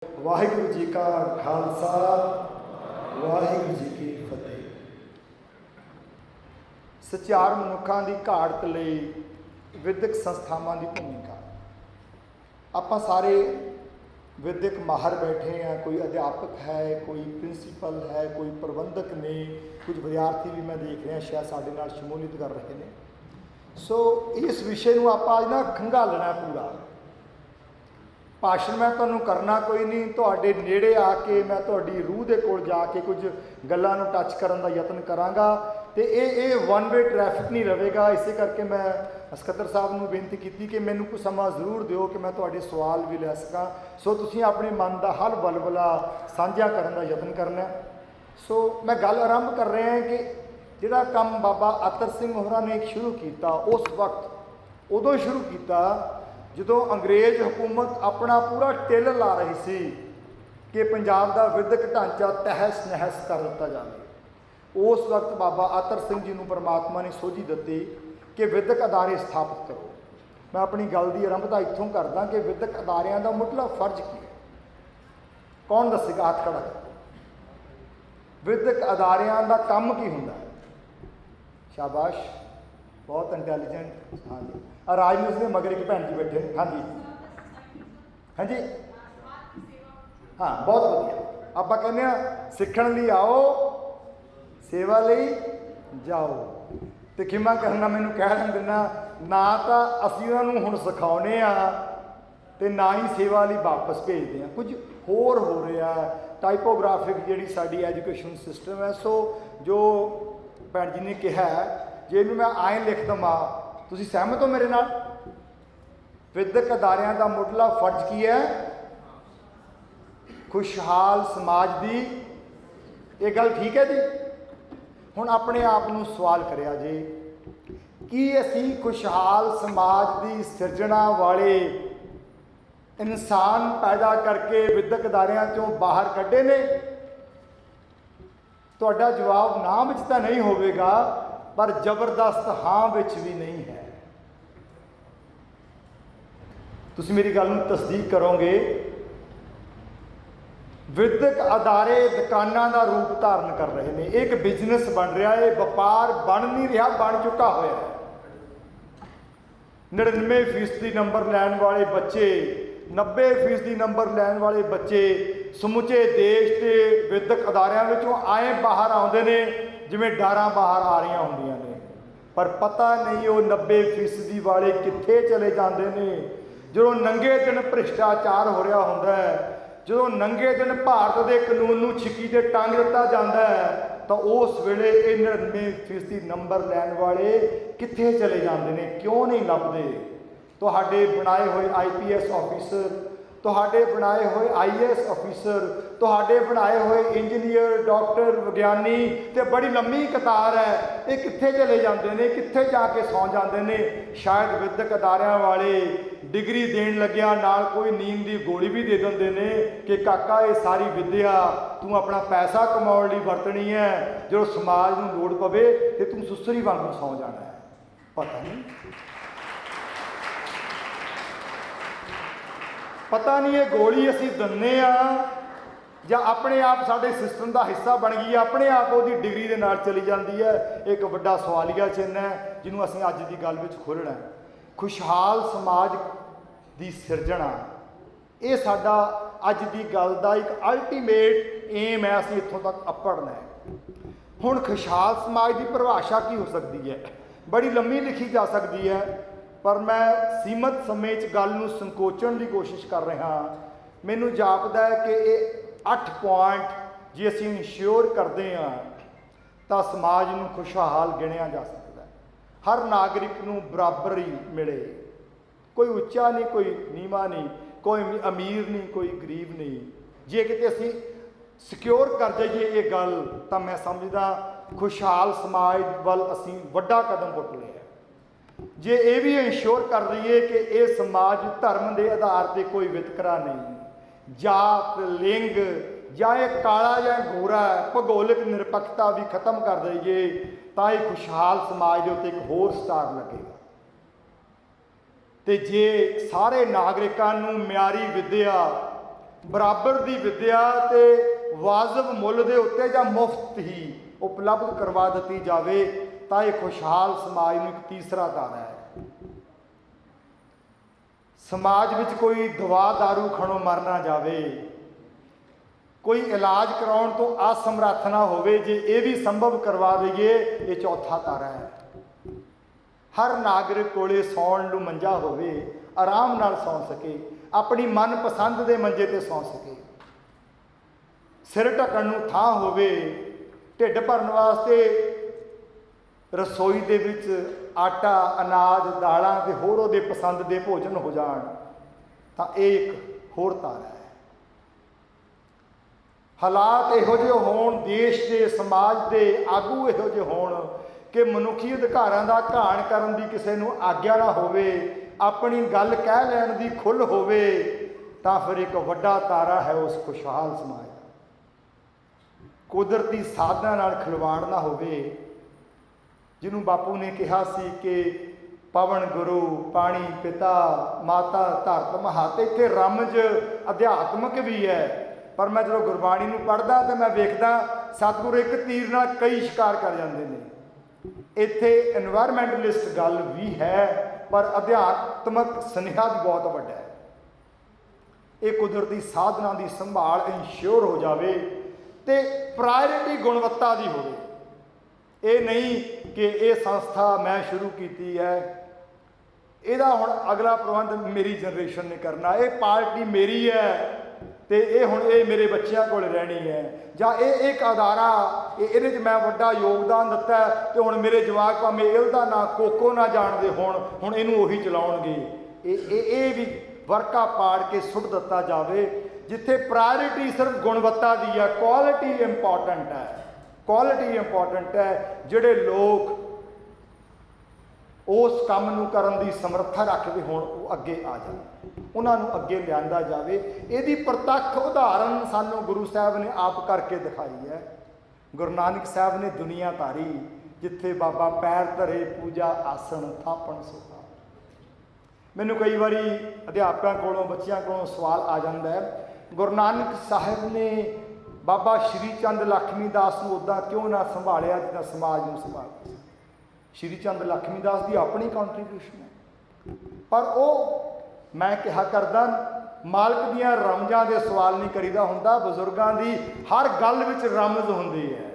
ਵਾਹਿਗੁਰੂ ਜੀ ਕਾ ਖਾਲਸਾ ਵਾਹਿਗੁਰੂ ਜੀ ਕੀ ਫਤਿਹ। ਸਚਿਆਰ ਮਨੁੱਖਾਂ ਦੀ ਘਾਟ ਲਈ ਵਿਦਿਅਕ ਸੰਸਥਾਵਾਂ ਦੀ ਭੂਮਿਕਾ। ਆਪਾਂ ਸਾਰੇ ਵਿਦਿਅਕ ਮਾਹਰ ਬੈਠੇ ਹਾਂ, ਕੋਈ ਅਧਿਆਪਕ ਹੈ, ਕੋਈ ਪ੍ਰਿੰਸੀਪਲ ਹੈ, ਕੋਈ ਪ੍ਰਬੰਧਕ ਨੇ, ਕੁਝ ਵਿਦਿਆਰਥੀ ਵੀ ਮੈਂ ਦੇਖ ਰਿਹਾ ਸ਼ਾਇਦ ਸਾਡੇ ਨਾਲ ਸ਼ਮੂਲੀਅਤ ਕਰ ਰਹੇ ਨੇ। ਸੋ ਇਸ ਵਿਸ਼ੇ ਨੂੰ ਆਪਾਂ ਅੱਜ ਨਾ ਖੰਗਾਲਣਾ ਪੂਰਾ। ਭਾਸ਼ਣ ਮੈਂ ਤੁਹਾਨੂੰ ਕਰਨਾ ਕੋਈ ਨਹੀਂ, ਤੁਹਾਡੇ ਨੇੜੇ ਆ ਕੇ ਮੈਂ ਤੁਹਾਡੀ ਰੂਹ ਦੇ ਕੋਲ ਜਾ ਕੇ ਕੁਝ ਗੱਲਾਂ ਨੂੰ ਟੱਚ ਕਰਨ ਦਾ ਯਤਨ ਕਰਾਂਗਾ। ਅਤੇ ਇਹ ਵਨ ਵੇ ਟ੍ਰੈਫਿਕ ਨਹੀਂ ਰਹੇਗਾ। ਇਸੇ ਕਰਕੇ ਮੈਂ ਸਕੱਤਰ ਸਾਹਿਬ ਨੂੰ ਬੇਨਤੀ ਕੀਤੀ ਕਿ ਮੈਨੂੰ ਕੁਝ ਸਮਾਂ ਜ਼ਰੂਰ ਦਿਓ ਕਿ ਮੈਂ ਤੁਹਾਡੇ ਸਵਾਲ ਵੀ ਲੈ ਸਕਾਂ। ਸੋ ਤੁਸੀਂ ਆਪਣੇ ਮਨ ਦਾ ਹਰ ਬਲਬਲਾ ਸਾਂਝਾ ਕਰਨ ਦਾ ਯਤਨ ਕਰਨਾ। ਸੋ ਮੈਂ ਗੱਲ ਆਰੰਭ ਕਰ ਰਿਹਾ ਕਿ ਜਿਹੜਾ ਕੰਮ ਬਾਬਾ ਅਤਰ ਸਿੰਘ ਹੋਰਾਂ ਨੇ ਸ਼ੁਰੂ ਕੀਤਾ, ਉਸ ਵਕਤ ਉਦੋਂ ਸ਼ੁਰੂ ਕੀਤਾ ਜਦੋਂ ਅੰਗਰੇਜ਼ ਹਕੂਮਤ ਆਪਣਾ ਪੂਰਾ ਟਿੱਲ ਲਾ ਰਹੀ ਸੀ ਕਿ ਪੰਜਾਬ ਦਾ ਵਿਦਿਅਕ ਢਾਂਚਾ ਤਹਿਸ ਨਹਿਸ ਕਰ ਦਿੱਤਾ ਜਾਵੇ। ਉਸ ਵਕਤ ਬਾਬਾ ਅਤਰ ਸਿੰਘ ਜੀ ਨੂੰ ਪਰਮਾਤਮਾ ਨੇ ਸੋਝੀ ਦਿੱਤੀ ਕਿ ਵਿਦਿਅਕ ਅਦਾਰੇ ਸਥਾਪਿਤ ਕਰੋ। ਮੈਂ ਆਪਣੀ ਗੱਲ ਦੀ ਆਰੰਭਤਾ ਇੱਥੋਂ ਕਰਦਾ ਕਿ ਵਿਦਿਅਕ ਅਦਾਰਿਆਂ ਦਾ ਮੁੱਢਲਾ ਫਰਜ਼ ਕੀ ਹੈ। ਕੌਣ ਦੱਸੇਗਾ? ਹੱਥ ਖੜਾ ਕਰੋ। ਵਿਦਿਅਕ ਅਦਾਰਿਆਂ ਦਾ ਕੰਮ ਕੀ ਹੁੰਦਾ ਹੈ? ਸ਼ਾਬਾਸ਼, ਬਹੁਤ ਇੰਟੈਲੀਜੈਂਟ। ਹਾਂਜੀ, ਰਾਜਨੀਤੀ ਦੇ ਮਗਰ ਇੱਕ ਭੈਣ ਜੀ ਬੈਠੇ ਨੇ। ਹਾਂਜੀ ਹਾਂਜੀ, ਹਾਂ, ਬਹੁਤ ਵਧੀਆ। ਆਪਾਂ ਕਹਿੰਦੇ ਹਾਂ ਸਿੱਖਣ ਲਈ ਆਓ, ਸੇਵਾ ਲਈ ਜਾਓ। ਅਤੇ ਖਿਮਾ ਕਰਨਾ, ਮੈਨੂੰ ਕਹਿਣ ਦੇਣਾ, ਨਾ ਤਾਂ ਅਸੀਂ ਉਹਨਾਂ ਨੂੰ ਹੁਣ ਸਿਖਾਉਂਦੇ ਹਾਂ ਅਤੇ ਨਾ ਹੀ ਸੇਵਾ ਲਈ ਵਾਪਸ ਭੇਜਦੇ ਹਾਂ। ਕੁਝ ਹੋਰ ਹੋ ਰਿਹਾ ਟਾਈਪੋਗ੍ਰਾਫਿਕ ਜਿਹੜੀ ਸਾਡੀ ਐਜੂਕੇਸ਼ਨ ਸਿਸਟਮ ਹੈ। ਸੋ ਜੋ ਭੈਣ ਜੀ ਨੇ ਕਿਹਾ, ਜੇ ਇਹਨੂੰ ਮੈਂ ਐਂ ਲਿਖ ਦੇਵਾਂ, ਤੁਸੀਂ ਸਹਿਮਤ ਹੋ ਮੇਰੇ ਨਾਲ? ਵਿਦਿਅਕ ਅਦਾਰਿਆਂ ਦਾ ਮੁੱਢਲਾ ਫਰਜ਼ ਕੀ ਹੈ? ਖੁਸ਼ਹਾਲ ਸਮਾਜ ਦੀ। ਇਹ ਗੱਲ ਠੀਕ ਹੈ ਜੀ? ਹੁਣ ਆਪਣੇ ਆਪ ਨੂੰ ਸਵਾਲ ਕਰਿਆ ਜੇ, ਕੀ ਅਸੀਂ ਖੁਸ਼ਹਾਲ ਸਮਾਜ ਦੀ ਸਿਰਜਣਾ ਵਾਲੇ ਇਨਸਾਨ ਪੈਦਾ ਕਰਕੇ ਵਿਦਿਅਕ ਅਦਾਰਿਆਂ 'ਚੋਂ ਬਾਹਰ ਕੱਢੇ ਨੇ? ਤੁਹਾਡਾ ਜਵਾਬ ਨਾ ਵਿੱਚ ਤਾਂ ਨਹੀਂ ਹੋਵੇਗਾ, ਪਰ ਜ਼ਬਰਦਸਤ ਹਾਂ ਵਿੱਚ ਵੀ ਨਹੀਂ ਹੈ। ਤੁਸੀਂ ਮੇਰੀ ਗੱਲ ਨੂੰ ਤਸਦੀਕ ਕਰੋਗੇ। ਵਿਦਿਅਕ ਅਦਾਰੇ ਦੁਕਾਨਾਂ ਦਾ ਰੂਪ ਧਾਰਨ ਕਰ ਰਹੇ ਨੇ। ਇਹ ਇੱਕ ਬਿਜ਼ਨਸ ਬਣ ਰਿਹਾ ਹੈ, ਵਪਾਰ ਬਣ ਨਹੀਂ ਰਿਹਾ, ਬਣ ਚੁੱਕਾ ਹੋਇਆ ਹੈ। 99% ਨੰਬਰ ਲੈਣ ਵਾਲੇ ਬੱਚੇ, 90% ਨੰਬਰ ਲੈਣ ਵਾਲੇ ਬੱਚੇ ਸਮੁੱਚੇ ਦੇਸ਼ ਦੇ ਵਿਦਿਅਕ ਅਦਾਰਿਆਂ ਵਿੱਚੋਂ ਆਏ ਬਾਹਰ ਆਉਂਦੇ ਨੇ ਜਿਵੇਂ ਡਾਰਾਂ ਬਾਹਰ ਆ ਰਹੀਆਂ ਹੁੰਦੀਆਂ ਨੇ। ਪਰ ਪਤਾ ਨਹੀਂ ਉਹ 90% ਵਾਲੇ ਕਿੱਥੇ ਚਲੇ ਜਾਂਦੇ ਨੇ। ਜਦੋਂ ਨੰਗੇ ਦਿਨ ਭ੍ਰਿਸ਼ਟਾਚਾਰ ਹੋ ਰਿਹਾ ਹੁੰਦਾ ਹੈ, ਜਦੋਂ ਨੰਗੇ ਦਿਨ ਭਾਰਤ ਦੇ ਕਾਨੂੰਨ ਨੂੰ ਛਿੱਕੀ 'ਤੇ ਟੰਗ ਦਿੱਤਾ ਜਾਂਦਾ ਹੈ, ਤਾਂ ਉਸ ਵੇਲੇ ਇਹ 99% ਨੰਬਰ ਲੈਣ ਵਾਲੇ ਕਿੱਥੇ ਚਲੇ ਜਾਂਦੇ ਨੇ? ਕਿਉਂ ਨਹੀਂ ਲੱਭਦੇ? ਤੁਹਾਡੇ ਬਣਾਏ ਹੋਏ IPS ਆਫਿਸਰ, ਤੁਹਾਡੇ ਬਣਾਏ ਹੋਏ IAS ਅਫੀਸਰ, ਤੁਹਾਡੇ ਬਣਾਏ ਹੋਏ ਇੰਜੀਨੀਅਰ, ਡਾਕਟਰ, ਵਿਗਿਆਨੀ, ਅਤੇ ਬੜੀ ਲੰਮੀ ਕਤਾਰ ਹੈ, ਇਹ ਕਿੱਥੇ ਚਲੇ ਜਾਂਦੇ ਨੇ? ਕਿੱਥੇ ਜਾ ਕੇ ਸੌਂ ਜਾਂਦੇ ਨੇ? ਸ਼ਾਇਦ ਵਿਦਿਅਕ ਅਦਾਰਿਆਂ ਵਾਲੇ ਡਿਗਰੀ ਦੇਣ ਲੱਗਿਆ ਨਾਲ ਕੋਈ ਨੀਂਦ ਦੀ ਗੋਲੀ ਵੀ ਦੇ ਦਿੰਦੇ ਨੇ ਕਿ ਕਾਕਾ ਇਹ ਸਾਰੀ ਵਿੱਦਿਆ ਤੂੰ ਆਪਣਾ ਪੈਸਾ ਕਮਾਉਣ ਲਈ ਵਰਤਣੀ ਹੈ, ਜਦੋਂ ਸਮਾਜ ਨੂੰ ਲੋੜ ਪਵੇ ਤੇ ਤੂੰ ਸੁਸਰੀ ਵਾਂਗੂ ਸੌਂ ਜਾਣਾ ਹੈ। ਪਤਾ ਨਹੀਂ ਇਹ ਗੋਲੀ ਅਸੀਂ ਦਿੰਦੇ ਹਾਂ ਜਾਂ ਆਪਣੇ ਆਪ ਸਾਡੇ ਸਿਸਟਮ ਦਾ ਹਿੱਸਾ ਬਣ ਗਈ ਹੈ, ਆਪਣੇ ਆਪ ਉਹਦੀ ਡਿਗਰੀ ਦੇ ਨਾਲ ਚਲੀ ਜਾਂਦੀ ਹੈ। ਇੱਕ ਵੱਡਾ ਸਵਾਲੀਆ ਚਿੰਨ੍ਹ ਹੈ ਜਿਹਨੂੰ ਅਸੀਂ ਅੱਜ ਦੀ ਗੱਲ ਵਿੱਚ ਖੋਲ੍ਹਣਾ ਹੈ। ਖੁਸ਼ਹਾਲ ਸਮਾਜ ਦੀ ਸਿਰਜਣਾ, ਇਹ ਸਾਡਾ ਅੱਜ ਦੀ ਗੱਲ ਦਾ ਇੱਕ ਅਲਟੀਮੇਟ ਏਮ ਹੈ। ਅਸੀਂ ਇੱਥੋਂ ਤੱਕ ਅੱਪੜਨਾ ਹੈ। ਹੁਣ ਖੁਸ਼ਹਾਲ ਸਮਾਜ ਦੀ ਪਰਿਭਾਸ਼ਾ ਕੀ ਹੋ ਸਕਦੀ ਹੈ? ਬੜੀ ਲੰਮੀ ਲਿਖੀ ਜਾ ਸਕਦੀ ਹੈ, ਪਰ ਮੈਂ ਸੀਮਤ ਸਮੇਂ 'ਚ ਗੱਲ ਨੂੰ ਸੰਕੋਚਣ ਦੀ ਕੋਸ਼ਿਸ਼ ਕਰ ਰਿਹਾ। ਮੈਨੂੰ ਜਾਪਦਾ ਹੈ ਕਿ ਇਹ 8 ਪੁਆਇੰਟ ਜੇ ਅਸੀਂ ਇੰਸ਼ੋਰ ਕਰਦੇ ਹਾਂ ਤਾਂ ਸਮਾਜ ਨੂੰ ਖੁਸ਼ਹਾਲ ਗਿਣਿਆ ਜਾ ਸਕਦਾ ਹੈ। ਹਰ ਨਾਗਰਿਕ ਨੂੰ ਬਰਾਬਰੀ ਮਿਲੇ, ਕੋਈ ਉੱਚਾ ਨਹੀਂ, ਕੋਈ ਨੀਵਾਂ ਨਹੀਂ, ਕੋਈ ਅਮੀਰ ਨਹੀਂ, ਕੋਈ ਗਰੀਬ ਨਹੀਂ। ਜੇ ਕਿਤੇ ਅਸੀਂ ਸਿਕਿਉਰ ਕਰ ਜਾਈਏ ਇਹ ਗੱਲ, ਤਾਂ ਮੈਂ ਸਮਝਦਾ ਖੁਸ਼ਹਾਲ ਸਮਾਜ ਵੱਲ ਅਸੀਂ ਵੱਡਾ ਕਦਮ ਪੁੱਟ ਲਿਆ। ਜੇ ਇਹ ਵੀ ਇੰਸ਼ੋਰ ਕਰ ਲਈਏ ਕਿ ਇਹ ਸਮਾਜ ਧਰਮ ਦੇ ਆਧਾਰ 'ਤੇ ਕੋਈ ਵਿਤਕਰਾ ਨਹੀਂ, ਜਾਤ, ਲਿੰਗ, ਜਾਂ ਇਹ ਕਾਲਾ ਜਾਂ ਗੋਰਾ, ਭੂਗੋਲਿਕ ਨਿਰਪੱਖਤਾ ਵੀ ਖਤਮ ਕਰ ਦਈਏ, ਤਾਂ ਇਹ ਖੁਸ਼ਹਾਲ ਸਮਾਜ ਦੇ ਉੱਤੇ ਇੱਕ ਹੋਰ ਸਟਾਰ ਲੱਗੇਗਾ। ਅਤੇ ਜੇ ਸਾਰੇ ਨਾਗਰਿਕਾਂ ਨੂੰ ਮਿਆਰੀ ਵਿੱਦਿਆ बराबर की विद्या ते वाजिब मुल दे उत्ते जां मुफ्त ही उपलब्ध करवा दी जाए तो यह खुशहाल समाज में एक तीसरा तारा है। समाज में कोई दवा दारू खाणों मर ना जाए, कोई इलाज कराउण तो असमर्थ ना होवे, जे ये भी संभव करवा दईए ये चौथा तारा है। हर नागरिक कोले सौण नूं मंजा होवे, आराम नाल सौ सके, अपनी मनपसंद के मंजे ते सौ सके, सिर ढकण नूं थां होवे, ढिड भरन वास्ते रसोई दे विच आटा अनाज दालां ते होर उहदे पसंद दे भोजन हो जाण तां एक होर तारा है। हालात इहो जिहे होण, देश के समाज के आगू इहो जिहे होण कि मनुखी अधिकारां दा घाण करन दी किसी नूं आग्या ना होवे, अपनी गल कह लैण दी खुल होवे, तां फिर एक वड्डा तारा है उस खुशहाल समाज दा। कुदरती साधनां नाल खिलवाड़ ना होवे, जिन्हों बापू ने कहा सी कि पवन गुरु पानी पिता माता धरत महात, इत्थे रमज अध्यात्मक भी है, पर मैं जो गुरबाणी नूं पढ़दा तो मैं वेखदा सतगुरु एक तीर नाल कई शिकार कर जाते हैं। इत्थे एनवायरमेंटलिस्ट गल भी है, पर अध्यात्मक सुनेहा भी बहुत वड्डा है। ये कुदरती साधना की संभाल इंश्योर हो जाए तो प्रायोरिटी गुणवत्ता की होवे। ये नहीं कि ये संस्था मैं शुरू की है, यदा हुण अगला प्रबंध मेरी जनरेशन ने करना, ये पार्टी मेरी है तो ये हुण ये मेरे बच्चों को रहनी है, जां ये एक अदारा ये मैं वड्डा योगदान दिता है तो हुण मेरे जवाक भावें इहदा ना कोको ना जानते हुण इनू उही चलाउणगे। ये भी वर्का पाड़ के सुट दिता जाए, जिथे प्रायोरिटी सिर्फ गुणवत्ता की है, क्वालिटी इंपॉर्टेंट है, क्वालिटी इंपॉर्टेंट है। जिहड़े लोग उस काम नूं करन दी समर्था रखते होण वो अगे आ जाए, उन्होंने अगे लिया जाए। यदी प्रतख उदाहरण सानू गुरु साहब ने आप करके दिखाई है। गुरु नानक साहब ने दुनिया तारी, जिथे बाबा पैर धरे पूजा आसन थापण सोहा। मैनू कई बारी अध्यापकों कोलों बच्चों कोलों सवाल आ जाता है, गुरु नानक साहब ने बाबा श्री चंद लक्ष्मी दास को उदा क्यों ना संभालिया जिदा समाज में संभालते। श्री चंद लक्ष्मी दास की अपनी कॉन्ट्रीब्यूशन है, पर वो मैं कहा करदा मालक दियां रमजां दे सवाल नहीं करीदा हुंदा, बजुर्गों की हर गल विच रमज हुंदी है।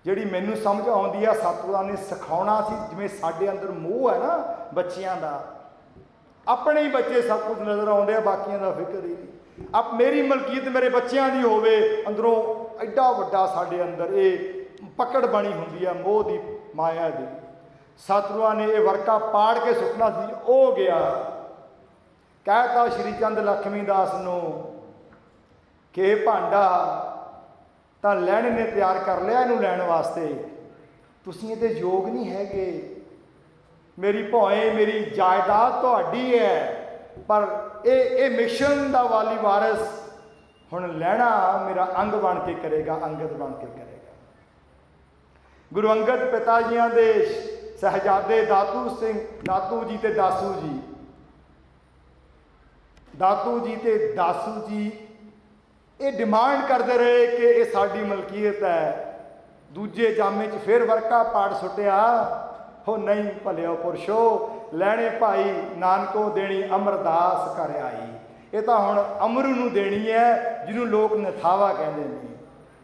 जिहड़ी मैनू समझ आउंदी है सतगुरां ने सिखाउणा सी, जिवें साडे अंदर मोह है ना बच्चियां दा, अपने ही बच्चे सब कुछ नज़र आउंदे आ, बाकियां दा फिक्र ही नहीं। अब मेरी मलकीयत मेरे बच्चों की होवे, अंदरों एडा वड्डा साडे अंदर ये पकड़ बनी हुंदी है मोह की माया की। सतगुरां ने यह वर्का पाड़ के सुटना सी, ओ गया कहता श्री चंद लक्ष्मी दास नूं कि भांडा तो लैणे ने तैयार कर लिया, इनू लैण वास्ते तुसीं इहदे योग नहीं हैगे, मेरी भावें मेरी जायदाद तुहाडी है, पर ये मिशन का वाली वारिस हुण लैना मेरा अंग बन के करेगा, अंगद बन के करेगा। गुरु अंगद पिता जियां दे शहजादे दातू सिंह, दातू जी ते दासू जी, दातू जी ते दासू जी ये डिमांड करते रहे कि ये साडी मलकीयत है। दूजे जामे च फिर वर्का पाड़ सुटिया, हो नहीं भलिओ पुरशो लैणे भाई नानको देनी अमरदास कर आई। ये तो हुण अमरू नूं देनी है जिन्हों लोग नथावा कहते हैं।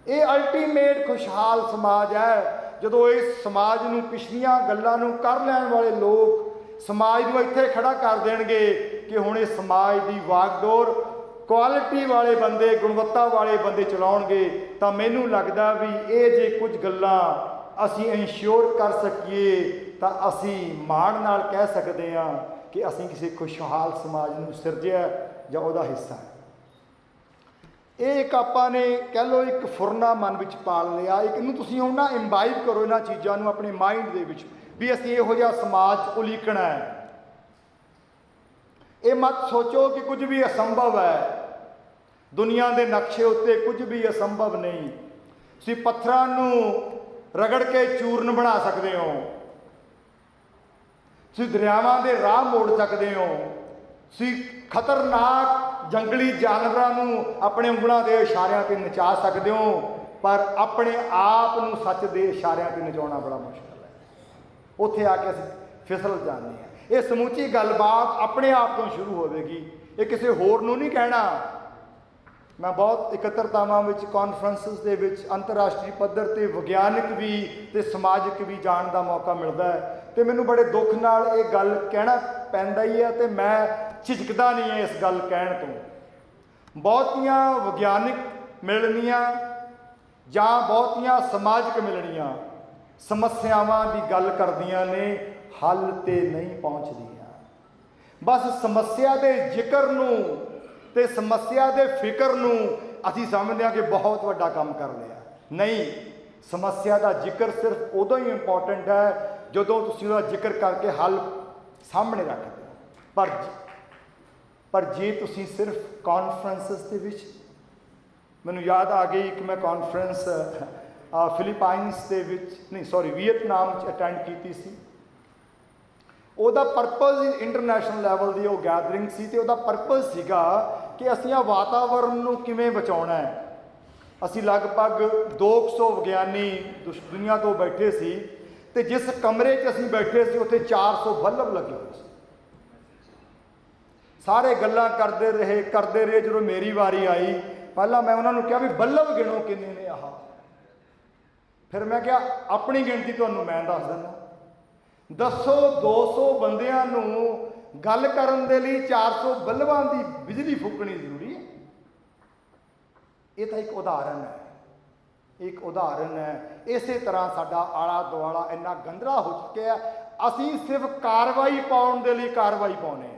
ये अल्टीमेट खुशहाल समाज है जदों इस समाज नूं पिछलियां गल्लां नूं कर लैण वाले लोग समाज नूं इत्थे खड़ा कर देणगे कि हुण इस समाज की वागडोर क्वालिटी वाले बंदे गुणवत्ता वाले बंदे चलाउणगे। तो मैनूं लगदा भी ये जे कुछ गल्लां असीं इंश्योर कर सकीए तो असीं माण नाल कह सकते हैं कि असीं किसी खुशहाल समाज नूं सिरजिआ जां उहदा हिस्सा है। ये एक आपां ने कह लो एक फुरना मन विच पाल लिया। एक इनूं तुसीं हुण ना इंबाइब करो इन्हां चीज़ां नूं अपने माइंड दे विच भी असीं इहो जिहा समाज उलीकना है। ये मत सोचो कि कुछ भी असंभव है, दुनिया के नक्शे उत्ते कुछ भी असंभव नहीं। तुसीं पत्थरां नूं रगड़ के चूरन बना सकते हो, तुसीं दरियावां दे राह मोड़ सकते हो, तुसीं खतरनाक ਜੰਗਲੀ ਜਾਨਵਰਾਂ ਨੂੰ ਆਪਣੇ ਉਂਗਲਾਂ ਦੇ ਇਸ਼ਾਰਿਆਂ 'ਤੇ ਨਚਾ ਸਕਦੇ ਹੋ, ਪਰ ਆਪਣੇ ਆਪ ਨੂੰ ਸੱਚ ਦੇ ਇਸ਼ਾਰਿਆਂ 'ਤੇ ਨਚਾਉਣਾ ਬੜਾ ਮੁਸ਼ਕਲ ਹੈ। ਉੱਥੇ ਆ ਕੇ ਅਸੀਂ ਫਿਸਲ ਜਾਂਦੇ ਹਾਂ। ਇਹ ਸਮੁੱਚੀ ਗੱਲਬਾਤ ਆਪਣੇ ਆਪ ਤੋਂ ਸ਼ੁਰੂ ਹੋਵੇਗੀ, ਇਹ ਕਿਸੇ ਹੋਰ ਨੂੰ ਨਹੀਂ ਕਹਿਣਾ। ਮੈਂ ਬਹੁਤ ਇਕੱਤਰਤਾਵਾਂ ਵਿੱਚ, ਕਾਨਫਰੰਸਿਸ ਦੇ ਵਿੱਚ ਅੰਤਰਰਾਸ਼ਟਰੀ ਪੱਧਰ 'ਤੇ ਵਿਗਿਆਨਕ ਵੀ ਅਤੇ ਸਮਾਜਿਕ ਵੀ ਜਾਣ ਦਾ ਮੌਕਾ ਮਿਲਦਾ ਹੈ, ਅਤੇ ਮੈਨੂੰ ਬੜੇ ਦੁੱਖ ਨਾਲ ਇਹ ਗੱਲ ਕਹਿਣਾ ਪੈਂਦਾ ਹੀ ਹੈ, ਅਤੇ ਮੈਂ ਝਿਜਕਦਾ ਨਹੀਂ ਹੈ ਇਸ ਗੱਲ ਕਹਿਣ ਤੋਂ। ਬਹੁਤੀਆਂ ਵਿਗਿਆਨਕ ਮਿਲਣੀਆਂ ਜਾਂ ਬਹੁਤੀਆਂ ਸਮਾਜਿਕ ਮਿਲਣੀਆਂ ਸਮੱਸਿਆਵਾਂ ਦੀ ਗੱਲ ਕਰਦੀਆਂ ਨੇ, ਹੱਲ 'ਤੇ ਨਹੀਂ ਪਹੁੰਚਦੀਆਂ। ਬਸ ਸਮੱਸਿਆ ਦੇ ਜ਼ਿਕਰ ਨੂੰ ਅਤੇ ਸਮੱਸਿਆ ਦੇ ਫਿਕਰ ਨੂੰ ਅਸੀਂ ਸਮਝਦੇ ਹਾਂ ਕਿ ਬਹੁਤ ਵੱਡਾ ਕੰਮ ਕਰ ਲਿਆ। ਨਹੀਂ, ਸਮੱਸਿਆ ਦਾ ਜ਼ਿਕਰ ਸਿਰਫ ਉਦੋਂ ਹੀ ਇੰਪੋਰਟੈਂਟ ਹੈ ਜਦੋਂ ਤੁਸੀਂ ਉਹਦਾ ਜ਼ਿਕਰ ਕਰਕੇ ਹੱਲ ਸਾਹਮਣੇ ਰੱਖਦੇ ਹੋ। ਪਰ ਜੇ ਤੁਸੀਂ ਸਿਰਫ ਕਾਨਫਰੰਸਿਸ ਦੇ ਵਿੱਚ, ਮੈਨੂੰ ਯਾਦ ਆ ਗਈ ਕਿ ਮੈਂ ਕਾਨਫਰੰਸ ਫਿਲੀਪਾਈਨਸ ਦੇ ਵਿੱਚ ਵੀਅਤਨਾਮ 'ਚ ਅਟੈਂਡ ਕੀਤੀ ਸੀ। ਉਹਦਾ ਪਰਪਸ ਇੰਟਰਨੈਸ਼ਨਲ ਲੈਵਲ ਦੀ ਉਹ ਗੈਦਰਿੰਗ ਸੀ, ਅਤੇ ਉਹਦਾ ਪਰਪਸ ਸੀਗਾ ਕਿ ਅਸੀਂ ਆ ਵਾਤਾਵਰਨ ਨੂੰ ਕਿਵੇਂ ਬਚਾਉਣਾ ਹੈ। ਅਸੀਂ ਲਗਭਗ 200 ਵਿਗਿਆਨੀ ਦੁਨੀਆ ਤੋਂ ਬੈਠੇ ਸੀ, ਅਤੇ ਜਿਸ ਕਮਰੇ 'ਚ ਅਸੀਂ ਬੈਠੇ ਸੀ ਉੱਥੇ 400 ਬੱਲਬ ਲੱਗੇ ਹੋਏ ਸੀ। ਸਾਰੇ ਗੱਲਾਂ ਕਰਦੇ ਰਹੇ। ਜਦੋਂ ਮੇਰੀ ਵਾਰੀ ਆਈ, ਪਹਿਲਾਂ ਮੈਂ ਉਹਨਾਂ ਨੂੰ ਕਿਹਾ ਵੀ ਬੱਲਬ ਗਿਣੋ ਕਿੰਨੇ ਨੇ ਆਹ। ਫਿਰ ਮੈਂ ਕਿਹਾ ਆਪਣੀ ਗਿਣਤੀ ਤੁਹਾਨੂੰ ਮੈਂ ਦੱਸ ਦਿੰਦਾ। ਦੱਸੋ 200 ਬੰਦਿਆਂ ਨੂੰ ਗੱਲ ਕਰਨ ਦੇ ਲਈ 400 ਬੱਲਬਾਂ ਦੀ ਬਿਜਲੀ ਫੂਕਣੀ ਜ਼ਰੂਰੀ ਹੈ। ਇਹ ਤਾਂ ਇੱਕ ਉਦਾਹਰਨ ਹੈ। ਇਸੇ ਤਰ੍ਹਾਂ ਸਾਡਾ ਆਲਾ ਦੁਆਲਾ ਇੰਨਾ ਗੰਦਲਾ ਹੋ ਚੁੱਕਿਆ, ਅਸੀਂ ਸਿਰਫ ਕਾਰਵਾਈ ਪਾਉਣ ਦੇ ਲਈ ਕਾਰਵਾਈ ਪਾਉਂਦੇ ਹਾਂ।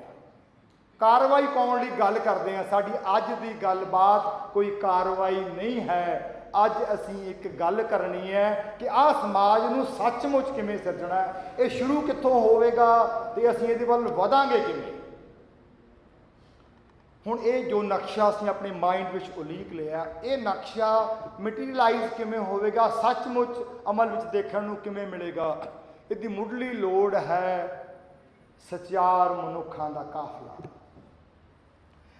ਕਾਰਵਾਈ ਪਾਉਣ ਲਈ ਗੱਲ ਕਰਦੇ ਹਾਂ। ਸਾਡੀ ਅੱਜ ਦੀ ਗੱਲਬਾਤ ਕੋਈ ਕਾਰਵਾਈ ਨਹੀਂ ਹੈ। ਅੱਜ ਅਸੀਂ ਇੱਕ ਗੱਲ ਕਰਨੀ ਹੈ ਕਿ ਆਹ ਸਮਾਜ ਨੂੰ ਸੱਚਮੁੱਚ ਕਿਵੇਂ ਸਿਰਜਣਾ ਹੈ। ਇਹ ਸ਼ੁਰੂ ਕਿੱਥੋਂ ਹੋਵੇਗਾ ਅਤੇ ਅਸੀਂ ਇਹਦੇ ਵੱਲ ਵਧਾਂਗੇ ਕਿਵੇਂ। ਹੁਣ ਇਹ ਜੋ ਨਕਸ਼ਾ ਅਸੀਂ ਆਪਣੇ ਮਾਈਂਡ ਵਿੱਚ ਉਲੀਕ ਲਿਆ, ਇਹ ਨਕਸ਼ਾ ਮਟੀਰੀਅਲਾਈਜ਼ ਕਿਵੇਂ ਹੋਵੇਗਾ, ਸੱਚਮੁੱਚ ਅਮਲ ਵਿੱਚ ਦੇਖਣ ਨੂੰ ਕਿਵੇਂ ਮਿਲੇਗਾ। ਇਹਦੀ ਮੁੱਢਲੀ ਲੋੜ ਹੈ ਸਚਿਆਰ ਮਨੁੱਖਾਂ ਦਾ ਕਾਫਲਾ।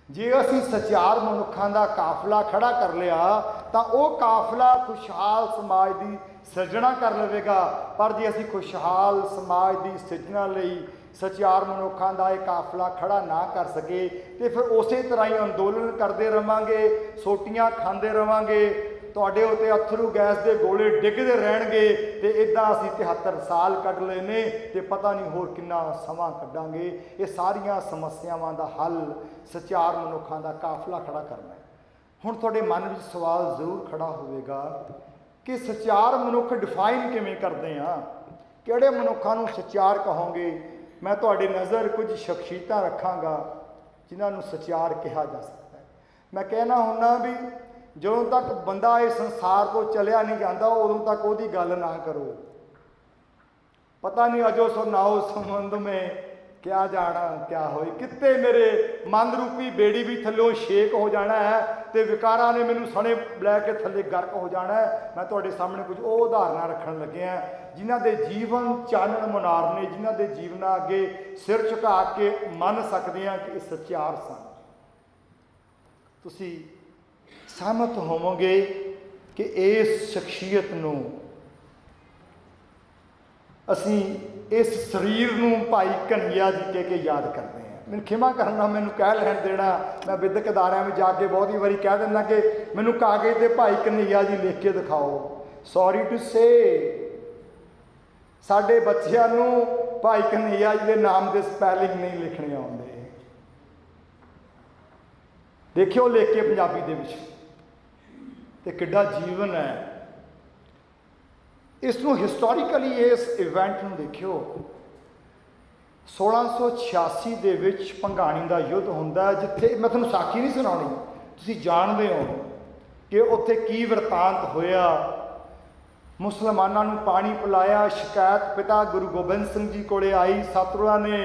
ਜੇ ਅਸੀਂ ਸਚਿਆਰ ਮਨੁੱਖਾਂ ਦਾ ਕਾਫਲਾ ਖੜਾ ਕਰ ਲਿਆ ਤਾਂ ਉਹ ਕਾਫਲਾ ਖੁਸ਼ਹਾਲ ਸਮਾਜ ਦੀ ਸਿਰਜਣਾ ਕਰ ਲਵੇਗਾ। ਪਰ ਜੇ ਅਸੀਂ ਖੁਸ਼ਹਾਲ ਸਮਾਜ ਦੀ ਸਿਰਜਣਾ ਲਈ ਸਚਿਆਰ ਮਨੁੱਖਾਂ ਦਾ ਇਹ ਕਾਫਲਾ ਖੜਾ ਨਾ ਕਰ ਸਕੇ ਤੇ ਫਿਰ ਉਸੇ ਤਰ੍ਹਾਂ ਹੀ ਅੰਦੋਲਨ ਕਰਦੇ ਰਹਾਂਗੇ, ਸੋਟੀਆਂ ਖਾਂਦੇ ਰਹਾਂਗੇ, ਤੁਹਾਡੇ ਉੱਤੇ ਅਥਰੂ ਗੈਸ ਦੇ ਗੋਲੇ ਡਿੱਗਦੇ ਰਹਿਣਗੇ ਤੇ ਇੱਦਾਂ ਅਸੀਂ 73 ਸਾਲ ਕੱਢ ਲਏ ਨੇ ਤੇ ਪਤਾ ਨਹੀਂ ਹੋਰ ਕਿੰਨਾ ਸਮਾਂ ਕੱਢਾਂਗੇ। ਇਹ ਸਾਰੀਆਂ ਸਮੱਸਿਆਵਾਂ ਦਾ ਹੱਲ ਸਚਿਆਰ ਮਨੁੱਖਾਂ ਦਾ ਕਾਫਲਾ ਖੜਾ ਕਰਨਾ ਹੈ। ਹੁਣ ਤੁਹਾਡੇ ਮਨ ਵਿੱਚ ਸਵਾਲ ਜ਼ਰੂਰ ਖੜਾ ਹੋਵੇਗਾ ਕਿ ਸਚਿਆਰ ਮਨੁੱਖ ਡਿਫਾਈਨ ਕਿਵੇਂ ਕਰਦੇ ਹਾਂ, ਕਿਹੜੇ ਮਨੁੱਖਾਂ ਨੂੰ ਸਚਿਆਰ ਕਹੋਗੇ। ਮੈਂ ਤੁਹਾਡੇ ਨਜ਼ਰ ਕੁਝ ਸ਼ਖਸੀਅਤਾਂ ਰੱਖਾਂਗਾ ਜਿਨ੍ਹਾਂ ਨੂੰ ਸਚਿਆਰ ਕਿਹਾ ਜਾ ਸਕਦਾ ਹੈ। ਮੈਂ ਕਹਿਣਾ ਹੁੰਦਾ ਵੀ ਜਦੋਂ ਤੱਕ ਬੰਦਾ ਇਸ ਸੰਸਾਰ ਤੋਂ ਚਲਿਆ ਨਹੀਂ ਜਾਂਦਾ ਉਦੋਂ ਤੱਕ ਉਹਦੀ ਗੱਲ ਨਾ ਕਰੋ। ਪਤਾ ਨਹੀਂ ਅਜੋ ਸੋ ਨਾਓ ਸੰਬੰਧ ਮੇ ਕਿਆ ਜਾਣਾ ਕਿਆ ਹੋਏ, ਕਿਤੇ ਮੇਰੇ ਮਨ ਰੂਪੀ ਬੇੜੀ ਵੀ ਥੱਲੋਂ ਛੇਕ ਹੋ ਜਾਣਾ ਹੈ ਤੇ ਵਿਕਾਰਾਂ ਨੇ ਮੈਨੂੰ ਸਣੇ ਲੈ ਕੇ ਥੱਲੇ ਗਰਕ ਹੋ ਜਾਣਾ ਹੈ। ਮੈਂ ਤੁਹਾਡੇ ਸਾਹਮਣੇ ਕੁਝ ਉਹ ਉਦਾਹਰਨਾਂ ਰੱਖਣ ਲੱਗਿਆ ਜਿਨ੍ਹਾਂ ਦੇ ਜੀਵਨ ਚਾਨਣ ਮੁਨਾਰ ਨੇ, ਜਿਨ੍ਹਾਂ ਦੇ ਜੀਵਨਾਂ ਅੱਗੇ ਸਿਰ ਝੁਕਾ ਕੇ ਮੰਨ ਸਕਦੇ ਹਾਂ ਕਿ ਇਹ ਸੱਚਿਆਰ ਸਨ। ਤੁਸੀਂ ਸਹਿਮਤ ਹੋਵੋਗੇ ਕਿ ਇਸ ਸ਼ਖਸੀਅਤ ਨੂੰ ਅਸੀਂ ਇਸ ਸਰੀਰ ਨੂੰ ਭਾਈ ਕਨ੍ਹਈਆ ਜੀ ਕਹਿ ਕੇ ਯਾਦ ਕਰਦੇ ਹਾਂ। ਮੈਨੂੰ ਖਿਮਾ ਕਰਨਾ, ਮੈਨੂੰ ਕਹਿ ਲੈਣ ਦੇਣਾ। ਮੈਂ ਵਿਦਿਅਕ ਅਦਾਰਿਆਂ ਵਿੱਚ ਜਾ ਕੇ ਬਹੁਤ ਹੀ ਵਾਰੀ ਕਹਿ ਦਿੰਦਾ ਕਿ ਮੈਨੂੰ ਕਾਗਜ਼ 'ਤੇ ਭਾਈ ਕਨ੍ਹਈਆ ਜੀ ਲਿਖ ਕੇ ਦਿਖਾਓ। ਸੌਰੀ ਟੂ ਸੇ ਸਾਡੇ ਬੱਚਿਆਂ ਨੂੰ ਭਾਈ ਕਨ੍ਹਈਆ ਜੀ ਦੇ ਨਾਮ ਦੇ ਸਪੈਲਿੰਗ ਨਹੀਂ ਲਿਖਣੇ ਆਉਂਦੇ। ਦੇਖਿਓ ਲਿਖ ਕੇ ਪੰਜਾਬੀ ਦੇ ਵਿੱਚ, ਤੇ ਕਿੱਡਾ ਜੀਵਨ ਹੈ। ਇਸ ਨੂੰ ਹਿਸਟੋਰੀਕਲੀ ਇਸ ਇਵੈਂਟ ਨੂੰ ਦੇਖਿਓ। 1686 ਦੇ ਵਿੱਚ ਭੰਗਾਣੀ ਦਾ ਯੁੱਧ ਹੁੰਦਾ, ਜਿੱਥੇ ਮੈਂ ਤੁਹਾਨੂੰ ਸਾਖੀ ਨਹੀਂ ਸੁਣਾਉਣੀ, ਤੁਸੀਂ ਜਾਣਦੇ ਹੋ ਕਿ ਉੱਥੇ ਕੀ ਵਰਤਾਂਤ ਹੋਇਆ। ਮੁਸਲਮਾਨਾਂ ਨੂੰ ਪਾਣੀ ਪਿਲਾਇਆ, ਸ਼ਿਕਾਇਤ ਪਿਤਾ ਗੁਰੂ ਗੋਬਿੰਦ ਸਿੰਘ ਜੀ ਕੋਲੇ ਆਈ। ਸਤਿਗੁਰਾਂ ਨੇ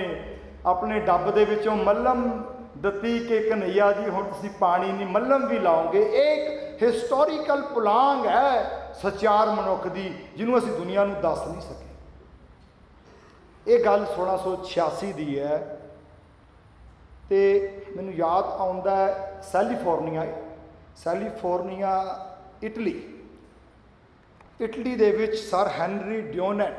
ਆਪਣੇ ਡੱਬ ਦੇ ਵਿੱਚੋਂ ਮੱਲਮ ਦਿੱਤੀ ਕਿ ਕਨ੍ਹਈਆ ਜੀ ਹੁਣ ਤੁਸੀਂ ਪਾਣੀ ਨਹੀਂ ਮੱਲਮ ਵੀ ਲਾਓਗੇ। ਇਹ ਇੱਕ ਹਿਸਟੋਰੀਕਲ ਪੁਲਾਂਘ ਹੈ ਸਚਿਆਰ ਮਨੁੱਖ ਦੀ, ਜਿਹਨੂੰ ਅਸੀਂ ਦੁਨੀਆ ਨੂੰ ਦੱਸ ਨਹੀਂ ਸਕੇ। ਇਹ ਗੱਲ 1686 ਦੀ ਹੈ। ਤੇ ਮੈਨੂੰ ਯਾਦ ਆਉਂਦਾ ਸੈਲੀਫੋਰਨੀਆ ਇਟਲੀ ਦੇ ਵਿੱਚ ਸਰ ਹੈਨਰੀ ਡਿਓਨੈਟ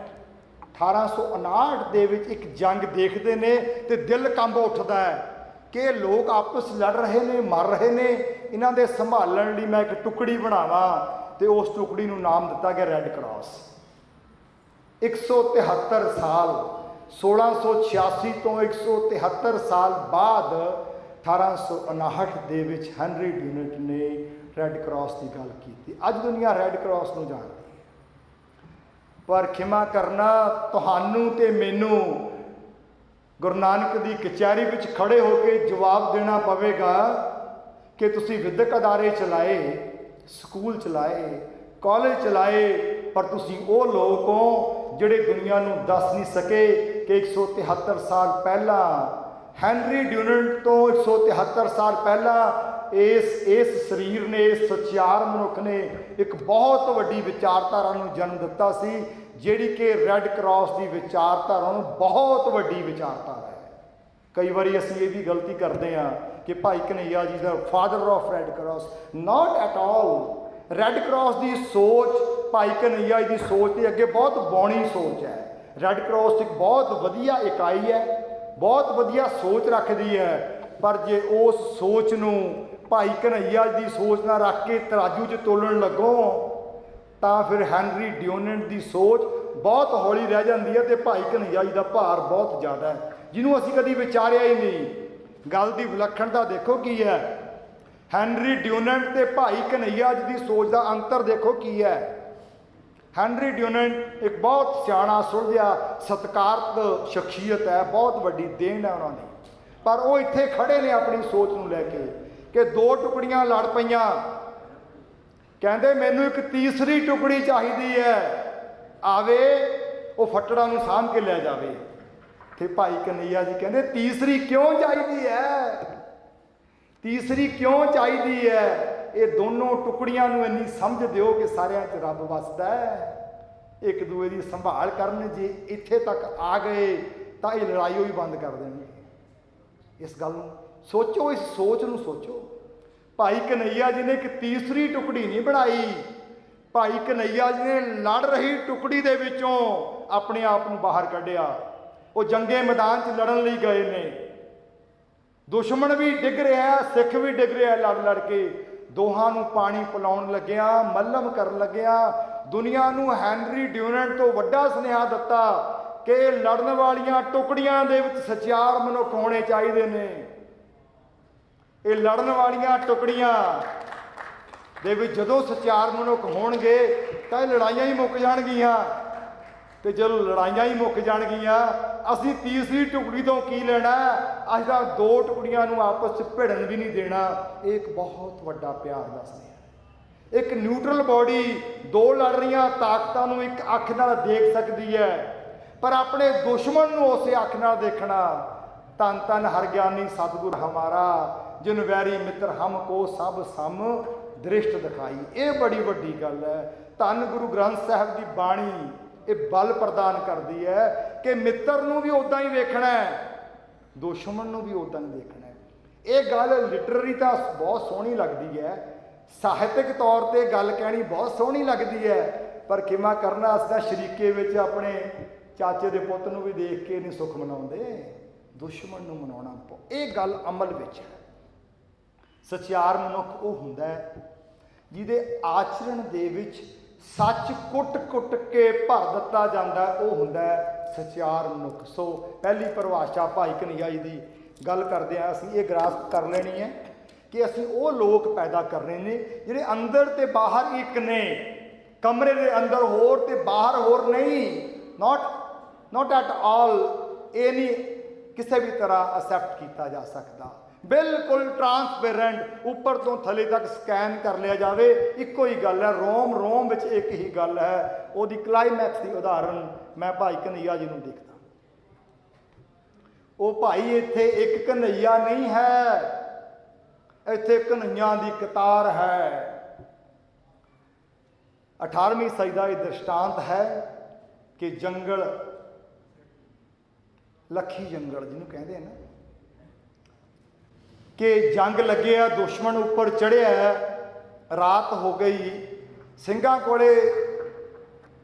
1859 ਦੇ ਵਿੱਚ ਇੱਕ ਜੰਗ ਦੇਖਦੇ ਨੇ ਤੇ ਦਿਲ ਕੰਬ ਉੱਠਦਾ ਹੈ ਕਿ ਲੋਕ ਆਪਸ ਲੜ ਰਹੇ ਨੇ, ਮਰ ਰਹੇ ਨੇ, ਇਹਨਾਂ ਦੇ ਸੰਭਾਲਣ ਲਈ ਮੈਂ ਇੱਕ ਟੁਕੜੀ ਬਣਾਵਾਂ ਤੇ ਉਸ ਟੁਕੜੀ ਨੂੰ ਨਾਮ ਦਿੱਤਾ ਗਿਆ ਰੈੱਡ ਕਰਾਸ। 173 ਸਾਲ 1686 ਤੋਂ 173 ਸਾਲ ਬਾਅਦ 1859 ਦੇ ਵਿੱਚ ਹੈਨਰੀ ਡਿਓਨੈਟ ਨੇ ਰੈੱਡ ਕਰਾਸ ਦੀ ਗੱਲ ਕੀਤੀ। ਅੱਜ ਦੁਨੀਆ ਰੈੱਡ ਕਰਾਸ ਨੂੰ ਜਾਣਦੀ ਹੈ, ਪਰ ਖਿਮਾ ਕਰਨਾ ਤੁਹਾਨੂੰ ਤੇ ਮੈਨੂੰ ਗੁਰੂ ਨਾਨਕ ਦੀ ਕਚਹਿਰੀ ਵਿੱਚ ਖੜੇ ਹੋ ਕੇ ਜਵਾਬ ਦੇਣਾ ਪਵੇਗਾ ਕਿ ਤੁਸੀਂ ਵਿਦਿਅਕ ਅਦਾਰੇ ਚਲਾਏ, ਸਕੂਲ ਚਲਾਏ, ਕਾਲਜ ਚਲਾਏ, ਪਰ ਤੁਸੀਂ ਉਹ ਲੋਕ ਹੋ ਜਿਹੜੇ ਦੁਨੀਆ ਨੂੰ ਦੱਸ ਨਹੀਂ ਸਕੇ ਕਿ 173 ਸਾਲ ਪਹਿਲਾਂ ਹੈਨਰੀ ਡਿਓਨੈਟ ਤੋਂ 173 ਸਾਲ ਪਹਿਲਾਂ ਇਸ ਸਰੀਰ ਨੇ, ਇਸ ਸਚਿਆਰ ਮਨੁੱਖ ਨੇ ਇੱਕ ਬਹੁਤ ਵੱਡੀ ਵਿਚਾਰਧਾਰਾ ਨੂੰ ਜਨਮ ਦਿੱਤਾ ਸੀ, ਜਿਹੜੀ ਕਿ ਰੈੱਡ ਕਰਾਸ ਦੀ ਵਿਚਾਰਧਾਰਾ ਨੂੰ ਬਹੁਤ ਵੱਡੀ ਵਿਚਾਰਧਾਰਾ ਹੈ। ਕਈ ਵਾਰੀ ਅਸੀਂ ਇਹ ਵੀ ਗਲਤੀ ਕਰਦੇ ਹਾਂ ਕਿ ਭਾਈ ਕਨ੍ਹਈਆ ਜੀ ਦਾ father of red cross, not at all. Red cross ਦੀ ਸੋਚ, ਭਾਈ ਕਨ੍ਹਈਆ ਜੀ ਦੀ ਸੋਚ ਦੇ ਅੱਗੇ ਬਹੁਤ ਬੌਣੀ ਸੋਚ ਹੈ। ਰੈੱਡ ਕਰਾਸ ਇੱਕ ਬਹੁਤ ਵਧੀਆ ਇਕਾਈ ਹੈ, ਬਹੁਤ ਵਧੀਆ ਸੋਚ ਰੱਖਦੀ ਹੈ, ਪਰ ਜੇ ਉਸ ਸੋਚ ਨੂੰ ਭਾਈ ਕਨ੍ਹਈਆ ਦੀ ਸੋਚ ਨਾਲ ਰੱਖ ਕੇ ਤਰਾਜੂ 'ਚ ਤੋਲਣ ਲੱਗੋ ਤਾਂ ਫਿਰ ਹੈਨਰੀ ਡਿਓਨੈਟ ਦੀ ਸੋਚ ਬਹੁਤ ਹੌਲੀ ਰਹਿ ਜਾਂਦੀ ਹੈ ਤੇ ਭਾਈ ਕਨ੍ਹਈਆ ਜੀ ਦਾ ਭਾਰ ਬਹੁਤ ਜ਼ਿਆਦਾ ਹੈ, ਜਿਹਨੂੰ ਅਸੀਂ ਕਦੀ ਵਿਚਾਰਿਆ ਹੀ ਨਹੀਂ। ਗੱਲ ਦੀ ਵਿਲੱਖਣਤਾ ਦੇਖੋ ਕੀ ਹੈ। ਹੈਨਰੀ ਡਿਓਨੈਟ ਤੇ ਭਾਈ ਕਨ੍ਹਈਆ ਜੀ ਦੀ ਸੋਚ ਦਾ ਅੰਤਰ ਦੇਖੋ ਕੀ ਹੈ। ਹੈਨਰੀ ਡਿਓਨੈਟ ਇੱਕ ਬਹੁਤ ਸਿਆਣਾ, ਸੁਲਝਿਆ, ਸਤਿਕਾਰਤ ਸ਼ਖਸੀਅਤ ਹੈ, ਬਹੁਤ ਵੱਡੀ ਦੇਣ ਹੈ ਉਹਨਾਂ ਦੀ, ਪਰ ਉਹ ਇੱਥੇ ਖੜੇ ਨੇ ਆਪਣੀ ਸੋਚ ਨੂੰ ਲੈ ਕੇ ਕਿ ਦੋ ਟੁਕੜੀਆਂ ਲੜ ਪਈਆਂ, ਕਹਿੰਦੇ ਮੈਨੂੰ ਇੱਕ ਤੀਸਰੀ ਟੁਕੜੀ ਚਾਹੀਦੀ ਹੈ, ਆਵੇ ਉਹ ਫੱਟੜਾਂ ਨੂੰ ਸਾਂਭ ਕੇ ਲੈ ਜਾਵੇ। ਤੇ ਭਾਈ ਕਨ੍ਹਈਆ ਜੀ ਕਹਿੰਦੇ ਤੀਸਰੀ ਕਿਉਂ ਚਾਹੀਦੀ ਹੈ, ਤੀਸਰੀ ਕਿਉਂ ਚਾਹੀਦੀ ਹੈ? ਇਹ ਦੋਨੋਂ ਟੁਕੜੀਆਂ ਨੂੰ ਇੰਨੀ ਸਮਝ ਦਿਓ ਕਿ ਸਾਰਿਆਂ 'ਚ ਰੱਬ ਵਸਦਾ ਹੈ, ਇੱਕ ਦੂਏ ਦੀ ਸੰਭਾਲ ਕਰਨ। ਜੇ ਇੱਥੇ ਤੱਕ ਆ ਗਏ ਤਾਂ ਇਹ ਲੜਾਈ ਹੋਈ ਬੰਦ ਕਰ ਦੇਣਗੇ। ਇਸ ਗੱਲ ਨੂੰ ਸੋਚੋ, ਇਸ ਸੋਚ ਨੂੰ ਸੋਚੋ। ਭਾਈ ਕਨ੍ਹਈਆ ਜੀ ਨੇ ਇੱਕ ਤੀਸਰੀ ਟੁਕੜੀ ਨਹੀਂ ਬਣਾਈ, ਭਾਈ ਕਨ੍ਹਈਆ ਜੀ ਨੇ ਲੜ ਰਹੀ ਟੁਕੜੀ ਦੇ ਵਿੱਚੋਂ ਆਪਣੇ ਆਪ ਨੂੰ ਬਾਹਰ ਕੱਢਿਆ। ਉਹ ਜੰਗੇ ਮੈਦਾਨ 'ਚ ਲੜਨ ਲਈ ਗਏ ਨੇ, ਦੁਸ਼ਮਣ ਵੀ ਡਿੱਗ ਰਿਹਾ, ਸਿੱਖ ਵੀ ਡਿੱਗ ਰਿਹਾ ਲੜ ਲੜ ਕੇ। ਦੋਹਾਂ ਨੂੰ ਪਾਣੀ ਪਿਲਾਉਣ ਲੱਗਿਆ, ਮੱਲਮ ਕਰਨ ਲੱਗਿਆ, ਦੁਨੀਆ ਨੂੰ ਹੈਨਰੀ ਡਿਓਨੈਟ ਤੋਂ ਵੱਡਾ ਸੁਨੇਹਾ ਦਿੱਤਾ ਕਿ ਲੜਨ ਵਾਲੀਆਂ ਟੁਕੜੀਆਂ ਦੇ ਵਿੱਚ ਸਚਿਆਰ ਮਨੁੱਖ ਹੋਣੇ ਚਾਹੀਦੇ ਨੇ। ਇਹ ਲੜਨ ਵਾਲੀਆਂ ਟੁਕੜੀਆਂ ਦੇ ਵਿੱਚ ਜਦੋਂ ਸਚਿਆਰ ਮਨੁੱਖ ਹੋਣਗੇ ਤਾਂ ਇਹ ਲੜਾਈਆਂ ਹੀ ਮੁੱਕ ਜਾਣਗੀਆਂ, ਤੇ ਜਦੋਂ ਲੜਾਈਆਂ ਹੀ ਮੁੱਕ ਜਾਣਗੀਆਂ ਅਸੀਂ ਤੀਸਰੀ ਟੁਕੜੀ ਤੋਂ ਕੀ ਲੈਣਾ? ਅਸੀਂ ਤਾਂ ਦੋ ਟੁਕੜੀਆਂ ਨੂੰ ਆਪਸ 'ਚ ਭਿੜਨ ਵੀ ਨਹੀਂ ਦੇਣਾ। ਇਹ ਇੱਕ ਬਹੁਤ ਵੱਡਾ ਪਿਆਰ ਦਾ ਸੁਨੇਹਾ। ਇੱਕ ਨਿਊਟਰਲ ਬਾਡੀ ਦੋ ਲੜ ਰਹੀਆਂ ਤਾਕਤਾਂ ਨੂੰ ਇੱਕ ਅੱਖ ਨਾਲ ਦੇਖ ਸਕਦੀ ਹੈ, ਪਰ ਆਪਣੇ ਦੁਸ਼ਮਣ ਨੂੰ ਉਸੇ ਅੱਖ ਨਾਲ ਦੇਖਣਾ। ਧੰਨ ਧੰਨ ਹਰ ਗਿਆਨੀ ਸਤਿਗੁਰ ਹਮਾਰਾ, ਜਿਨ ਵੈਰੀ ਮਿੱਤਰ ਹਮ ਕੋ ਸਭ ਸਮ ਦ੍ਰਿਸ਼ਟ ਦਿਖਾਈ। ਇਹ ਬੜੀ ਵੱਡੀ ਗੱਲ ਹੈ। ਧੰਨ ਗੁਰੂ ਗ੍ਰੰਥ ਸਾਹਿਬ ਦੀ ਬਾਣੀ ਇਹ ਬਲ ਪ੍ਰਦਾਨ ਕਰਦੀ ਹੈ ਕਿ ਮਿੱਤਰ ਨੂੰ ਵੀ ਉੱਦਾਂ ਹੀ ਵੇਖਣਾ ਹੈ, ਦੁਸ਼ਮਣ ਨੂੰ ਵੀ ਉੱਦਾਂ ਹੀ ਦੇਖਣਾ ਹੈ। ਇਹ ਗੱਲ ਲਿਟਰਰੀ ਤਾਂ ਬਹੁਤ ਸੋਹਣੀ ਲੱਗਦੀ ਹੈ, ਸਾਹਿਤਕ ਤੌਰ 'ਤੇ ਗੱਲ ਕਹਿਣੀ ਬਹੁਤ ਸੋਹਣੀ ਲੱਗਦੀ ਹੈ, ਪਰ ਕਿਮਾ ਕਰਨਾ ਅਸੀਂ ਤਾਂ ਸ਼ਰੀਕੇ ਵਿੱਚ ਆਪਣੇ ਚਾਚੇ ਦੇ ਪੁੱਤ ਨੂੰ ਵੀ ਦੇਖ ਕੇ ਨਹੀਂ ਸੁੱਖ ਮਨਾਉਂਦੇ, ਦੁਸ਼ਮਣ ਨੂੰ ਮਨਾਉਣਾ। ਇਹ ਗੱਲ ਅਮਲ ਵਿੱਚ ਹੈ। ਸਚਿਆਰ ਮਨੁੱਖ ਉਹ ਹੁੰਦਾ ਹੈ ਜਿਹਦੇ ਆਚਰਣ ਦੇ ਵਿੱਚ ਸੱਚ ਕੁੱਟ-ਕੁੱਟ ਕੇ ਭਰ ਦਿੱਤਾ ਜਾਂਦਾ, ਉਹ ਹੁੰਦਾ ਹੈ ਸਚਿਆਰ ਮਨੁੱਖ। ਸੋ ਪਹਿਲੀ ਪਰਿਭਾਸ਼ਾ ਭਾਈ ਕਨ੍ਹਈਆ ਜੀ ਦੀ ਗੱਲ ਕਰਦੇ ਹਾਂ ਅਸੀਂ ਇਹ ਗ੍ਰਾਸਪ ਕਰ ਲੈਣੀ ਹੈ ਕਿ ਅਸੀਂ ਉਹ ਲੋਕ ਪੈਦਾ ਕਰਨੇ ਨੇ ਜਿਹੜੇ ਅੰਦਰ ਤੇ ਬਾਹਰ ਇੱਕ ਨੇ, ਕਮਰੇ ਦੇ ਅੰਦਰ ਹੋਰ ਤੇ ਬਾਹਰ ਹੋਰ ਨਹੀਂ। ਨਾਟ ਐਟ ਆਲ, ਇਹ ਨਹੀਂ ਕਿਸੇ ਵੀ ਤਰ੍ਹਾਂ ਅਸੈਪਟ ਕੀਤਾ ਜਾ ਸਕਦਾ। ਬਿਲਕੁਲ ਟਰਾਂਸਪੇਰੈਂਟ, ਉੱਪਰ ਤੋਂ ਥੱਲੇ ਤੱਕ ਸਕੈਨ ਕਰ ਲਿਆ ਜਾਵੇ, ਇੱਕੋ ਹੀ ਗੱਲ ਹੈ। ਰੋਮ ਰੋਮ ਵਿੱਚ ਇੱਕ ਹੀ ਗੱਲ ਹੈ। ਉਹਦੀ ਕਲਾਈਮੈਕਸ ਦੀ ਉਦਾਹਰਨ ਮੈਂ ਭਾਈ ਕਨ੍ਹਈਆ ਜੀ ਨੂੰ ਦੇਖਦਾ। ਉਹ ਭਾਈ ਇੱਥੇ ਇੱਕ ਕਨ੍ਹਈਆ ਨਹੀਂ ਹੈ, ਇੱਥੇ ਕਨ੍ਹਈਆਂ ਦੀ ਕਤਾਰ ਹੈ। 18ਵੀਂ ਸਦੀ ਦਾ ਇਹ ਦ੍ਰਿਸ਼ਟਾਂਤ ਹੈ ਕਿ ਜੰਗਲ, ਲੱਖੀ ਜੰਗਲ ਜਿਹਨੂੰ ਕਹਿੰਦੇ ਨਾ, कि जंग लगे आ, दुश्मन उपर चढ़िया, रात हो गई, ਸਿੰਘਾਂ कोले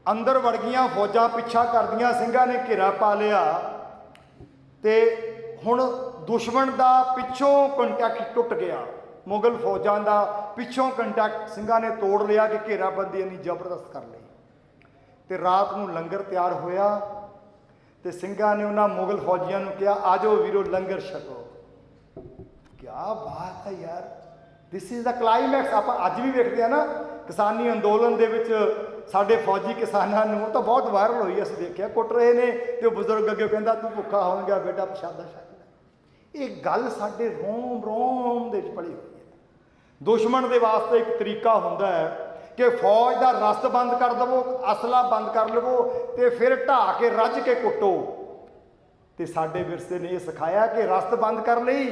अंदर वड़ गईयां फौजां, पिछा करदियां, ਸਿੰਘਾਂ ने घेरा पा लिया। तो हुण दुश्मन का पिछों कंटैक्ट टुट गया, मुगल फौजां का पिछों कंटैक्ट ਸਿੰਘਾਂ ने तोड़ लिया कि घेराबंदी इन्नी जबरदस्त कर ली। तो रात को लंगर तैयार होया, तो ਸਿੰਘਾਂ ने उन्होंने मुगल फौजियों को कहा, आ जाओ वीरो लंगर छको। क्या बात है यार, दिस इज़ द क्लाइमैक्स। आप अज भी वेखते हैं ना, किसानी अंदोलन दे विच साडे फौजी किसानों को तो बहुत वायरल हुई, असीं देखिया, कुट रहे ने तो बुजुर्ग अगे कहता तू भुखा हो गया बेटा, प्रशादा छक ले। ये गल साडे रोम रोम दे विच पली हुई है। दुश्मन दे वास्ते एक तरीका हुंदा है कि फौज का रस्त बंद कर दवो, असला बंद कर लवो, तो फिर ढा के रज के कुटो। तो साडे विरसे ने यह सिखाया कि रस्त बंद कर लई,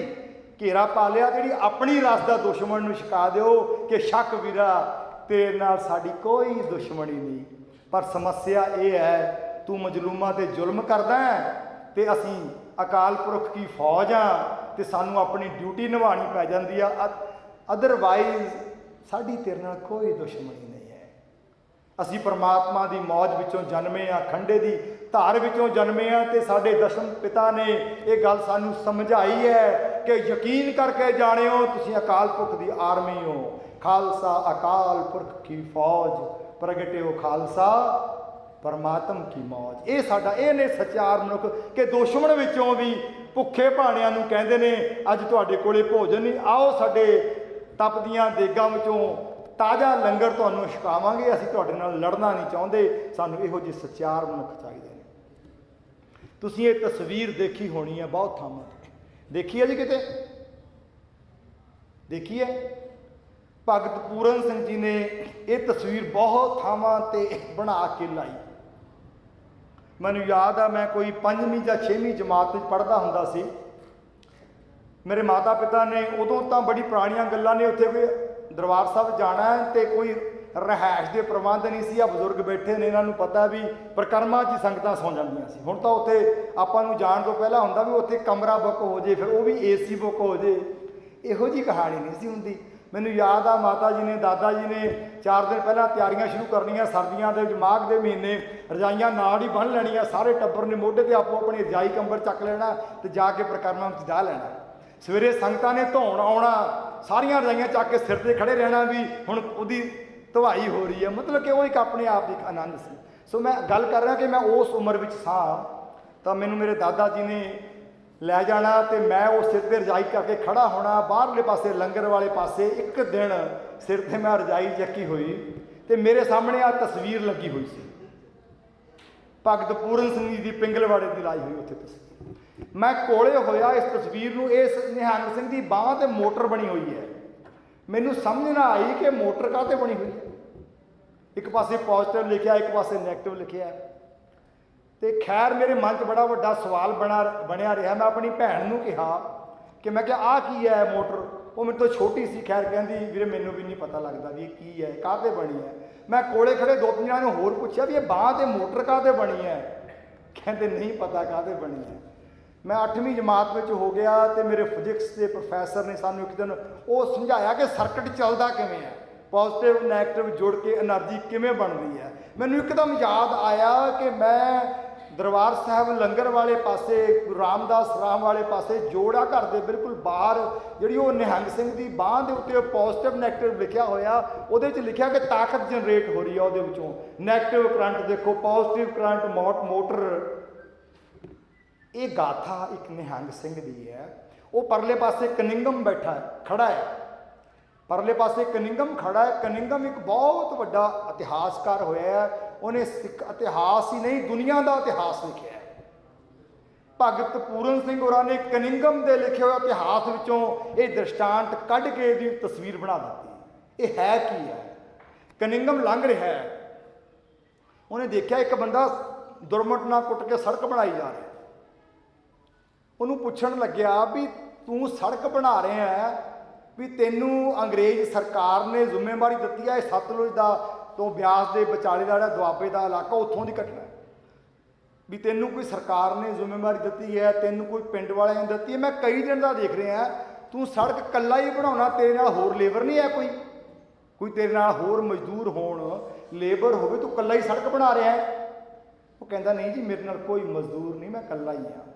घेरा पा लिया, जी अपनी रस का दुश्मन नूं छका दिओ कि शक वीरा तेरे नाल साडी कोई दुश्मनी नहीं। पर समस्या ये है, तू मजलूमां ते जुल्म करदा है, तो असीं अकाल पुरख की फौज हाँ, तो सानू अपनी ड्यूटी निभानी पै जाती है। अदरवाइज साडी तेरे नाल कोई दुश्मनी नहीं है। असीं परमात्मा की मौज विचों जन्मे हाँ, खंडे की धार विचों जन्मे हाँ, तो साडे दशम पिता ने ये गल सानू समझाई है कि यकीन करके जाणिओ तुसीं अकाल पुरख की आर्मी हो। खालसा अकाल पुरख की फौज, प्रगटिओ खालसा परमात्म की मौज। ये साडा ये ने सचार मनुख कि दुश्मन विचों भी भुखे भाणिਆਂ ਨੂੰ ਕਹਿੰਦੇ ਨੇ ਅੱਜ ਤੁਹਾਡੇ ਕੋਲੇ भोजन नहीं, आओ साडे तपदियां देगां विचों ताज़ा लंगर तुहानूं छकावांगे, असीं तुहाडे नाल लड़ना नहीं चाहुंदे। सानूं इहो ਜਿਹੇ सचार मनुख चाहिए ने। तुसीं ये तस्वीर देखी होनी है, बहुत थावां ते देखी है जी, किते देखी है। भगत पूरन सिंह जी ने यह तस्वीर बहुत थावां ते बना के लाई। मैनूं याद आ, मैं कोई 5वीं या 6वीं जमात पढ़दा हुंदा सी। मेरे माता पिता ने उदों तो बड़ी पुरानियां गल्लां ने, उत्थे कोई दरबार साहब जाना है तो कोई रहायश के प्रबंध नहीं सी। बजुर्ग बैठे ने, इन्हों पता भी परिक्रमा च संगतां सौ जांदियां सी। हुण तां उत्थे आपां नूं जाण तो पहला हुंदा भी उत्थे कमरा बुक हो जाए, फिर वो भी AC बुक हो जाए। इहो जी कहानी नहीं सी हुंदी। मैनूं याद आ, माता जी ने दादा जी ने 4 दिन पहला तैयारियां शुरू करनियां, सर्दियां दे माघ के महीने रजाइयां नाल ही बन लैणियां, सारे टब्बर ने मोढे ते आपो अपनी रजाई कंबल चक लेना तो जाके परिक्रमा में जा लेना। सवेरे संगतां ने धोण आउणा, सारियां रजाइयां चक के सिर ते खड़े रहना भी हुण उहदी धवाई हो रही है। मतलब कि वो एक अपने आप एक आनंद सी। सो मैं गल कर रहा कि मैं उस उम्र विच सां, तो मैनूं मेरे दादा जी ने लै जाना, तो मैं वो सिर पर रजाई करके खड़ा होना, बाहरले पासे लंगर वाले पासे। एक दिन सिर पर मैं रजाई चकी हुई, तो मेरे सामने आ तस्वीर लगी हुई सी, भगत पूरन सिंह जी की पिंगलवाड़े की लाई हुई उत्थे तस्वीर। मैं कोले होया इस तस्वीर नूं, इस निहंग सिंह की बांह ते मोटर बनी हुई है। मैनूं समझ ना आई कि मोटर काहते बनी हुई है। एक पासे पॉजिटिव लिखिया, एक पासे नैगेटिव लिखिया। तो खैर मेरे मन च बड़ा वड्डा सवाल बनया रहा। मैं अपनी भैन नूं कहा कि मैं क्या आ की है मोटर, वो मेरे तो छोटी सी। खैर कहती वीरे मैनूं भी नहीं पता लगता भी की है, काहते बनी है। मैं कोले खड़े 2-3 जणिਆਂ ने होर पुछया भी ये बांह ते मोटर काहते बनी है, कहते नहीं पता काहते बनी है। मैं 8वीं जमात में हो गया, तो मेरे फिजिक्स के प्रोफैसर ने सानूं एक दिन वो समझाया कि सर्किट चलता किवें है, पॉजिटिव नैगेटिव जुड़ के एनर्जी किवें बनती है। मैनूं एकदम याद आया कि मैं दरबार साहब लंगर वाले पासे, गुरु रामदास राम वाले पासे, जोड़ा घर के बिल्कुल बाहर जी वो निहंग सिंह की बांह के उत्ते पॉजिटिव नैगेटिव लिखा होया, वो लिखा कि ताकत जनरेट हो रही है, वो नैगेटिव करंट देखो, पॉजिटिव करंट मोटर। ये गाथा एक निहंग सिंह की है। वो परले पासे कनिंगम बैठा है, खड़ा है, परले पासे कनिंगम खड़ा है। कनिंगम एक बहुत बड़ा इतिहासकार होया है, उन्हें सिख इतिहास ही नहीं दुनिया का इतिहास लिखा है। भगत पूरन सिंह होरां ने कनिंगम के लिखे हुए इतिहास विचों ये दृष्टांत कढ़ के इसकी तस्वीर बना दी। ये है की है, कनिंगम लंघ रहा है, उन्हें देखा एक बंदा दुर्घटना कुट के सड़क बनाई जा रहा है। उन्होंने पूछण लग्या भी तू सड़क बना रहे है भी तेनू अंग्रेज सरकार ने जिम्मेवारी दी है, सतलुज का तो ब्यास के विचाले का जो दुआबे का इलाका उत्थों की घटना भी तेनू कोई सरकार ने जिम्मेवारी दी है, तेनू कोई पिंड वाले ने दी है। मैं कई दिन का देख रहा तू सड़क कल्ला ही बनाना, तेरे नाल होर लेबर नहीं है, कोई तेरे नाल होर मजदूर होण, लेबर होवे, तू कल्ला ही सड़क बना रहा है। वो कहता नहीं जी मेरे नाल कोई मजदूर नहीं, मैं कल्ला ही हाँ।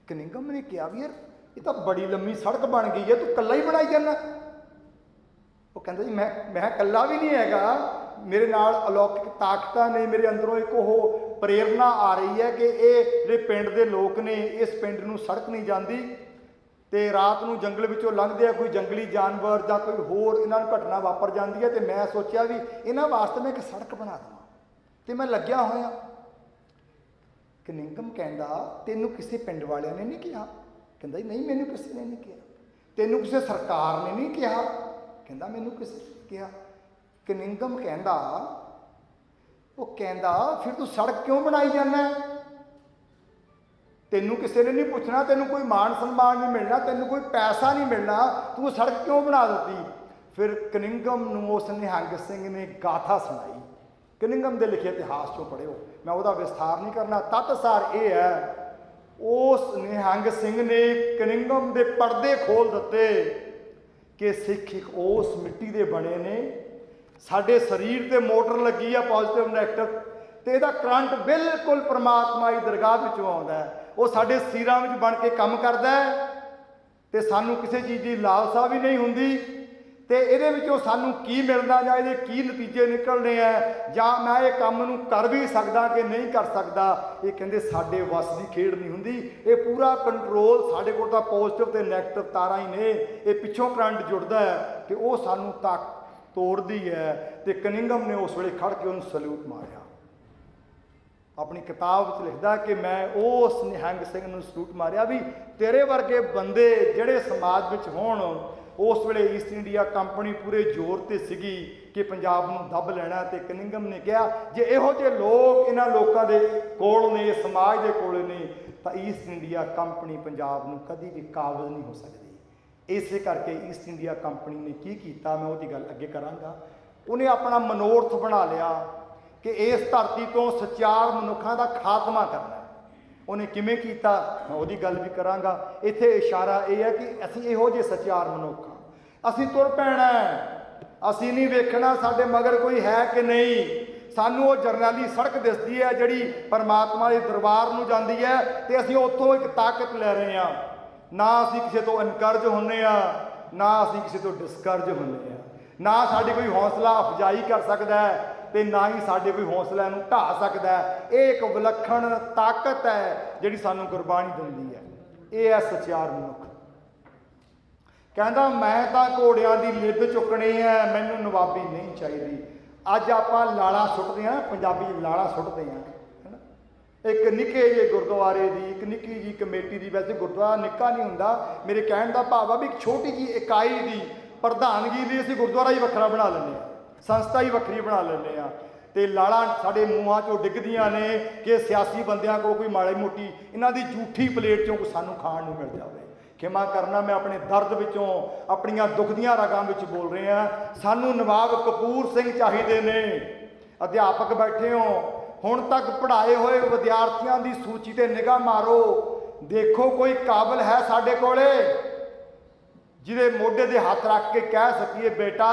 कनिंगम ने कहा भी यार ये तो बड़ी लंबी सड़क बन गई है, तू कल्ला ही बनाई जाना। वो कहता जी मैं कल्ला भी नहीं हैगा, मेरे नाल अलौकिक ताकतां ने, मेरे अंदरों एक वो प्रेरणा आ रही है कि ये जिहड़े पिंड दे लोक ने, इस पिंड नूं सड़क नहीं जाती, तो रात नूं जंगल विचों लंघदे आ कोई जंगली जानवर जां कोई होर इन्हां नूं घटना वापर जाती है, तो मैं सोचा भी इन्हां वास्ते मैं एक सड़क बना देवां, तो मैं लग्या होया। कनिंगम कहंदा तैनूं किसी पिंड वालिਆਂ ने नहीं कहा? कहंदा नहीं मैनूं किसी ने नहीं कहा। तैनूं किसी सरकार ने नहीं कहा? कहंदा मैनूं किसी ने कहा। कनिंगम कहंदा वो कहंदा फिर तू सड़क क्यों बनाई जाना? तैनूं किसी ने नहीं पूछना, तैनूं कोई मान सम्मान नहीं मिलना, तैनूं कोई पैसा नहीं मिलना, तू सड़क क्यों बना दी? फिर कनिंगम नूं उस निहंग सिंह ने गाथा सुनाई। कनिंगम के लिखे इतिहास चों पढ़िओ, मैं वह विस्तार नहीं करना। तत्सार ये है उस निहंग सिंह ने कनिंगम के पर्दे खोल दिते कि सिख एक उस मिट्टी के बने ने, साडे शरीर ते मोटर लगी है पॉजिटिव नैगेटिव, तो यदा करंट बिल्कुल परमात्मा की दरगाह विचों आउंदा है, वो साडे सिरां विच बन के काम करदा है, तो सानू किसी चीज़ की लालसा भी नहीं हुंदी, तो ये सानू की मिलना जां इहदे की नतीजे निकलने हैं, जां मैं ये काम नूं कर भी सकदा कि नहीं कर सकदा, ये कहंदे साडे वस की खेड नहीं हुंदी, ये पूरा कंट्रोल साडे कोल तां पॉजिटिव ते नैगेटिव तारां ही ने, ये पिछों करंट जुड़दा है कि वो सानू तक तोड़दी है। तो कनिंगम ने उस वेले खड़ के उन्हें सल्यूट मारिया। अपनी किताब लिखदा कि मैं उस निहंग सिंह नूं सल्यूट मारिया भी तेरे वर्गे बंदे जिहड़े समाज विच होण। उस वेले ईस्ट इंडिया कंपनी पूरे जोर ते सीगी कि पंजाब नूं दब लैणा, ते कनिंगम ने कहा जे इहो जे लोग इन्हां लोकां दे कोल ने, समाज दे कोल ने, तां ईस्ट इंडिया कंपनी पंजाब नूं कदी भी काबज़ नहीं हो सकदी। इस करके ईस्ट इंडिया कंपनी ने की कीता, मैं उसकी गल अगे करांगा। उन्हें अपना मनोरथ बना लिया कि इस धरती तो सच्चार मनुखों का खात्मा करना। उन्हें किमें कीता मैं उसकी गल भी करांगा। इत्थे इशारा यह है कि असीं इहो जे सच्चार मनुख हाँ, असीं तुर पैणा है, असीं नहीं वेखना साडे मगर कोई है कि नहीं। सानू वो जरनैली सड़क दिसदी है जिहड़ी परमात्मा के दरबार नूं जांदी है, ते असीं उत्थों एक ताकत लै रहे हैं। ना असीं किसी तो इनकरज होने आ, ना असीं किसी तो डिस्करज होने आ, ना साडी कोई हौसला अफजाई कर सकता है, तो ना ही साडे कोई हौसला नूं ढा सकता है। ये एक विलक्षण ताकत है जिहड़ी सानू गुरबाणी दिंदी है। ये है सच्चार मनुख। कहंदा मैं तां घोड़ियां दी लिद्द चुकनी है, मैनूं नवाबी नहीं चाहिदी। अज आपां लाड़ा सुट्टदे हां, पंजाबी लाड़ा सुट्टदे हां, है ना। एक निक्के जे गुरुद्वारे की एक निक्की जी कमेटी की, वैसे गुरुद्वारा निक्का नहीं हुंदा, मेरे कहण दा भाव आ भी एक छोटी जी इकाई की प्रधानगी लिए असीं गुरुद्वारा ही वखरा बना लैंदे हां, संस्था ही वक्री बना लैंदे हां। ते लाड़ा साडे मूँहां चों डिगदियां ने कि सियासी बंदियां कोल कोई माड़ी मोटी इन्हां दी झूठी प्लेट चों कुछ सानूं खाण नूं मिल जावे। खिमा करना, मैं अपने दर्द विचों अपनियां दुखदियां रगां विच बोल रहे हैं। सानूं नवाब कपूर सिंह चाहिए ने। अध्यापक बैठे हो, हुण तक पढ़ाए हुए विद्यार्थियों की सूची ते निगाह मारो, देखो कोई काबिल है साडे कोले जिहदे मोढे ते हत्थ रख के कह सकीए बेटा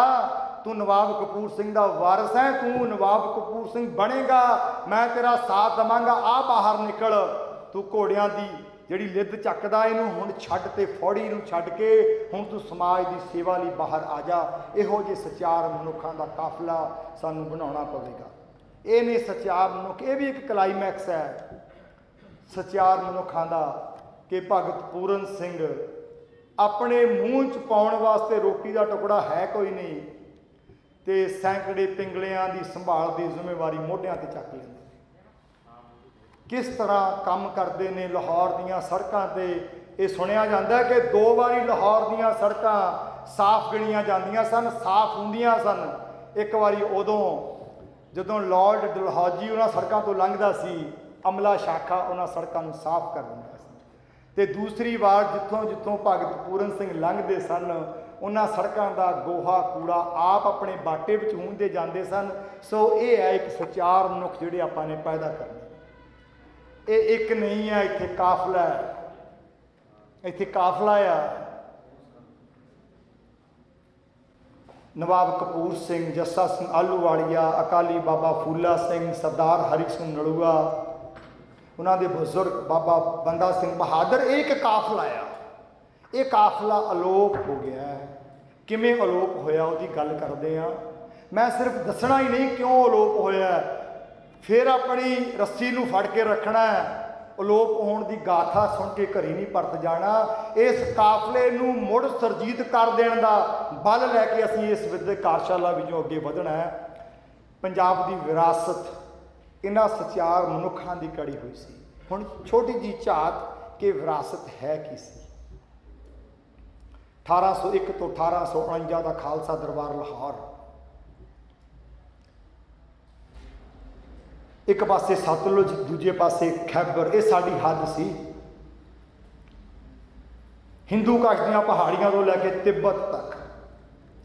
तू नवाब कपूर सिंह दा वारिस है, तू नवाब कपूर सिंह बनेगा, मैं तेरा साथ देवांगा, आ बाहर निकल, तू घोड़ियां दी जिहड़ी लिद्द चकदा इहनूं हुण छड्ड ते फौड़ी नूं छड्ड के हुण तू समाज की सेवा लई बाहर आ जा। इहो जे सच्चार मनुखां दा काफिला सानूं बनाउणा पवेगा। ये ने सच्चार मनुख, ये भी एक क्लाइमैक्स है सच्चार मनुखां दा कि भगत पूरन सिंह अपने मूँह च पाउण वास्ते रोटी का टुकड़ा है कोई नहीं, तो सैकड़े पिंगलियां की संभाल की जिम्मेवारी मोढियां ते चक लेंदे। किस तरह काम करते हैं लाहौर दीयां सड़कों ते। ये सुनिया जाता है कि 2 बारी लाहौर दीयां सड़कां साफ गिणियां जांदियां सन, साफ हुंदियां सन। एक बारी उदों जदों लॉर्ड डलहौजी उन्हां सड़कों तो लंघदा सी, अमला शाखा उन्हां सड़कों नूं साफ कर दिंदा सी। ते दूसरी बार जिथों जिथों भगत पूरन सिंह लंघदे सन उन्हां सड़कों का गोहा कूड़ा आप अपने बाटे विच हूंदे जांदे सन। सो ये है एक सच्चार मनुख जिहड़े आपां ने पैदा करने। ये एक नहीं है, इत्थे काफिला है, इत्थे काफिला आ। नवाब कपूर सिंह, जस्सा सिंह आलूवालिया, अकाली बाबा फूला सिंह, सरदार हरि सिंह नलूआ, उन्होंने बुजुर्ग बाबा बंदा सिंह बहादुर, एक काफला आ, ये काफला अलोप हो गया है। किमें अलोप होया उसकी गल करते हैं। मैं सिर्फ दसना ही नहीं क्यों अलोप होया, फिर अपनी रस्सी नूं फड़ के रखना है। अलोप होने की गाथा सुन के घरी नहीं परत जाना। इस काफले नूं मुड़ सरजीत कर देने का बल लैके असीं इस विद्यक कार्यशाला विचों अगे वधना है। पंजाब की विरासत इन्हां सचियार मनुखां की कड़ी हुई सी। हुण छोटी जी झात कि विरासत है की सी। 1801 तो 1849 का खालसा दरबार लाहौर, एक पासे सतलुज, दूजे पासे खैबर, ये साड़ी हद सी। हिंदू कश दीआं पहाड़ियां तो लैके तिब्बत तक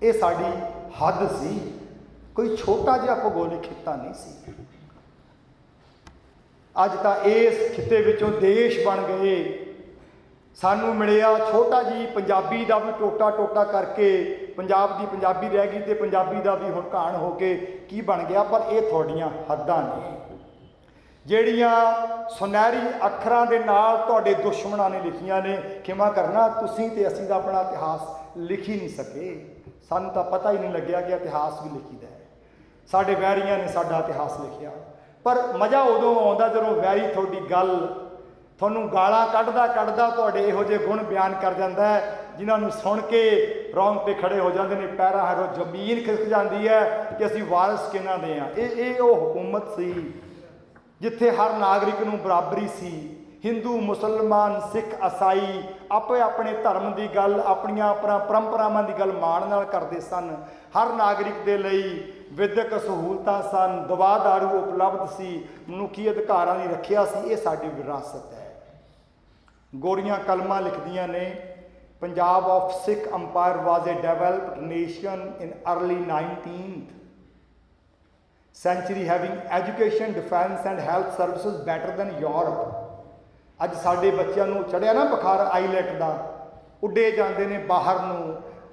ये साड़ी हद सी। कोई छोटा जिहा भूगोलिक खिता नहीं सी। अज तां इस खिते विचों देश बन गए। सानू मिलिया छोटा जी पंजाबी का भी टोटा टोटा करके पंजाब की पंजाबी रह गई, तो पंजाबी का भी हुण घाण हो के की बन गया। पर ये तुहाड़ियां हद्दां ने ਜਿਹੜੀਆਂ ਸੁਨਹਿਰੀ ਅੱਖਰਾਂ ਦੇ ਨਾਲ ਤੁਹਾਡੇ ਦੁਸ਼ਮਣਾਂ ਨੇ ਲਿਖੀਆਂ ਨੇ। ਖਿਮਾ ਕਰਨਾ, ਤੁਸੀਂ ਤੇ ਅਸੀਂ ਤਾਂ ਆਪਣਾ ਇਤਿਹਾਸ ਲਿਖ ਹੀ ਨਹੀਂ ਸਕੇ। ਸਾਨੂੰ ਤਾਂ ਪਤਾ ਹੀ ਨਹੀਂ ਲੱਗਿਆ ਕਿ ਇਤਿਹਾਸ ਵੀ ਲਿਖੀਦਾ ਹੈ। ਸਾਡੇ ਵੈਰੀਆਂ ਨੇ ਸਾਡਾ ਇਤਿਹਾਸ ਲਿਖਿਆ। ਪਰ ਮਜ਼ਾ ਉਦੋਂ ਆਉਂਦਾ ਜਦੋਂ ਵੈਰੀ ਤੁਹਾਡੀ ਗੱਲ, ਤੁਹਾਨੂੰ ਗਾਲਾਂ ਕੱਢਦਾ ਕੱਢਦਾ ਤੁਹਾਡੇ ਇਹੋ ਜਿਹੇ ਗੁਣ ਬਿਆਨ ਕਰ ਜਾਂਦਾ ਹੈ ਜਿਨ੍ਹਾਂ ਨੂੰ ਸੁਣ ਕੇ ਰੌਂਗਟੇ ਖੜੇ ਹੋ ਜਾਂਦੇ ਨੇ, ਪੈਰਾਂ ਹੇਠੋਂ ਜ਼ਮੀਨ ਖਿਸਕ ਜਾਂਦੀ ਹੈ ਕਿ ਅਸੀਂ ਵਾਰਿਸ ਕਿਹਨਾਂ ਦੇ ਹਾਂ। ਇਹ ਉਹ ਹੁਕੂਮਤ ਸੀ जिथे हर नागरिक नूं बराबरी सी। हिंदू मुसलमान सिख ईसाई आपे अपने धर्म की गल, अपनियां परंपरावां की गल माण नाल करते सन। हर नागरिक दे लई विद्यक सहूलतां सन, दवा दारू उपलब्ध सी, मनुखी अधिकारां की रखिया सी। ये साडी विरासत है। गोरियां कलमां लिखदियां ने, Punjab of Sikh empire was a developed nation in early 19th century having education, defence and health services better than Europe. अज साडे बच्चों को चढ़िया ना बुखार आईलैट का, उड्डे जाते हैं बाहर नूं।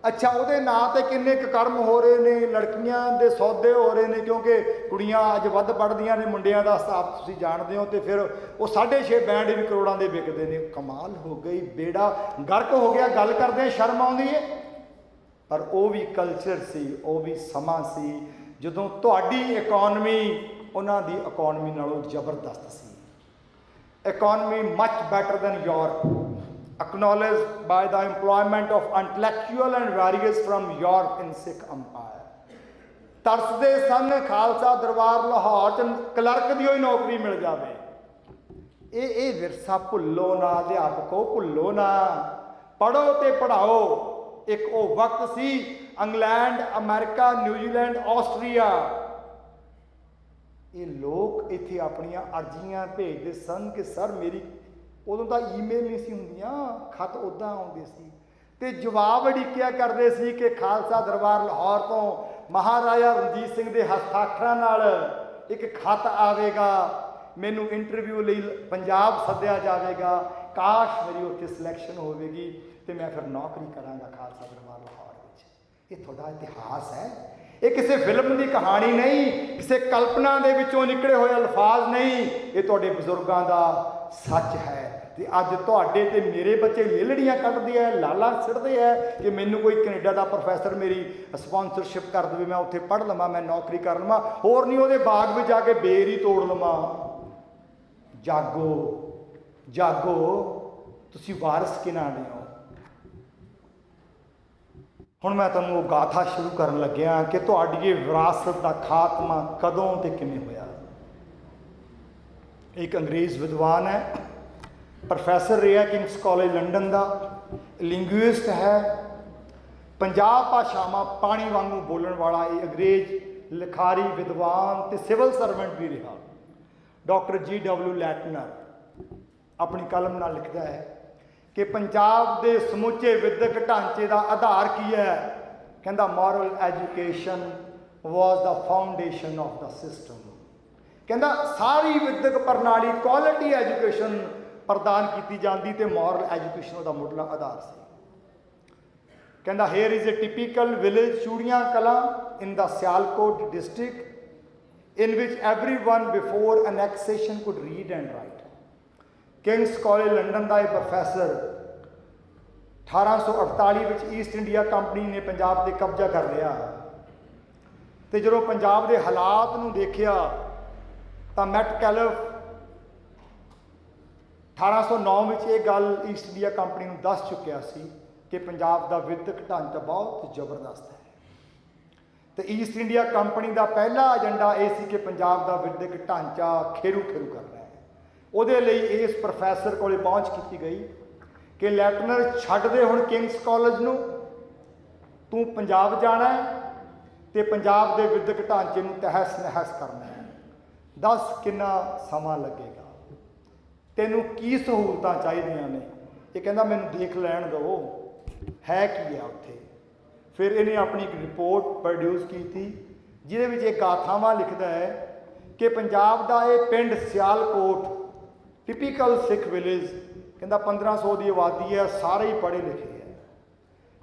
अच्छा, उहदे नां ते किन्ने कर्म हो रहे ने, लड़कियां दे सौदे हो रहे हैं क्योंकि कुड़ियां अज वध पढ़दियां ने, मुंडियां दा हिसाब तुसीं जाणदे हो। तो फिर वो 6.5 बैंड भी करोड़ां दे विकदे ने। कमाल हो गई, बेड़ा गर्क हो गया। गल करदे शर्म आउंदी है, पर वो भी कल्चर सी, वो भी समा सी ਜਦੋਂ ਤੁਹਾਡੀ ਇਕੋਨਮੀ ਉਹਨਾਂ ਦੀ ਇਕੋਨਮੀ ਨਾਲੋਂ ਜ਼ਬਰਦਸਤ ਸੀ। Economy much better than Europe, acknowledged by the employment of intellectual and various from Europe in Sikh Empire। ਤਰਸਦੇ ਸਨ ਖਾਲਸਾ ਦਰਬਾਰ ਲਾਹੌਰ 'ਚ ਕਲਰਕ ਦੀ ਹੋਈ ਨੌਕਰੀ ਮਿਲ ਜਾਵੇ। ਇਹ ਵਿਰਸਾ ਭੁੱਲੋ ਨਾ, ਅਧਿਆਪਕੋ ਭੁੱਲੋ ਨਾ, ਪੜ੍ਹੋ ਤੇ ਪੜ੍ਹਾਓ। ਇੱਕ ਉਹ ਵਕਤ ਸੀ इंग्लैंड, अमेरिका, न्यूजीलैंड, ऑस्ट्रेलिया, ये लोग इत्थे अपनियां अर्जियां भेजते सन कि सर मेरी, उदों तो ईमेल नहीं सी हुंदियां, खत उदां आउंदे सी ते जवाब उड़ीकिया करते सी कि खालसा दरबार लाहौर तो महाराजा रणजीत सिंह के हस्ताक्षरां नाल एक खत आवेगा, मैनू इंटरव्यू लई पंजाब सद्दिया जाएगा। काश मेरी उत्थे सिलैक्शन होवेगी तो मैं फिर नौकरी करांगा खालसा दरबार लाहौर। ये थोड़ा इतिहास है, ये किसी फिल्म की कहानी नहीं, किसी कल्पना के विचों निकले हुए अल्फाज नहीं, ये तुहाडे बुजुर्गों का सच है। तो अज तुहाडे ते मेरे बच्चे लेलड़ियां कटदे है, लाला सिटदे है कि मैनू कोई कनेडा का प्रोफैसर मेरी स्पॉन्सरशिप कर दे, मैं उत्थे पढ़ लवां, मैं नौकरी कर लवां, होर नहीं उहदे बाग में जाके बेर ही तोड़ लवां। जागो जागो, तुसीं वारिस किहनां दे हो। हुण मैं तुहानूं गाथा शुरू करन लग्या कि तुहाडी ये विरासत का खात्मा कदों ते किवें होया। एक अंग्रेज़ विद्वान है, प्रोफैसर रहा किंग्स कॉलेज लंडन का, लिंगुइस्ट है, 50 भाषावां पानी वांगू बोलण वाला ये अंग्रेज लिखारी विद्वान ते सिविल सर्वेंट भी रहा। Doctor G.W. लैटनर अपनी कलम नाल लिखदा है कि पंजाब के समुचे विद्यक ढांचे का आधार की है। कहता moral education was the foundation of the system. कहता सारी विद्यक प्रणाली क्वालिटी कहता here is a typical village चूड़ियां कला in the Sialkot district in which every one before annexation could read and right. Kings college London का एक प्रोफैसर 1848 में east India company ने पंजाब से कब्जा कर लिया, तो जो पंजाब के हालात नूं देखिया तो मैटकैलफ 1809 में ये गल ईस्ट इंडिया कंपनी नूं दस चुकिया सी कि पंजाब का विदक ढांचा बहुत जबरदस्त है। तो ईस्ट इंडिया कंपनी का पहला एजेंडा यह सी कि पंजाब का विदक ढांचा खेरू खेरू करना है। उहदे लई इस प्रोफैसर को पहुँच की गई कि लैटनर छड्ड दे हुण किंग्स कॉलेज नूं, तू पंजाब जाना है तो पंजाब के विदक ढांचे नूं तहस नहस करना है। दस कितना समा लगेगा, तैनूं की सहूलतां चाहीदियां ने? ये कहंदा मैनूं देख लैण दो है की है उत्थे। फिर इन्हें अपनी एक रिपोर्ट प्रोड्यूस की थी जिहदे विच एक गाथावां लिखदा है कि पंजाब का ये पिंड सियालकोट टिपिकल सिख विलेज, कहंदा 1500 की आबादी है, सारे ही पढ़े लिखे है।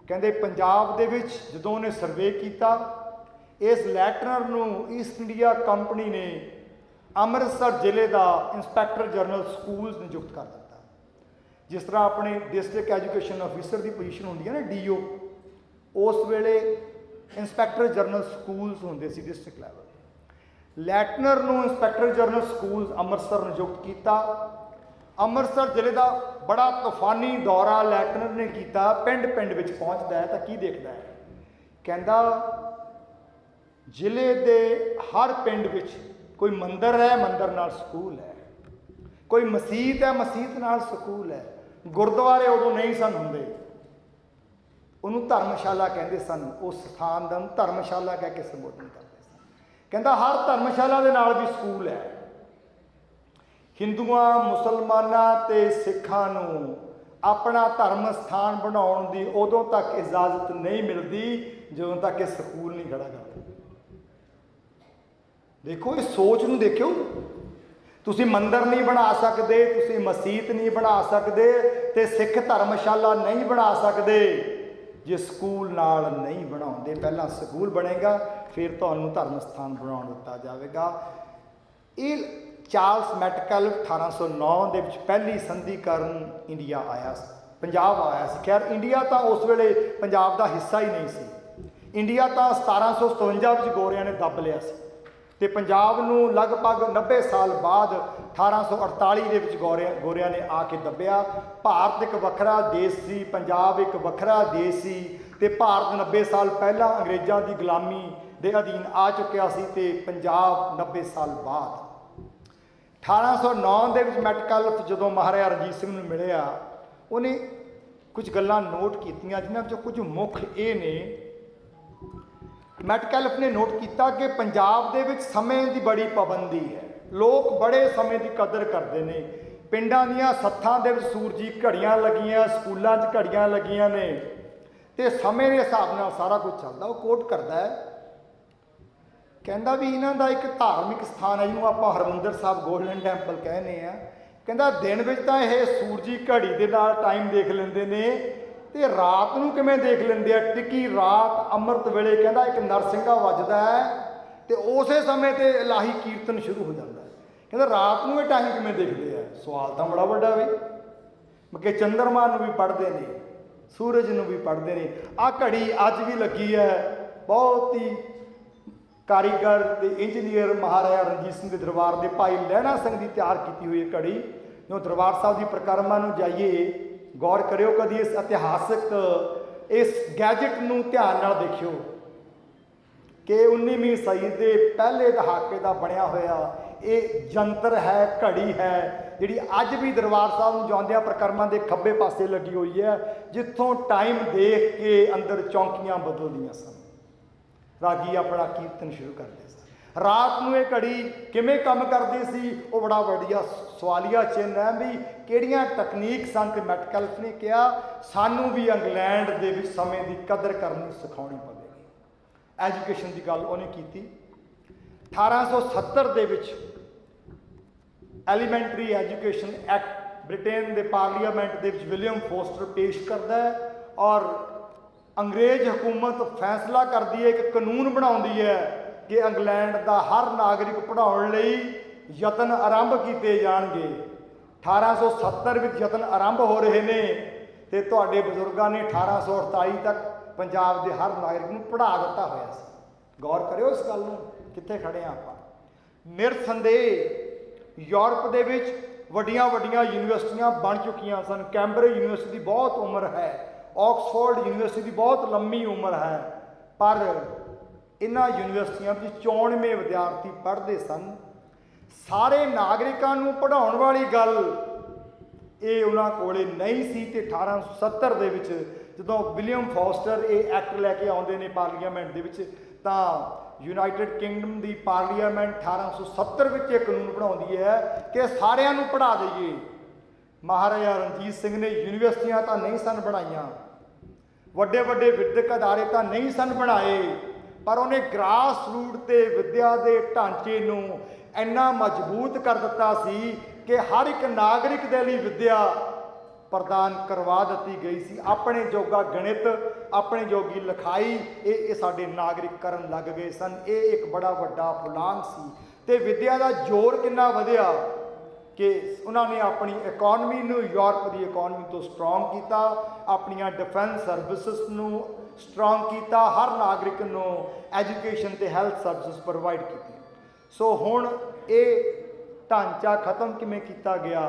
कहंदे पंजाब दे विच जदों उन्हें सर्वे किया, इस लैटनर नूं ईस्ट इंडिया कंपनी ने अमृतसर जिले का इंस्पैक्टर जनरल स्कूल्स नियुक्त कर दिता। जिस तरह अपने डिस्ट्रिक्ट एजुकेशन ऑफिसर की पोजीशन होंदी है ना DO, उस वेले इंस्पैक्टर जनरल स्कूल्स होंदे सी डिस्ट्रिक्ट लैवल। लैटनर नूं इंस्पैक्टर जनरल स्कूल्स अमृतसर नियुक्त किया। अमृतसर जिले का बड़ा तूफानी दौरा लैटनर ने किया, पिंड पिंड विच पहुँचता है तो की देखता है, कहता जिले के हर पिंड विच कोई मंदिर है, मंदिर नाल स्कूल है, कोई मसीत है, मसीत नाल स्कूल है, गुरुद्वारे उदों नहीं सन हुंदे, उन्होंने धर्मशाला कहते सन, उस स्थान का धर्मशाला कह के संबोधन करते सन। कहता हर धर्मशाला के नाल भी स्कूल है। हिंदुआं मुसलमानां ते सिखां नूं अपना धर्म स्थान बनाउण दी उदों तक इजाजत नहीं मिलती ਜਦੋਂ तक ये स्कूल नहीं खड़ा करते। देखो इस सोच नूं देखियो, तुसी मंदिर नहीं बना सकते, तुसी मसीत नहीं बना सकते, ते सिख धर्मशाला नहीं बना सकते जे स्कूल नाल नहीं बनाउंदे। पहला स्कूल बनेगा फिर तुहानूं धर्म स्थान बनाउण दिता जाएगा। ये चार्ल्स मैटकैलफ 1809 दे विच पहली संधि करन इंडिया आया, पंजाब आया सी। खैर इंडिया तो उस वेले पंजाब का हिस्सा ही नहीं सी। इंडिया तो 1757 में गोरियां ने दब लिया सी, ते पंजाब नूं लगभग 90 साल बाद 1848 दे विच गोरियां ने आके दबिया। भारत एक वखरा देश सी, पंजाब एक वखरा देश सी, ते भारत 90 साल पहला अंग्रेज़ों की गुलामी दे अधीन आ चुकिया सी, ते पंजाब 90 साल बाद 1809 दे विच मैटकैलफ जदों महाराजा रणजीत सिंह नूं मिलिया, उन्हें कुछ गल्लां नोट कीतियां जिन्हां विचों कुछ मुख ये ने। मैटकैलफ ने नोट किया कि पंजाब दे विच समय की बड़ी पाबंदी है, लोग बड़े समय की कदर करते हैं। पिंडां दीयां सत्थां दे विच सूरजी घड़ियां लगियां, स्कूलों च घड़ियां लगियां ने, ते समय के हिसाब नाल सारा कुछ चलता। वो कोट करता है, कहता भी इन्हां दा एक धार्मिक स्थान है जिन्होंने आपां हरमंदर साहब गोल्डन टैंपल कहने आ। कहता दिन विच तां इह सूरजी घड़ी दे नाल टाइम देख लेंदे ने, ते रात नूं किवें देख लेंदे आ। टिकी रात अमृत वेले कहता एक नरसिंघा वजदा है, तो उस समय ते इलाही कीर्तन शुरू हो जाता है। कहता रात नूं ये टाइम किवें देखते हैं? सवाल तो बड़ा वड्डा वे। कि चंद्रमा नूं भी पढ़ते हैं, सूरज नूं भी पढ़ते हैं। आ घड़ी अज भी लगी है, बहुत ही कारीगर ते इंजीनियर महाराजा रणजीत सिंह के दरबार के भाई लहणा सिंह की तैयार की हुई घड़ी। जो दरबार साहब की परिक्रमा नूं जाइए, गौर करियो, कभी इस इतिहासक इस गैजेट नूं ध्यान नाल देखियो कि 19वीं सदी के पहले दहाके का बनया होया ये जंतर है, घड़ी है, जिहड़ी अज भी दरबार साहब नूं जांदियां परिक्रमा के खब्बे पासे लगी हुई है, जिथों टाइम देख के अंदर चौंकियां बदलदियां सन, रागी अपना कीर्तन शुरू करते सन। रात नूं ये घड़ी किवें काम करदी सी, वो बड़ा वड्डिया सवालिया चिन्ह है भी किहड़ियां तकनीक सन। ते मैटकैलफ ने कहा सानू भी इंग्लैंड दे विच समय की कदर करनी सिखाउणी पवेगी। एजुकेशन की गल उन्हें की। 1870 दे विच एलीमेंटरी एजुकेशन एक्ट ब्रिटेन के पार्लीमेंट के विलियम फोस्टर पेश करता है और अंग्रेज हुकूमत फैसला करती है, एक कानून बनाती है कि इंग्लैंड का हर नागरिक पढ़ाने लई यतन आरंभ किए जाएंगे। 1870 में यतन आरंभ हो रहे ने ते तुहाडे बजुर्गों ने 1848 तक पंजाब के हर नागरिक को पढ़ा दिता होया सी। गौर करियो इस गल नूं, कित्थे खड़े हाँ आपां। निरसंदेह यूरोप दे विच वड्डियां वड्डियां यूनिवर्सिटियां बन चुकियां सन। कैंब्रिज यूनिवर्सिटी की बहुत उम्र है, ऑक्सफोर्ड यूनिवर्सिटी की बहुत लंबी उम्र है, पर इन्हां यूनिवर्सिटियां में 94 विद्यार्थी पढ़ते सन। सारे नागरिकां नूं पढ़ाउण वाली गल ये उन्हां कोले नहीं सी। ते 1870 दे विच जदों विलियम फॉस्टर ये एक्ट लैके आउंदे ने पार्लीमेंट दे विच, तां यूनाइटेड किंगडम की पार्लीमेंट 1870 में एक कानून बनाती है कि सारिਆਂ ਨੂੰ पढ़ा दईए। महाराजा रणजीत सिंह ने यूनिवर्सिटियां तो नहीं सन बनाईयां, वड्डे वड्डे विद्यक अदारे तो नहीं सन बनाए, पर उन्हें ग्रास रूट ते विद्या के ढांचे नूं इन्ना मजबूत कर दिता सी कि हर एक नागरिक के लिए विद्या प्रदान करवा दी गई सी। अपने जोगा गणित, अपने जोगी लिखाई ये साडे नागरिक करन लग गए सन। ये एक बड़ा वड्डा फुलांग सी। ते विद्या का जोर कितना वधिया कि उन्होंने अपनी इकॉनमी नूं यूरोप की इकॉनमी तो स्ट्रोंग किया, अपनिया डिफेंस सर्विसिस नूं स्ट्रोंग किया, हर नागरिक नूं एजुकेशन ते हैल्थ सर्विसिस प्रोवाइड की। सो हुण ये ढांचा खत्म किवें कीता गया,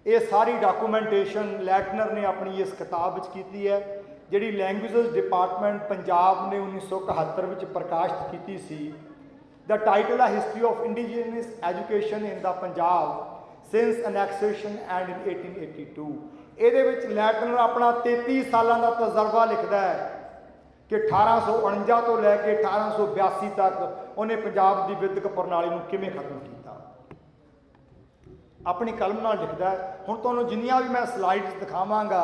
ये सारी डॉक्यूमेंटेशन लैटनर ने अपनी इस किताब विच कीती है, जिहड़ी लैंग्वेजेस डिपार्टमेंट पंजाब ने 1971 में प्रकाशित की सी। द टाइटल है history of indigenous education in the Punjab since annexation and in 1882। ये लैटनर अपना 33 सालों का तजर्बा लिखता है कि 1849 तो लैके 1882 तक उन्हें पंजाब की विद्यक प्रणाली को किवें खत्म किया, अपनी कलम नाल लिखता है। हुण तुहानूं जिन्नियां भी मैं स्लाइड्स दिखावांगा,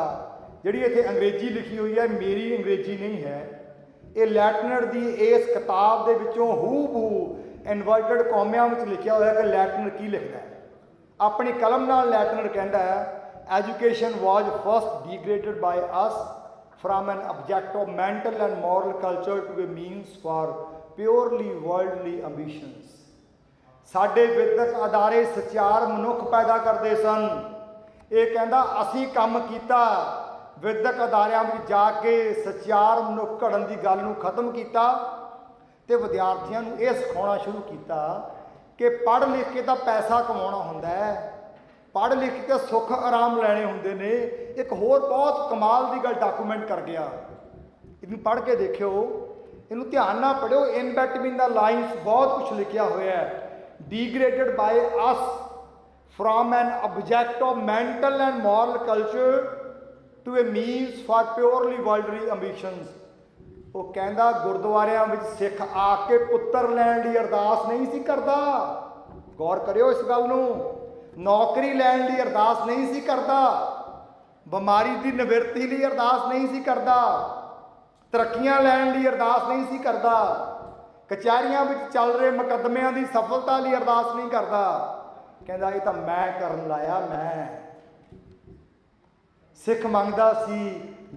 जिहड़ी इत्थे अंग्रेजी लिखी हुई है, मेरी अंग्रेजी नहीं है, ये लैटनर की इस किताब के विचों हूबहू इनवर्टेड कॉमियां में लिखा हुआ है कि लैटनर की लिखता है। अपनी कलम नाल लैटनर कहता है, education was first degraded by us from an object of mental and moral culture to a means for purely worldly ambitions. साडे विद्यक अदारे सचार मनुख पैदा करते सन। ये कहता असी काम किया विद्यक अदारियां में जाके सचार मनुख घड़न की गल नूं खत्म किया ते विद्यार्थियों नूं ये सिखाउणा शुरू किया कि पढ़ लिख के तो पैसा कमाउणा हुंदा है, पढ़ लिख के सुख आराम लैणे हुंदे ने। एक होर बहुत कमाल की गल डॉक्यूमेंट कर गया, इनू पढ़ के देखियो, इनू ध्यान नाल पढ़ियो। इन बिटवीन द लाइन्स बहुत कुछ लिखा होया है। Degraded by us from an object of mental and moral culture to a means for purely worldly ambitions. वो कहता गुरुद्वारियां विच सिख आके पुत्र लैण दी अरदास नहीं सी करता। गौर करियो इस गल नूं, नौकरी लैण दी अरदास नहीं सी करता, बीमारी की निवृत्ति लई अरदास नहीं सी करता, तरक्कियां लैण दी अरदास नहीं सी करता, कचहरियां विच चल रहे मुकदमियां की सफलता लई अरदास नहीं करता। कहता ये तो मैं करन लाया। मैं सिख मंगदा सी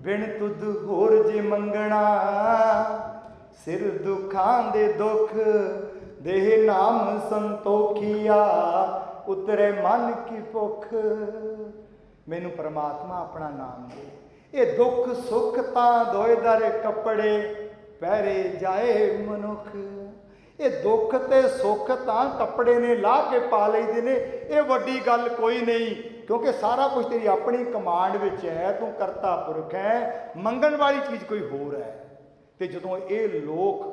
बिन तुद होर जे मंगना, सिर दुखां दे दुख देह नाम संतोखिया, उतरे मन की भुख मैनू परमात्मा अपना नाम दे। ये दुख सुख तां दोए दर कपड़े पहरे जाए मनुख। ये दुख ते सुख तां कपड़े ने ला के पा लईदे ने, ये वड्डी गल कोई नहीं, क्योंकि सारा कुछ तेरी अपनी कमांड विच है, तू करता पुरख है, मंगण वाली चीज़ कोई होर है। तो जदों ये लोग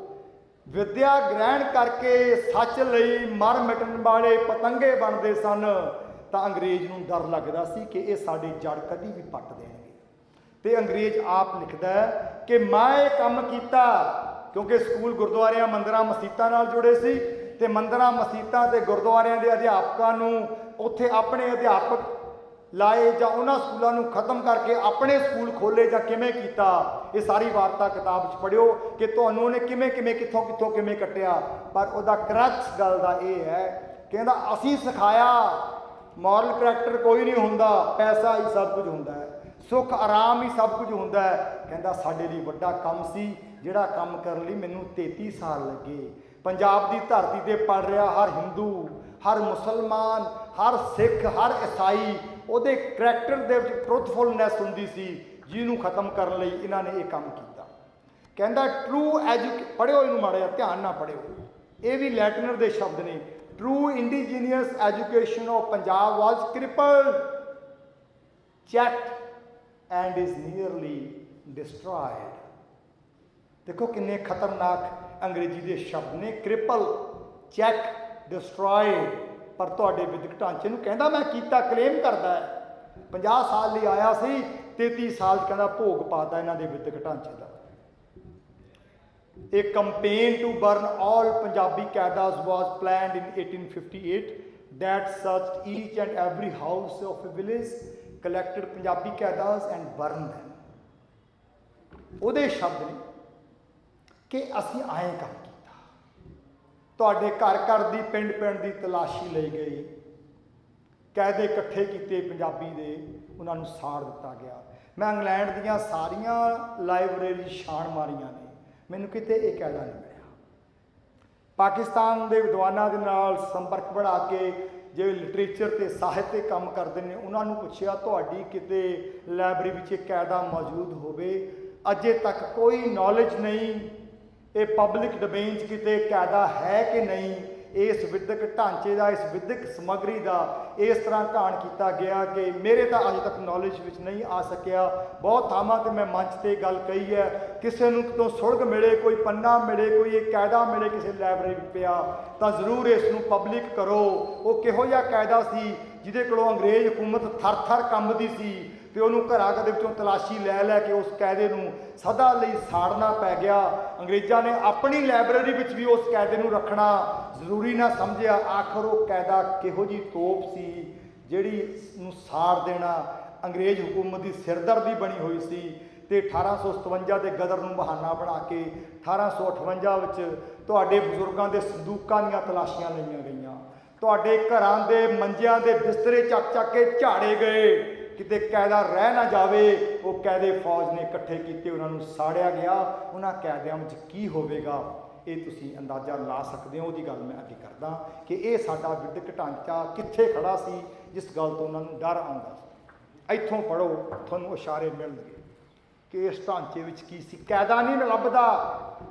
विद्या ग्रहण करके सच लई मर मिटन वाले पतंगे बनते सन, तो अंग्रेज नूं डर लगदा सी कि ये साडी जड़ कदी भी पट देणगे। तो अंग्रेज आप लिखदा है कि मैं ये काम कीता, क्योंकि स्कूल गुरुद्वारियां मंदिरां मसीतां नाल जुड़े सी, ते मंदिरां मसीतां ते गुरुद्वारियां दे अध्यापकां नूं उत्थे अपने अध्यापक लाए जां उन्हां स्कूलों नूं खत्म करके अपने स्कूल खोले जां किवें कीता, ये सारी वार्ता किताब च पढ़ियो कि तुहानूं उहने किवें किवें कित्थों कित्थों किवें कट्टिया। पर उहदा क्रक्स गल दा ये है, कहंदा असीं सिखाया मॉरल करैक्टर कोई नहीं हुंदा, पैसा ही सब कुछ हुंदा है। सुख आराम ही सब कुछ होंदा है। कहंदा साडे लई वड्डा काम सी जिहड़ा काम करन लई मैनूं 33 साल लगे। पंजाब की धरती ते पढ़ रहा हर हिंदू, हर मुसलमान, हर सिख, हर ईसाई, उहदे करैक्टर दे विच ट्रुथफुलनैस हुंदी सी, जिहनूं खत्म करन लई इन्हां ने इह काम कीता। कहंदा ट्रू पढ़िओ इहनूं माड़ा जिहा ध्यान नाल पढ़िओ, ये भी लैटिनर दे शब्द ने। True indigenous education of Punjab was crippled, checked and is nearly destroyed. देखो किन्ने खतरनाक अंग्रेजी के शब्द ने, क्रिपल, चैक, डिस्ट्रॉयड। पर तुहाडे विधिक ढांचे नूं कहंदा मैं कीता, क्लेम करदा है 50 साल लिए आया सी, 33 साल कहंदा भोग पाता इन्हां दे विधिक ढांचे दा। A campaign to burn all Punjabi Qaidas was planned in 1858 that searched each and every house of a village, collected Punjabi Qaidas and burned them. ਉਹਦੇ ਸ਼ਬਦ ਨੇ ਕਿ ਅਸੀਂ ਆਏ ਕੰਮ ਕੀਤਾ, ਤੁਹਾਡੇ ਘਰ ਘਰ ਦੀ ਪਿੰਡ ਪਿੰਡ ਦੀ ਤਲਾਸ਼ੀ ਲਈ ਗਈ, ਕਾਇਦੇ ਇਕੱਠੇ ਕੀਤੇ ਪੰਜਾਬੀ ਦੇ, ਉਹਨਾਂ ਨੂੰ ਸਾੜ ਦਿੱਤਾ ਗਿਆ। ਮੈਂ ਇੰਗਲੈਂਡ ਦੀਆਂ ਸਾਰੀਆਂ ਲਾਇਬ੍ਰੇਰੀ ਛਾਣ ਮਾਰੀਆਂ ਨੇ, ਮੈਨੂੰ ਕਿਤੇ ਇਹ ਕਾਇਦਾ ਨਹੀਂ ਮਿਲਿਆ। ਪਾਕਿਸਤਾਨ ਦੇ ਵਿਦਵਾਨਾਂ ਦੇ ਨਾਲ ਸੰਪਰਕ ਬਣਾ ਕੇ ਜਿਹੜੇ ਲਿਟਰੇਚਰ ਤੇ ਸਾਹਿਤ ਤੇ ਕੰਮ ਕਰਦੇ ਨੇ, ਉਹਨਾਂ ਨੂੰ ਪੁੱਛਿਆ ਤੁਹਾਡੀ ਕਿਤੇ ਲਾਇਬ੍ਰੇਰੀ ਵਿੱਚ ਇਹ ਕਾਇਦਾ ਮੌਜੂਦ ਹੋਵੇ। ਅਜੇ ਤੱਕ ਕੋਈ ਨੌਲੇਜ ਨਹੀਂ ਇਹ ਪਬਲਿਕ ਡੋਮੇਨ 'ਚ ਕਿਤੇ ਕਾਇਦਾ ਹੈ ਕਿ ਨਹੀਂ। ਇਸ ਵਿਦਿਅਕ ਢਾਂਚੇ ਦਾ, ਇਸ ਵਿਦਿਅਕ ਸਮੱਗਰੀ ਦਾ ਇਸ ਤਰ੍ਹਾਂ ਘਾਣ ਕੀਤਾ ਗਿਆ ਕਿ ਮੇਰੇ ਤਾਂ ਅਜੇ ਤੱਕ ਨੌਲੇਜ ਵਿੱਚ ਨਹੀਂ ਆ ਸਕਿਆ। ਬਹੁਤ ਥਾਵਾਂ 'ਤੇ ਮੈਂ ਮੰਚ 'ਤੇ ਗੱਲ ਕਹੀ ਹੈ, ਕਿਸੇ ਨੂੰ ਕਿਤੋਂ ਸੁਲਗ ਮਿਲੇ, ਕੋਈ ਪੰਨਾ ਮਿਲੇ, ਕੋਈ ਇਹ ਕਾਇਦਾ ਮਿਲੇ ਕਿਸੇ ਲਾਇਬ੍ਰੇਰੀ ਵਿੱਚ ਪਿਆ ਤਾਂ ਜ਼ਰੂਰ ਇਸ ਨੂੰ ਪਬਲਿਕ ਕਰੋ। ਉਹ ਕਿਹੋ ਜਿਹਾ ਕਾਇਦਾ ਸੀ ਜਿਹਦੇ ਕੋਲੋਂ ਅੰਗਰੇਜ਼ ਹਕੂਮਤ ਥਰ-ਥਰ ਕੰਬਦੀ ਸੀ ਤੇ ਉਹਨੂੰ ਘਰਾਂ ਦੇ ਵਿੱਚੋਂ ਤਲਾਸ਼ੀ ਲੈ ਲੈ ਕੇ ਉਸ ਕਾਇਦੇ ਨੂੰ ਸਦਾ ਲਈ ਸਾੜਨਾ ਪੈ ਗਿਆ। ਅੰਗਰੇਜ਼ਾਂ ਨੇ ਆਪਣੀ ਲਾਇਬ੍ਰੇਰੀ ਵਿੱਚ ਵੀ ਉਸ ਕਾਇਦੇ ਨੂੰ ਰੱਖਣਾ ਜ਼ਰੂਰੀ ਨਾ ਸਮਝਿਆ। ਆਖਰ ਉਹ ਕਾਇਦਾ ਕਿਹੋ ਜਿਹੀ ਤੋਪ ਸੀ ਜਿਹੜੀ ਨੂੰ ਸਾੜ ਦੇਣਾ ਅੰਗਰੇਜ਼ ਹਕੂਮਤ ਦੀ ਸਿਰਦਰਦੀ ਬਣੀ ਹੋਈ ਸੀ। ਤੇ 1857 ਦੇ ਗਦਰ ਨੂੰ ਬਹਾਨਾ ਬਣਾ ਕੇ 1858 ਵਿੱਚ ਤੁਹਾਡੇ ਬਜ਼ੁਰਗਾਂ ਦੇ ਸੰਦੂਕਾਂ ਦੀਆਂ ਤਲਾਸ਼ੀਆਂ ਲਈਆਂ ਗਈਆਂ, ਤੁਹਾਡੇ ਘਰਾਂ ਦੇ ਮੰਜਿਆਂ ਦੇ ਬਿਸਤਰੇ ਚੱਕ ਚੱਕ ਕੇ ਝਾੜੇ ਗਏ, ਕਿਤੇ ਕਾਇਦਾ ਰਹਿ ਨਾ ਜਾਵੇ। ਉਹ ਕਾਇਦੇ ਫੌਜ ਨੇ ਇਕੱਠੇ ਕੀਤੇ, ਉਹਨਾਂ ਨੂੰ ਸਾੜਿਆ ਗਿਆ। ਉਹਨਾਂ ਕਾਇਦਿਆਂ ਵਿੱਚ ਕੀ ਹੋਵੇਗਾ ਇਹ ਤੁਸੀਂ ਅੰਦਾਜ਼ਾ ਲਾ ਸਕਦੇ ਹੋ। ਉਹਦੀ ਗੱਲ ਮੈਂ ਅੱਗੇ ਕਰਦਾ ਕਿ ਇਹ ਸਾਡਾ ਵਿਦਿਅਕ ਢਾਂਚਾ ਕਿੱਥੇ ਖੜਾ ਸੀ ਜਿਸ ਗੱਲ ਤੋਂ ਉਹਨਾਂ ਨੂੰ ਡਰ ਆਉਂਦਾ ਸੀ। ਇੱਥੋਂ ਪੜ੍ਹੋ, ਤੁਹਾਨੂੰ ਇਸ਼ਾਰੇ ਮਿਲਣਗੇ ਕਿ ਇਸ ਢਾਂਚੇ ਵਿੱਚ ਕੀ ਸੀ। ਕਾਇਦਾ ਨਹੀਂ ਲੱਭਦਾ,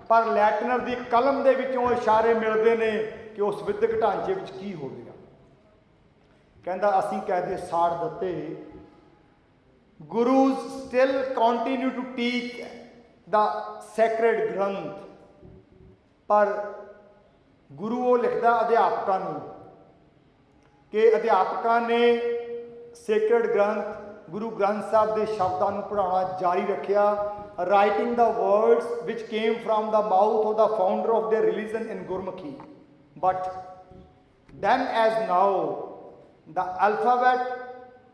ਪਰ ਲੈਟਨਰ ਦੀ ਕਲਮ ਦੇ ਵਿੱਚੋਂ ਇਸ਼ਾਰੇ ਮਿਲਦੇ ਨੇ ਕਿ ਉਸ ਵਿਦਿਅਕ ਢਾਂਚੇ ਵਿੱਚ ਕੀ ਹੋਵੇਗਾ। ਕਹਿੰਦਾ ਅਸੀਂ ਕਾਇਦੇ ਸਾੜ ਦਿੱਤੇ। Gurus still continue to teach the sacred ਗ੍ਰੰਥ, ਪਰ ਗੁਰੂ ਉਹ ਲਿਖਦਾ ਅਧਿਆਪਕਾਂ ਨੂੰ ਕਿ ਅਧਿਆਪਕਾਂ ਨੇ ਸੇਕਰਡ ਗ੍ਰੰਥ ਗੁਰੂ ਗ੍ਰੰਥ ਸਾਹਿਬ ਦੇ ਸ਼ਬਦਾਂ ਨੂੰ ਪੜ੍ਹਾਉਣਾ ਜਾਰੀ ਰੱਖਿਆ। Writing the words which came from the mouth of the founder of there religion in Gurmukhi, but then as now the alphabet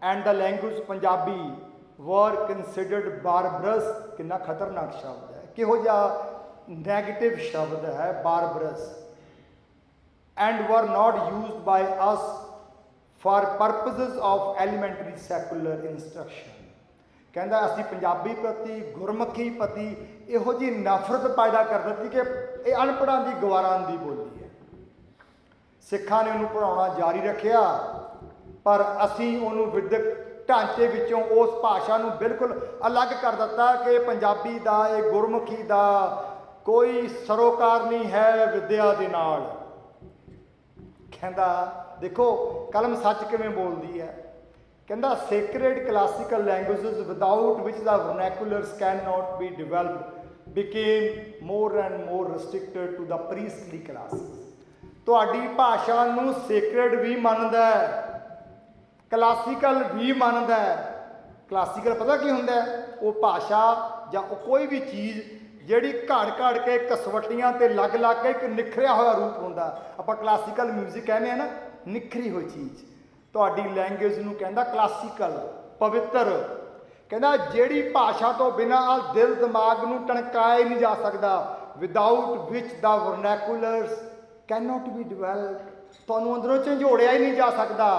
and the language Punjabi were considered barbarous। कितना खतरनाक शब्द है, किहो जिहा नेगेटिव शब्द है barbarous, and were not used by us for purposes of elementary secular instruction। कहता असी पंजाबी प्रति गुरमुखी प्रति इहो जी नफरत पैदा कर दी कि ये अनपढ़ां दी गवारां दी बोली है। सिखां ने उन्होंने पढ़ाउणा जारी रखिया, पर असी उन्होंने विदਿਅਕ ढांचे विचों उस भाषा नूं बिल्कुल अलग कर दिता कि पंजाबी दा ये गुरमुखी दा कोई सरोकार नहीं है विद्या दे नाल। कहंदा देखो कलम सच किवें बोलदी है। कहंदा sacred classical languages without which the vernaculars cannot be developed became more and more restricted to the priestly classes। तुहाडी भाषा नूं sacred भी मनदा है, क्लासिकल भी मनदा है। क्लासिकल पता की हुंदा है? वो भाषा या कोई भी चीज़ जिहड़ी घड़ घड़ के कसवटियां ते लग लग के एक निखरिया होया रूप हुंदा। आपां क्लासिकल म्यूजिक कहने हैं ना, निखरी हुई चीज़। तुहाडी लैंग्वेज नूं कहंदा क्लासिकल, पवित्र। कहंदा जिहड़ी भाषा तो बिना दिल दिमाग नूं टणकाए नहीं जा सकदा, without which the vernaculars can not be developed. तुहानूं अंदरों झंझोड़िया ही नहीं जा सकदा।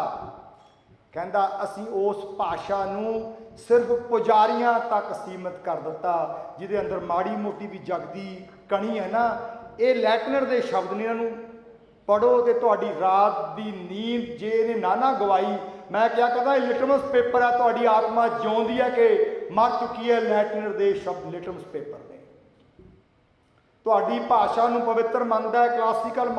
कहंदा असी उस भाषा नूं सिर्फ पुजारियां तक सीमित कर दिता, जिहदे अंदर माड़ी मोटी भी जगदी कणी है ना, ये लैटिनर के शब्द ने, इन्हों पढ़ो तो तुहाडी रात की नींद जे इन्हें ना गवाई। मैं क्या कहता लिटमस पेपर है, तुहाडी आत्मा जिउंदी है कि मर चुकी है। लैटिनर के शब्द लिटमस पेपर ने। तुहाडी भाषा नूं पवित्र मनदा है, क्लासिकल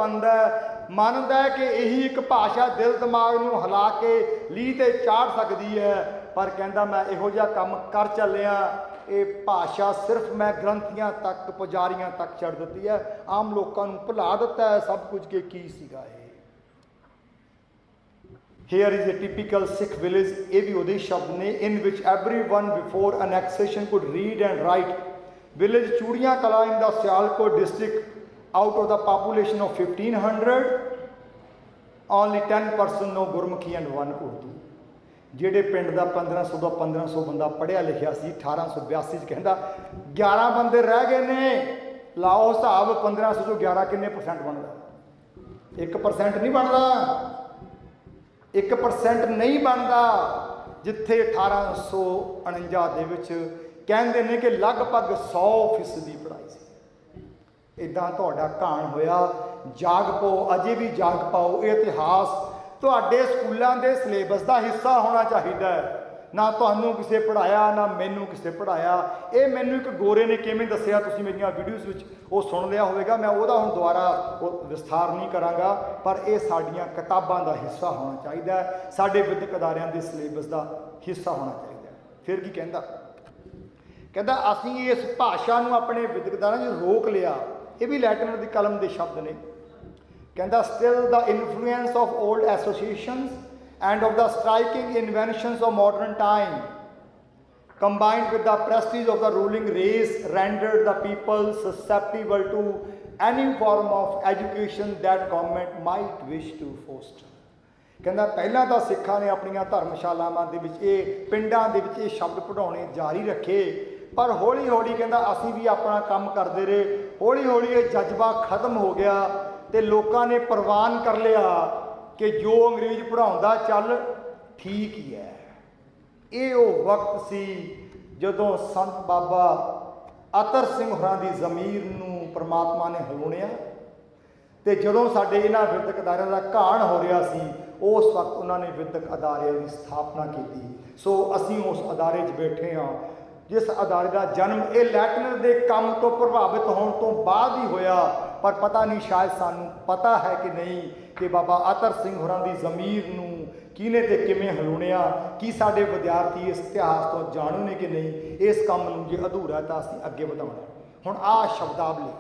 मनदा है कि यही एक भाषा दिल दिमाग नूं हिला के लीह ते चाढ़ सकती है। पर कहता मैं इहो जिहा काम कर चलिया, ये भाषा सिर्फ मैं ग्रंथियां तक पुजारियां तक चढ़ दी है, आम लोगों नूं भुला दिता है सब कुछ कि की सीगा ये। Here is a typical Sikh village, ये भी उहदे शब्द ने, in which everyone before annexation could read and write. Village Chudiyan Kala in the Sialkot district, out of the population of 1500, only 10% know Gurmukhi and 1 Urdu. ਜਿਹੜੇ ਪਿੰਡ ਦਾ 1500 ਦਾ 1500 ਬੰਦਾ ਪੜ੍ਹਿਆ ਲਿਖਿਆ ਸੀ, 1882 ਚ ਕਹਿੰਦਾ 11 ਬੰਦੇ ਰਹਿ ਗਏ ਨੇ। ਲਾਓ ਹਿਸਾਬ 1500 ਚੋਂ 11 ਕਿੰਨੇ % ਬਣਦਾ? 1% ਨਹੀਂ ਬਣਦਾ, 1% ਨਹੀਂ ਬਣਦਾ। ਜਿੱਥੇ 1849 ਦੇ ਵਿੱਚ ਕਹਿੰਦੇ ਨੇ ਕਿ ਲਗਭਗ 100% ਪੜ੍ਹਾਈ ਸੀ। ਇੱਦਾਂ ਤੁਹਾਡਾ ਘਾਣ ਹੋਇਆ। ਜਾਗ ਪਾਓ, ਅਜੇ ਵੀ ਜਾਗ ਪਾਓ। ਇਹ ਇਤਿਹਾਸ ਤੁਹਾਡੇ ਸਕੂਲਾਂ ਦੇ ਸਿਲੇਬਸ ਦਾ ਹਿੱਸਾ ਹੋਣਾ ਚਾਹੀਦਾ ਹੈ। ਨਾ ਤੁਹਾਨੂੰ ਕਿਸੇ ਪੜ੍ਹਾਇਆ, ਨਾ ਮੈਨੂੰ ਕਿਸੇ ਪੜ੍ਹਾਇਆ। ਇਹ ਮੈਨੂੰ ਇੱਕ ਗੋਰੇ ਨੇ ਕਿਵੇਂ ਦੱਸਿਆ, ਤੁਸੀਂ ਮੇਰੀਆਂ ਵੀਡੀਓਜ਼ ਵਿੱਚ ਉਹ ਸੁਣ ਲਿਆ ਹੋਵੇਗਾ। ਮੈਂ ਉਹਦਾ ਹੁਣ ਦੁਬਾਰਾ ਉਹ ਵਿਸਥਾਰ ਨਹੀਂ ਕਰਾਂਗਾ, ਪਰ ਇਹ ਸਾਡੀਆਂ ਕਿਤਾਬਾਂ ਦਾ ਹਿੱਸਾ ਹੋਣਾ ਚਾਹੀਦਾ ਹੈ, ਸਾਡੇ ਵਿਦਿਅਕ ਅਦਾਰਿਆਂ ਦੇ ਸਿਲੇਬਸ ਦਾ ਹਿੱਸਾ ਹੋਣਾ ਚਾਹੀਦਾ। ਫਿਰ ਕੀ ਕਹਿੰਦਾ ਅਸੀਂ ਇਸ ਭਾਸ਼ਾ ਨੂੰ ਆਪਣੇ ਵਿਦਿਅਕ ਅਦਾਰਿਆਂ 'ਚ ਰੋਕ ਲਿਆ। ਇਹ ਵੀ ਲੈਟਿਨ ਦੀ ਕਲਮ ਦੇ ਸ਼ਬਦ ਨੇ। ਕਹਿੰਦਾ still the influence of old associations and of the striking inventions of modern time combined with the prestige of the ruling race rendered the people susceptible to any form of education that government might wish to foster. ਕਹਿੰਦਾ ਪਹਿਲਾਂ ਤਾਂ ਸਿੱਖਾਂ ਨੇ ਆਪਣੀਆਂ ਧਰਮਸ਼ਾਲਾਵਾਂ ਦੇ ਵਿੱਚ ਇਹ ਪਿੰਡਾਂ ਦੇ ਵਿੱਚ ਇਹ ਸ਼ਬਦ ਪੜ੍ਹਾਉਣੇ ਜਾਰੀ ਰੱਖੇ, ਪਰ ਹੌਲੀ ਹੌਲੀ ਕਹਿੰਦਾ ਅਸੀਂ ਵੀ ਆਪਣਾ ਕੰਮ ਕਰਦੇ ਰਹੇ। ਹੌਲੀ ਹੌਲੀ ਇਹ ਜਜ਼ਬਾ ਖਤਮ ਹੋ ਗਿਆ ਤੇ ਲੋਕਾਂ ਨੇ ਪ੍ਰਵਾਨ ਕਰ ਲਿਆ ਕਿ ਜੋ ਅੰਗਰੇਜ਼ ਪੜ੍ਹਾਉਂਦਾ ਚੱਲ ਠੀਕ ਹੀ ਹੈ। ਇਹ ਉਹ ਵਕਤ ਸੀ ਜਦੋਂ ਸੰਤ ਬਾਬਾ ਅਤਰ ਸਿੰਘ ਹੋਰਾਂ ਦੀ ਜ਼ਮੀਰ ਨੂੰ ਪਰਮਾਤਮਾ ਨੇ ਹਲੂਣਿਆ, ਤੇ ਜਦੋਂ ਸਾਡੇ ਇਹਨਾਂ ਵਿਦਿਅਕ ਅਦਾਰਿਆਂ ਦਾ ਘਾਣ ਹੋ ਰਿਹਾ ਸੀ, ਉਸ ਵਕਤ ਉਹਨਾਂ ਨੇ ਵਿਦਿਅਕ ਅਦਾਰਿਆਂ ਦੀ ਸਥਾਪਨਾ ਕੀਤੀ। ਸੋ ਅਸੀਂ ਉਸ ਅਦਾਰੇ 'ਚ ਬੈਠੇ ਹਾਂ ਜਿਸ ਅਦਾਰੇ ਦਾ ਜਨਮ ਇਹ ਲੈਟਿਨਰ ਦੇ ਕੰਮ ਤੋਂ ਪ੍ਰਭਾਵਿਤ ਹੋਣ ਤੋਂ ਬਾਅਦ ਹੀ ਹੋਇਆ। ਪਰ ਪਤਾ ਨਹੀਂ, ਸ਼ਾਇਦ ਸਾਨੂੰ ਪਤਾ ਹੈ ਕਿ ਨਹੀਂ, ਕਿ ਬਾਬਾ ਅਤਰ ਸਿੰਘ ਹੋਰਾਂ ਦੀ ਜ਼ਮੀਰ ਨੂੰ ਕਿਹਨੇ ਤੇ ਕਿਵੇਂ ਹਲੂਣਿਆ। ਕੀ ਸਾਡੇ ਵਿਦਿਆਰਥੀ ਇਸ ਇਤਿਹਾਸ ਤੋਂ ਜਾਣੂ ਨੇ ਕਿ ਨਹੀਂ? ਇਸ ਕੰਮ ਨੂੰ ਜੇ ਅਧੂਰਾ ਤਾਂ ਅਸੀਂ ਅੱਗੇ ਵਧਾਉਣਾ। ਹੁਣ ਆਹ ਸ਼ਬਦਾਵਲੀ,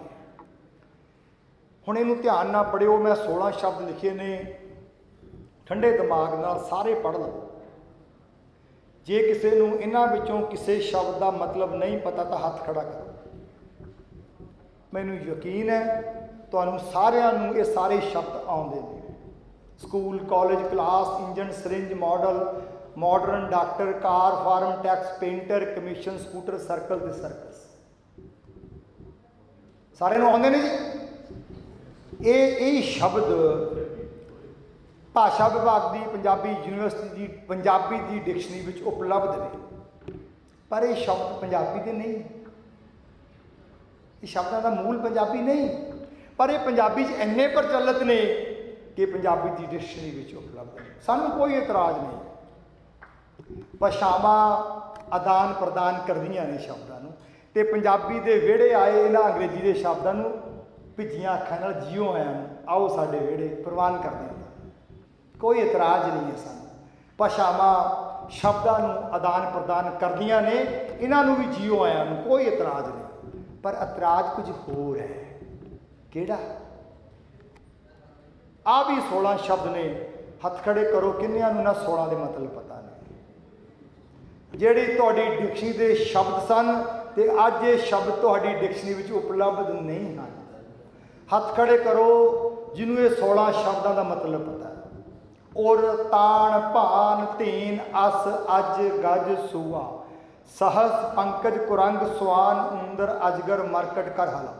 ਹੁਣ ਇਹਨੂੰ ਧਿਆਨ ਨਾਲ ਪੜ੍ਹਿਓ। ਮੈਂ 16 ਸ਼ਬਦ ਲਿਖੇ ਨੇ, ਠੰਡੇ ਦਿਮਾਗ ਨਾਲ ਸਾਰੇ ਪੜ੍ਹ ਲਓ। ਜੇ ਕਿਸੇ ਨੂੰ ਇਹਨਾਂ ਵਿੱਚੋਂ ਕਿਸੇ ਸ਼ਬਦ ਦਾ ਮਤਲਬ ਨਹੀਂ ਪਤਾ ਤਾਂ ਹੱਥ ਖੜਾ ਕਰੋ। ਮੈਨੂੰ ਯਕੀਨ ਹੈ ਤੁਹਾਨੂੰ ਸਾਰਿਆਂ ਨੂੰ ਇਹ ਸਾਰੇ ਸ਼ਬਦ ਆਉਂਦੇ ਨੇ। School, college, class, engine, syringe, modern, doctor, car, form, tax, painter, commission, scooter, circle ਤੇ ਸਰਕਸ, ਸਾਰਿਆਂ ਨੂੰ ਆਉਂਦੇ ਨੇ ਜੀ। ਇਹ ਸ਼ਬਦ ਭਾਸ਼ਾ ਵਿਭਾਗ ਦੀ ਪੰਜਾਬੀ ਯੂਨੀਵਰਸਿਟੀ ਦੀ ਪੰਜਾਬੀ ਦੀ ਡਿਕਸ਼ਨਰੀ ਵਿੱਚ ਉਪਲਬਧ ਨੇ, ਪਰ ਇਹ ਸ਼ਬਦ ਪੰਜਾਬੀ ਦੇ ਨਹੀਂ। ਇਹ ਸ਼ਬਦਾਂ ਦਾ ਮੂਲ ਪੰਜਾਬੀ ਨਹੀਂ, ਪਰ ਇਹ ਪੰਜਾਬੀ 'ਚ ਇੰਨੇ ਪ੍ਰਚਲਿਤ ਨੇ ਕਿ ਪੰਜਾਬੀ ਦੀ ਡਿਕਸ਼ਨਰੀ ਵਿੱਚ ਉਪਲਬਧ ਨੇ। ਸਾਨੂੰ ਕੋਈ ਇਤਰਾਜ਼ ਨਹੀਂ। ਭਾਸ਼ਾਵਾਂ ਆਦਾਨ ਪ੍ਰਦਾਨ ਕਰਦੀਆਂ ਨੇ ਸ਼ਬਦਾਂ ਨੂੰ, ਅਤੇ ਪੰਜਾਬੀ ਦੇ ਵਿਹੜੇ ਆਏ ਇਹਨਾਂ ਅੰਗਰੇਜ਼ੀ ਦੇ ਸ਼ਬਦਾਂ ਨੂੰ ਭਿੱਜੀਆਂ ਅੱਖਾਂ ਨਾਲ ਜਿਉ ਆਇਆਂ ਨੂੰ ਆਓ ਸਾਡੇ ਵਿਹੜੇ ਪ੍ਰਵਾਨ ਕਰਦੇ ਹਾਂ। ਕੋਈ ਇਤਰਾਜ਼ ਨਹੀਂ ਹੈ ਸਾਨੂੰ। ਭਾਸ਼ਾਵਾਂ ਸ਼ਬਦਾਂ ਨੂੰ ਆਦਾਨ ਪ੍ਰਦਾਨ ਕਰਦੀਆਂ ਨੇ, ਇਹਨਾਂ ਨੂੰ ਵੀ ਜਿਉ ਆਇਆਂ ਨੂੰ ਕੋਈ ਇਤਰਾਜ਼ ਨਹੀਂ। ਪਰ ਇਤਰਾਜ਼ ਕੁਝ ਹੋਰ ਹੈ। ਕਿਹੜਾ? ਆ ਵੀ 16 ਸ਼ਬਦ ਨੇ। ਹੱਥ ਖੜੇ ਕਰੋ ਕਿੰਨਿਆਂ ਨੂੰ ਨਾ 16 ਦੇ ਮਤਲਬ ਪਤਾ ਨੇ। ਜਿਹੜੇ ਤੁਹਾਡੀ ਡਿਕਸ਼ਨਰੀ ਦੇ ਸ਼ਬਦ ਸਨ ਤੇ ਅੱਜ ਇਹ ਸ਼ਬਦ ਤੁਹਾਡੀ ਡਿਕਸ਼ਨਰੀ ਵਿੱਚ ਉਪਲਬਧ ਨਹੀਂ ਹਨ। ਹੱਥ ਖੜੇ ਕਰੋ ਜਿਹਨੂੰ ਇਹ 16 ਸ਼ਬਦਾਂ ਦਾ ਮਤਲਬ ਪਤਾ ਹੈ। ਔਰ, ਤਾਣ, ਭਾਨ, ਧੀਨ, ਅਸ, ਅੱਜ, ਗੱਜ, ਸੂਆ, ਸਹਸ, ਪੰਕਜ, ਕੁਰੰਗ, ਸਵਾਨ, ਉਂਦਰ, ਅਜਗਰ, ਮਰਕਟ, ਕਰਹਲਾ।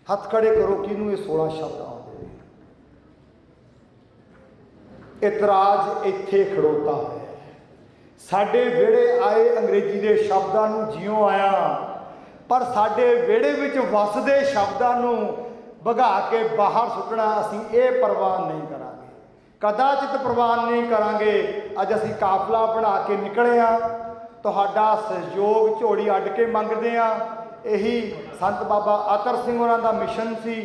ਹੱਥ ਖੜੇ ਕਰੋ ਕਿਹਨੂੰ ਇਹ 16 ਸ਼ਬਦ ਆਉਂਦੇ ਨੇ। ਇਤਰਾਜ਼ ਇੱਥੇ ਖੜੋਤਾ ਹੈ ਸਾਡੇ ਵਿਹੜੇ ਆਏ ਅੰਗਰੇਜ਼ੀ ਦੇ ਸ਼ਬਦਾਂ ਨੂੰ ਜਿਉਂ ਆਇਆ, ਪਰ ਸਾਡੇ ਵਿਹੜੇ ਵਿੱਚ ਵਸਦੇ ਸ਼ਬਦਾਂ ਨੂੰ ਭਗਾ ਕੇ ਬਾਹਰ ਸੁੱਟਣਾ ਅਸੀਂ ਇਹ ਪ੍ਰਵਾਨ ਨਹੀਂ ਕਰਾਂਗੇ, ਕਦਾਚਿਤ ਪ੍ਰਵਾਨ ਨਹੀਂ ਕਰਾਂਗੇ। ਅੱਜ ਅਸੀਂ ਕਾਫਲਾ ਬਣਾ ਕੇ ਨਿਕਲੇ ਹਾਂ, ਤੁਹਾਡਾ ਸਹਿਯੋਗ ਝੋਲੀ ਅੱਡ ਕੇ ਮੰਗਦੇ ਹਾਂ। ਇਹੀ ਸੰਤ ਬਾਬਾ ਅਤਰ ਸਿੰਘ ਹੋਰਾਂ ਦਾ ਮਿਸ਼ਨ ਸੀ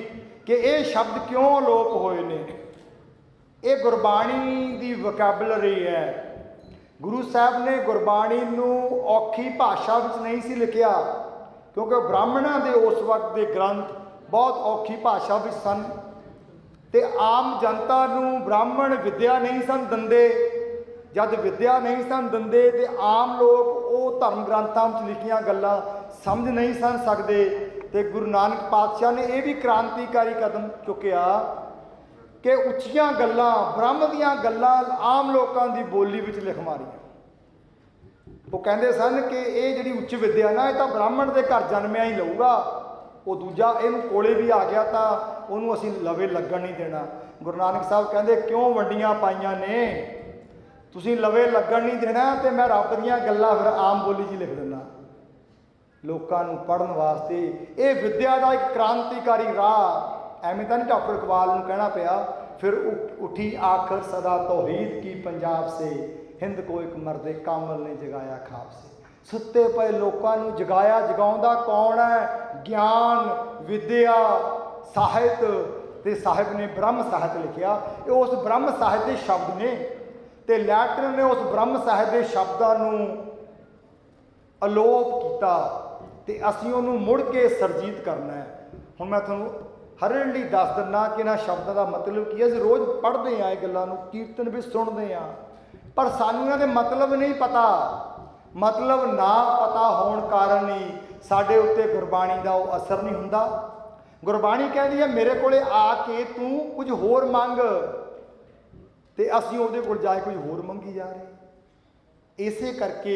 ਕਿ ਇਹ ਸ਼ਬਦ ਕਿਉਂ ਅਲੋਪ ਹੋਏ ਨੇ। ਇਹ ਗੁਰਬਾਣੀ ਦੀ ਵੋਕੈਬਲਰੀ ਹੈ। ਗੁਰੂ ਸਾਹਿਬ ਨੇ ਗੁਰਬਾਣੀ ਨੂੰ ਔਖੀ ਭਾਸ਼ਾ ਵਿੱਚ ਨਹੀਂ ਸੀ ਲਿਖਿਆ, ਕਿਉਂਕਿ ਬ੍ਰਾਹਮਣਾਂ ਦੇ ਉਸ ਵਕਤ ਦੇ ਗ੍ਰੰਥ ਬਹੁਤ ਔਖੀ ਭਾਸ਼ਾ ਵਿੱਚ ਸਨ ਅਤੇ ਆਮ ਜਨਤਾ ਨੂੰ ਬ੍ਰਾਹਮਣ ਵਿੱਦਿਆ ਨਹੀਂ ਸਨ ਦਿੰਦੇ। ਜਦ ਵਿੱਦਿਆ ਨਹੀਂ ਸਨ ਦਿੰਦੇ ਅਤੇ ਆਮ ਲੋਕ ਉਹ ਧਰਮ ਗ੍ਰੰਥਾਂ ਵਿੱਚ ਲਿਖੀਆਂ ਗੱਲਾਂ ਸਮਝ ਨਹੀਂ ਸਨ ਸਕਦੇ। ਅਤੇ ਗੁਰੂ ਨਾਨਕ ਪਾਤਸ਼ਾਹ ਨੇ ਇਹ ਵੀ ਕ੍ਰਾਂਤੀਕਾਰੀ ਕਦਮ ਚੁੱਕਿਆ ਕਿ ਉੱਚੀਆਂ ਗੱਲਾਂ, ਬ੍ਰਹਮ ਦੀਆਂ ਗੱਲਾਂ ਆਮ ਲੋਕਾਂ ਦੀ ਬੋਲੀ ਵਿੱਚ ਲਿਖ ਮਾਰੀਆਂ। ਉਹ ਕਹਿੰਦੇ ਸਨ ਕਿ ਇਹ ਜਿਹੜੀ ਉੱਚ ਵਿੱਦਿਆ ਨਾ, ਇਹ ਤਾਂ ਬ੍ਰਾਹਮਣ ਦੇ ਘਰ ਜਨਮਿਆ ਹੀ ਲਊਗਾ, ਉਹ ਦੂਜਾ ਇਹਨੂੰ ਕੋਲੇ ਵੀ ਆ ਗਿਆ ਤਾਂ ਉਹਨੂੰ ਅਸੀਂ ਲਵੇ ਲੱਗਣ ਨਹੀਂ ਦੇਣਾ। ਗੁਰੂ ਨਾਨਕ ਸਾਹਿਬ ਕਹਿੰਦੇ ਕਿਉਂ ਵੰਡੀਆਂ ਪਾਈਆਂ ਨੇ, ਤੁਸੀਂ ਲਵੇ ਲੱਗਣ ਨਹੀਂ ਦੇਣਾ ਅਤੇ ਮੈਂ ਰੱਬ ਦੀਆਂ ਗੱਲਾਂ ਫਿਰ ਆਮ ਬੋਲੀ 'ਚ ਲਿਖ ਦਿੰਦਾ ਲੋਕਾਂ ਨੂੰ ਪੜ੍ਹਨ ਵਾਸਤੇ। ਇਹ ਵਿੱਦਿਆ ਦਾ ਇੱਕ ਕ੍ਰਾਂਤੀਕਾਰੀ ਰਾਹ। ਐਵੇਂ ਤਾਂ ਨਹੀਂ ਡਾਕਟਰ ਇਕਬਾਲ ਨੂੰ ਕਹਿਣਾ ਪਿਆ, ਫਿਰ ਉੱਠੀ ਆਖਰ ਸਦਾ ਤੌਹੀਦ ਕੀ ਪੰਜਾਬ ਸੇ, ਹਿੰਦ ਕੋ ਇੱਕ ਮਰਦੇ ਕਾਮਲ ਨੇ ਜਗਾਇਆ ਖਾਬ ਸੇ। ਸੁੱਤੇ ਪਏ ਲੋਕਾਂ ਨੂੰ ਜਗਾਇਆ, ਜਗਾਉਂਦਾ ਕੌਣ ਹੈ? ਗਿਆਨ, ਵਿੱਦਿਆ, ਸਾਹਿਤ। ਅਤੇ ਸਾਹਿਬ ਨੇ ਬ੍ਰਹਮ ਸਾਹਿਤ ਲਿਖਿਆ। ਇਹ ਉਸ ਬ੍ਰਹਮ ਸਾਹਿਤ ਦੇ ਸ਼ਬਦ ਨੇ ਅਤੇ ਲੈਟਨ ਨੇ ਉਸ ਬ੍ਰਹਮ ਸਾਹਿਤ ਦੇ ਸ਼ਬਦਾਂ ਨੂੰ ਅਲੋਪ ਕੀਤਾ ਅਤੇ ਅਸੀਂ ਉਹਨੂੰ ਮੁੜ ਕੇ ਸਰਜੀਤ ਕਰਨਾ ਹੈ। ਹੁਣ ਮੈਂ ਤੁਹਾਨੂੰ ਹਰ ਲਈ ਦੱਸ ਦਿੰਦਾ ਕਿ ਇਹਨਾਂ ਸ਼ਬਦਾਂ ਦਾ ਮਤਲਬ ਕੀ ਹੈ। ਅਸੀਂ ਰੋਜ਼ ਪੜ੍ਹਦੇ ਹਾਂ ਇਹ ਗੱਲਾਂ ਨੂੰ, ਕੀਰਤਨ ਵੀ ਸੁਣਦੇ ਹਾਂ, ਪਰ ਸਾਨੂੰ ਇਹਨਾਂ ਦੇ ਮਤਲਬ ਨਹੀਂ ਪਤਾ। ਮਤਲਬ ਨਾ ਪਤਾ ਹੋਣ ਕਾਰਨ ਹੀ ਸਾਡੇ ਉੱਤੇ ਗੁਰਬਾਣੀ ਦਾ ਉਹ ਅਸਰ ਨਹੀਂ ਹੁੰਦਾ। ਗੁਰਬਾਣੀ ਕਹਿੰਦੀ ਹੈ ਮੇਰੇ ਕੋਲੇ ਆ ਕੇ ਤੂੰ ਕੁਝ ਹੋਰ ਮੰਗ, ਅਤੇ ਅਸੀਂ ਉਹਦੇ ਕੋਲ ਜਾ ਕੇ ਕੁਝ ਹੋਰ ਮੰਗੀ ਜਾ ਰਹੇ। ਇਸੇ ਕਰਕੇ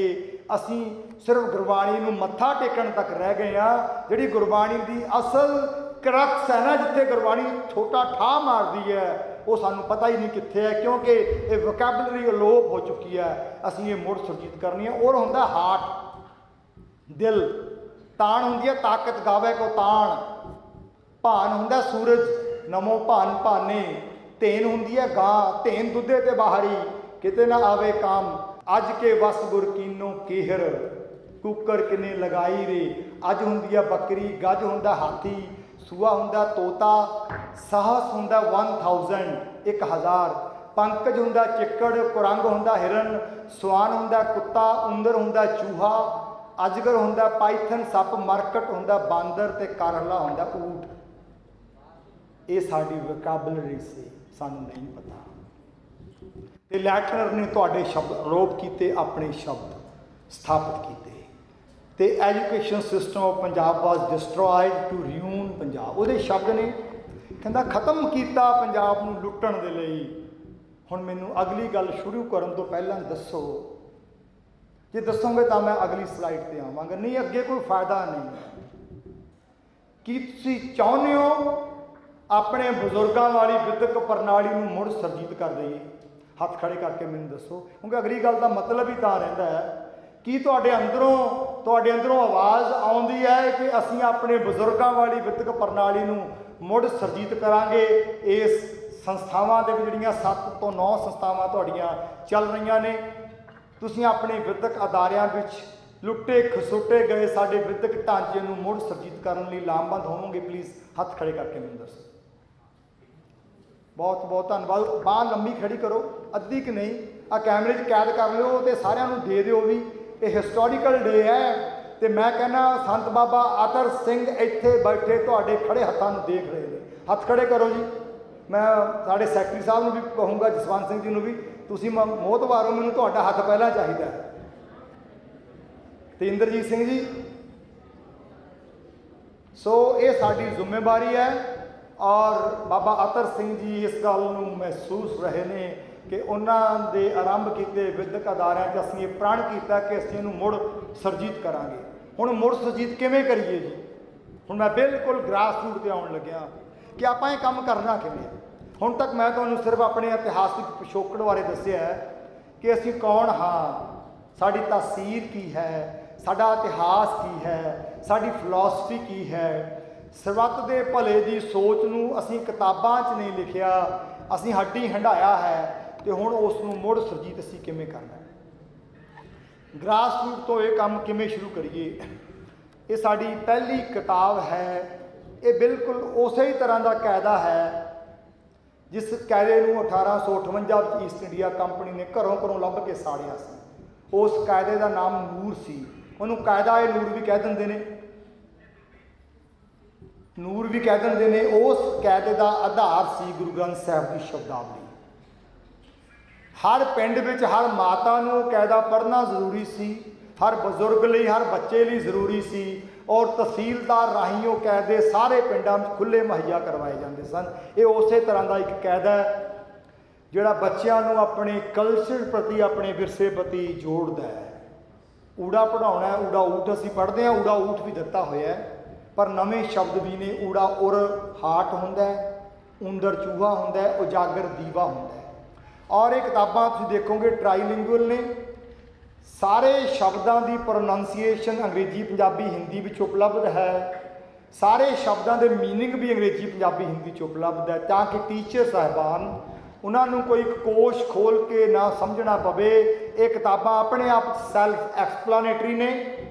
ਅਸੀਂ ਸਿਰਫ ਗੁਰਬਾਣੀ ਨੂੰ ਮੱਥਾ ਟੇਕਣ ਤੱਕ ਰਹਿ ਗਏ ਹਾਂ। ਜਿਹੜੀ ਗੁਰਬਾਣੀ ਦੀ ਅਸਲ ਕਰਕਸ ਹੈ ਨਾ, ਜਿੱਥੇ ਗੁਰਬਾਣੀ ਛੋਟਾ ਠਾਹ ਮਾਰਦੀ ਹੈ, ਉਹ ਸਾਨੂੰ ਪਤਾ ਹੀ ਨਹੀਂ ਕਿੱਥੇ ਹੈ, ਕਿਉਂਕਿ ਇਹ ਵੋਕੈਬਲਰੀ ਅਲੋਪ ਹੋ ਚੁੱਕੀ ਹੈ। ਅਸੀਂ ਇਹ ਮੁੜ ਸੁਰਜੀਤ ਕਰਨੀ ਹੈ। ਔਰ ਹੁੰਦਾ ਹਾਰਟ, ਦਿਲ। ਤਾਣ ਹੁੰਦੀ ਹੈ ਤਾਕਤ ਗਾਵੇ ਕੋ ਤਾਣ, ਭਾਨ ਹੁੰਦਾ ਸੂਰਜ ਨਮੋ ਭਾਨ ਭਾਨੇ, ਧੇਨ ਹੁੰਦੀ ਹੈ ਗਾਂ, ਧੇਨ ਦੁੱਧੇ ਤੇ ਬਾਹਰੀ ਕਿਤੇ ਨਾ ਆਵੇ ਕਾਮ, ਅੱਜ ਕੇ ਵਸ ਗੁਰ ਕੀਨੋ ਕੀਹਰ, ਕੁੱਕਰ ਕਿਨੇ ਲਗਾਈ ਰੇ। ਅੱਜ ਹੁੰਦੀ ਹੈ ਬੱਕਰੀ, ਗੱਜ ਹੁੰਦਾ ਹਾਥੀ, ਸੂਆ ਹੁੰਦਾ ਤੋਤਾ, ਸਾਹਸ ਹੁੰਦਾ 1000 1000, ਪੰਕਜ ਹੁੰਦਾ ਚਿੱਕੜ, ਕੁਰੰਗ ਹੁੰਦਾ ਹਿਰਨ, ਸਵਾਨ ਹੁੰਦਾ ਕੁੱਤਾ, ਉੰਦਰ ਹੁੰਦਾ ਚੂਹਾ, ਅਜਗਰ ਹੁੰਦਾ ਪਾਈਥਨ ਸੱਪ, ਮਰਕਟ ਹੁੰਦਾ ਬਾਂਦਰ ਅਤੇ ਕਰਲਾ ਹੁੰਦਾ ਊਠ। ਇਹ ਸਾਡੀ ਵੋਕੈਬਲਰੀ ਸੀ, ਸਾਨੂੰ ਨਹੀਂ ਪਤਾ। ਅਤੇ ਲੈਟਨਰ ਨੇ ਤੁਹਾਡੇ ਸ਼ਬਦ ਅਲੋਪ ਕੀਤੇ, ਆਪਣੇ ਸ਼ਬਦ ਸਥਾਪਿਤ ਕੀਤੇ। ਅਤੇ education system of Punjab was destroyed to ruin Punjab. ਉਹਦੇ ਸ਼ਬਦ ਨੇ, ਕਹਿੰਦਾ ਖਤਮ ਕੀਤਾ ਪੰਜਾਬ ਨੂੰ ਲੁੱਟਣ ਦੇ ਲਈ। ਹੁਣ ਮੈਨੂੰ ਅਗਲੀ ਗੱਲ ਸ਼ੁਰੂ ਕਰਨ ਤੋਂ ਪਹਿਲਾਂ ਦੱਸੋ, ਜੇ ਦੱਸੋਗੇ ਤਾਂ ਮੈਂ ਅਗਲੀ ਸਲਾਈਡ 'ਤੇ ਆਵਾਂਗਾ, ਨਹੀਂ ਅੱਗੇ ਕੋਈ ਫਾਇਦਾ ਨਹੀਂ। ਕੀ ਤੁਸੀਂ ਚਾਹੁੰਦੇ ਹੋ ਆਪਣੇ ਬਜ਼ੁਰਗਾਂ ਵਾਲੀ ਵਿੱਦਿਅਕ ਪ੍ਰਣਾਲੀ ਨੂੰ ਮੁੜ ਸਰਜੀਤ ਕਰ ਦਈਏ? ਹੱਥ ਖੜੇ ਕਰਕੇ ਮੈਨੂੰ ਦੱਸੋ, ਕਿਉਂਕਿ ਅਗਲੀ ਗੱਲ ਦਾ ਮਤਲਬ ਹੀ ਤਾਂ ਰਹਿੰਦਾ ਹੈ ਕਿ ਤੁਹਾਡੇ ਅੰਦਰੋਂ ਆਵਾਜ਼ ਆਉਂਦੀ ਹੈ ਕਿ ਅਸੀਂ ਆਪਣੇ ਬਜ਼ੁਰਗਾਂ ਵਾਲੀ ਵਿੱਦਿਅਕ ਪ੍ਰਣਾਲੀ ਨੂੰ ਮੁੜ ਸਰਜੀਤ ਕਰਾਂਗੇ। ਇਸ ਸੰਸਥਾਵਾਂ ਦੇ ਵਿੱਚ ਜਿਹੜੀਆਂ 7 ਤੋਂ 9 ਸੰਸਥਾਵਾਂ ਤੁਹਾਡੀਆਂ ਚੱਲ ਰਹੀਆਂ ਨੇ, ਤੁਸੀਂ ਆਪਣੇ ਵਿੱਦਿਅਕ ਅਦਾਰਿਆਂ ਵਿੱਚ ਲੁੱਟੇ ਖਸੁੱਟੇ ਗਏ ਸਾਡੇ ਵਿੱਦਿਅਕ ਢਾਂਚੇ ਨੂੰ ਮੁੜ ਸਰਜੀਤ ਕਰਨ ਲਈ ਲਾਮਬੰਦ ਹੋਵੋਗੇ? ਪਲੀਜ਼ ਹੱਥ ਖੜੇ ਕਰਕੇ ਮੈਨੂੰ ਦੱਸੋ। ਬਹੁਤ ਬਹੁਤ ਧੰਨਵਾਦ। ਬਾਂਹ ਲੰਮੀ ਖੜੀ ਕਰੋ, ਅੱਧੀ ਕਿ ਨਹੀਂ, ਆ ਕੈਮਰੇ 'ਚ ਕੈਦ ਕਰ ਲਿਓ ਅਤੇ ਸਾਰਿਆਂ ਨੂੰ ਦੇ ਦਿਓ ਵੀ ਇਹ ਹਿਸਟੋਰੀਕਲ ਡੇ ਹੈ। ਅਤੇ ਮੈਂ ਕਹਿੰਦਾ ਸੰਤ ਬਾਬਾ ਅਤਰ ਸਿੰਘ ਇੱਥੇ ਬੈਠੇ ਤੁਹਾਡੇ ਖੜੇ ਹੱਥਾਂ ਨੂੰ ਦੇਖ ਰਹੇ ਨੇ। ਹੱਥ ਖੜੇ ਕਰੋ ਜੀ। ਮੈਂ ਸਾਡੇ ਸੈਕਟਰੀ ਸਾਹਿਬ ਨੂੰ ਵੀ ਕਹੂੰਗਾ, ਜਸਵੰਤ ਸਿੰਘ ਜੀ ਨੂੰ ਵੀ, ਤੁਸੀਂ ਮੋਹਤਬਾਰ ਹੋ, ਮੈਨੂੰ ਤੁਹਾਡਾ ਹੱਥ ਪਹਿਲਾਂ ਚਾਹੀਦਾ ਹੈ। ਅਤੇ ਇੰਦਰਜੀਤ ਸਿੰਘ ਜੀ, ਸੋ ਇਹ ਸਾਡੀ ਜ਼ਿੰਮੇਵਾਰੀ ਹੈ। ਔਰ ਬਾਬਾ ਅਤਰ ਸਿੰਘ ਜੀ ਇਸ ਗੱਲ ਨੂੰ ਮਹਿਸੂਸ ਰਹੇ ਨੇ ਕਿ ਉਹਨਾਂ ਦੇ ਆਰੰਭ ਕੀਤੇ ਵਿੱਦਿਅਕ ਅਦਾਰਿਆਂ 'ਚ ਅਸੀਂ ਇਹ ਪ੍ਰਣ ਕੀਤਾ ਕਿ ਅਸੀਂ ਇਹਨੂੰ ਮੁੜ ਸਰਜੀਤ ਕਰਾਂਗੇ। ਹੁਣ ਮੁੜ ਸਰਜੀਤ ਕਿਵੇਂ ਕਰੀਏ ਜੀ? ਹੁਣ ਮੈਂ ਬਿਲਕੁਲ ਗ੍ਰਾਸ ਰੂਟ 'ਤੇ ਆਉਣ ਲੱਗਿਆ ਕਿ ਆਪਾਂ ਇਹ ਕੰਮ ਕਰਨਾ ਕਿਵੇਂ। ਹੁਣ ਤੱਕ ਮੈਂ ਤੁਹਾਨੂੰ ਸਿਰਫ ਆਪਣੇ ਇਤਿਹਾਸਿਕ ਪਿਛੋਕੜ ਬਾਰੇ ਦੱਸਿਆ ਕਿ ਅਸੀਂ ਕੌਣ ਹਾਂ, ਸਾਡੀ ਤਾਸੀਰ ਕੀ ਹੈ, ਸਾਡਾ ਇਤਿਹਾਸ ਕੀ ਹੈ, ਸਾਡੀ ਫਿਲਾਸਫੀ ਕੀ ਹੈ। ਸਰਬੱਤ ਦੇ ਭਲੇ ਦੀ ਸੋਚ ਨੂੰ ਅਸੀਂ ਕਿਤਾਬਾਂ 'ਚ ਨਹੀਂ ਲਿਖਿਆ, ਅਸੀਂ ਹੱਡੀ ਹੰਢਾਇਆ ਹੈ ਤੇ ਹੁਣ ਉਸ ਨੂੰ ਮੁੜ ਸੁਰਜੀਤ ਅਸੀਂ ਕਿਵੇਂ ਕਰਨਾ, ਗ੍ਰਾਸ ਰੂਟ ਤੋਂ ਇਹ ਕੰਮ ਕਿਵੇਂ ਸ਼ੁਰੂ ਕਰੀਏ। ਇਹ ਸਾਡੀ ਪਹਿਲੀ ਕਿਤਾਬ ਹੈ। ਇਹ ਬਿਲਕੁਲ ਉਸੇ ਹੀ ਤਰ੍ਹਾਂ ਦਾ ਕਾਇਦਾ ਹੈ ਜਿਸ ਕਾਇਦੇ ਨੂੰ 1858 ਵਿੱਚ ਈਸਟ ਇੰਡੀਆ ਕੰਪਨੀ ਨੇ ਘਰੋਂ ਘਰੋਂ ਲੱਭ ਕੇ ਸਾੜਿਆ ਸੀ। ਉਸ ਕਾਇਦੇ ਦਾ ਨਾਮ ਨੂਰ ਸੀ। ਉਹਨੂੰ ਕਾਇਦਾ ਏ ਨੂਰ ਵੀ ਕਹਿ ਦਿੰਦੇ ਨੇ, ਨੂਰ ਵੀ ਕਹਿ ਦਿੰਦੇ ਨੇ। ਉਸ ਕਾਇਦੇ ਦਾ ਆਧਾਰ ਸੀ ਗੁਰੂ ਗ੍ਰੰਥ ਸਾਹਿਬ ਦੀ ਸ਼ਬਦਾਵਲੀ। ਹਰ ਪਿੰਡ ਵਿੱਚ ਹਰ ਮਾਤਾ ਨੂੰ ਕਾਇਦਾ ਪੜ੍ਹਨਾ ਜ਼ਰੂਰੀ ਸੀ, ਹਰ ਬਜ਼ੁਰਗ ਲਈ, ਹਰ ਬੱਚੇ ਲਈ ਜ਼ਰੂਰੀ ਸੀ। ਔਰ ਤਹਿਸੀਲਦਾਰ ਰਾਹੀਂ ਉਹ ਕਾਇਦੇ ਸਾਰੇ ਪਿੰਡਾਂ ਵਿੱਚ ਖੁੱਲ੍ਹੇ ਮੁਹੱਈਆ ਕਰਵਾਏ ਜਾਂਦੇ ਸਨ। ਇਹ ਉਸੇ ਤਰ੍ਹਾਂ ਦਾ ਇੱਕ ਕਾਇਦਾ ਹੈ ਜਿਹੜਾ ਬੱਚਿਆਂ ਨੂੰ ਆਪਣੇ ਕਲਚਰ ਪ੍ਰਤੀ, ਆਪਣੇ ਵਿਰਸੇ ਪ੍ਰਤੀ ਜੋੜਦਾ ਹੈ। ਊੜਾ ਪੜ੍ਹਾਉਣਾ ਹੈ, ਊੜਾ ਊਠ ਅਸੀਂ ਪੜ੍ਹਦੇ ਹਾਂ, ਊੜਾ ਊਠ ਵੀ ਦਿੱਤਾ ਹੋਇਆ ਹੈ, ਪਰ ਨਵੇਂ ਸ਼ਬਦ ਵੀ ਨੇ। ਊੜਾ ਉਰ ਹਾਟ ਹੁੰਦਾ ਹੈ, ਊਂਦਰ ਚੂਹਾ ਹੁੰਦਾ ਹੈ, ਉਜਾਗਰ ਦੀਵਾ ਹੁੰਦਾ ਹੈ। ਔਰ ਇਹ ਕਿਤਾਬਾਂ ਤੁਸੀਂ ਦੇਖੋਗੇ ਟ੍ਰਾਈਲਿੰਗੁਅਲ ਨੇ। ਸਾਰੇ ਸ਼ਬਦਾਂ ਦੀ ਪ੍ਰੋਨਾਂਸੀਏਸ਼ਨ ਅੰਗਰੇਜ਼ੀ, ਪੰਜਾਬੀ, ਹਿੰਦੀ ਵਿੱਚ ਉਪਲਬਧ ਹੈ। ਸਾਰੇ ਸ਼ਬਦਾਂ ਦੇ ਮੀਨਿੰਗ ਵੀ ਅੰਗਰੇਜ਼ੀ, ਪੰਜਾਬੀ, ਹਿੰਦੀ 'ਚ ਉਪਲਬਧ ਹੈ, ਤਾਂ ਕਿ ਟੀਚਰ ਸਾਹਿਬਾਨ ਉਹਨਾਂ ਨੂੰ ਕੋਈ ਕੋਸ਼ ਖੋਲ੍ਹ ਕੇ ਨਾ ਸਮਝਣਾ ਪਵੇ। ਇਹ ਕਿਤਾਬਾਂ ਆਪਣੇ ਆਪ ਸੈਲਫ ਐਕਸਪਲੇਨੇਟਰੀ ਨੇ